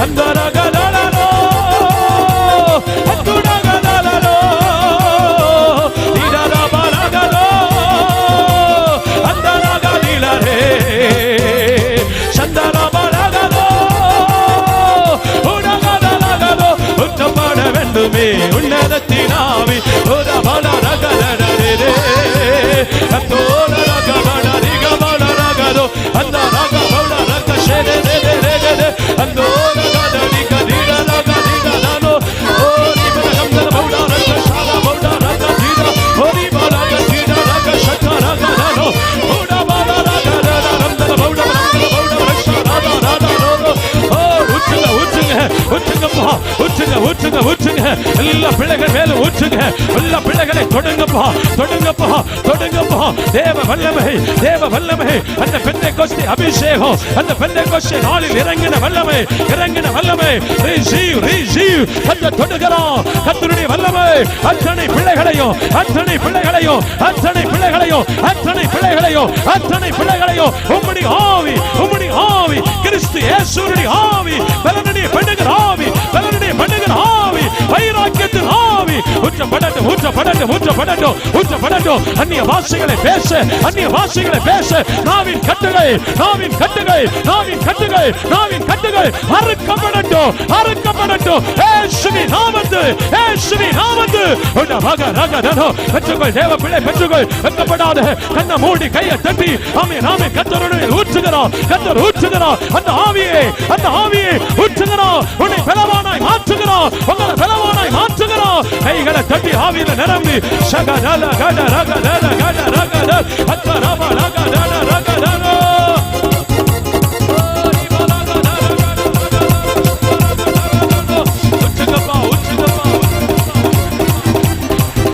அந்தரகலோ அத்துடகலோ இதரபலகலோ அந்தரகலிலரே சந்தரபலகலோ உடகலகலோ உற்றப்பட வேண்டுமே உன்னதத்தின் ஆவி உடபலரகலரே அத்தோரகலரிகமலரகலோ அந்த ரகபலரக ஷெரே அந்தோ ஊற்றுங்க எல்லா பிள்ளைகள் மேல ஊற்றுங்க எல்லா பிள்ளைகளை தொடுங்கப்பா தேவ வல்லமை அந்த பெந்தெக்கோஸ்தே அபிஷேகம் அந்த பெந்தெக்கோஸ்தே நாளில் இறங்கின வல்லமை receive அந்த தொடுகிறோம் கர்த்தருடைய வல்லமை அத்தனை பிள்ளைகளையும் உம்முடைய ஆவி கிறிஸ்து இயேசுவின் ஆவி பலனுடைய பெண்ணுகிற ஆவி வைராக்கியத்தின் ஆவி ஊற்றப்படட்டும் ஊற்றப்படட்டும் ஊற்றப்படட்டும் ஊற்றப்படட்டும். அந்நிய வாசைகளை பேச அந்நிய வாசைகளை பேச நாவின் கட்டுகள் நாவின் கட்டுகள் நாவின் கட்டுகள் நாவின் கட்டுகள் அறுக்கப்படட்டும் அறுக்கப்படட்டும். இயேசுவின் நாமத்தில் இயேசுவின் நாமத்தில் உன்ன மக ரகதனோ பெற்றுக்கொள் தேவ பிள்ளை பெற்றுக்கொள். வெட்கப்படாத கண்ணை மூடி கையை தட்டி ஆமென் ஆமென் கர்த்தருடைய ஊற்றுகிறார் கர்த்தர் ஊற்றுகிறார். அந்த ஆவியை ஊற்றுகிறார். உன்னை பலவானாய் மாற்றுகிறார். உங்களை பலவானாய் மாற்றுகிறார். கைகளை தட்டி ஆவியில நிரம்பி சகதல கட ரகதல கட ரகதல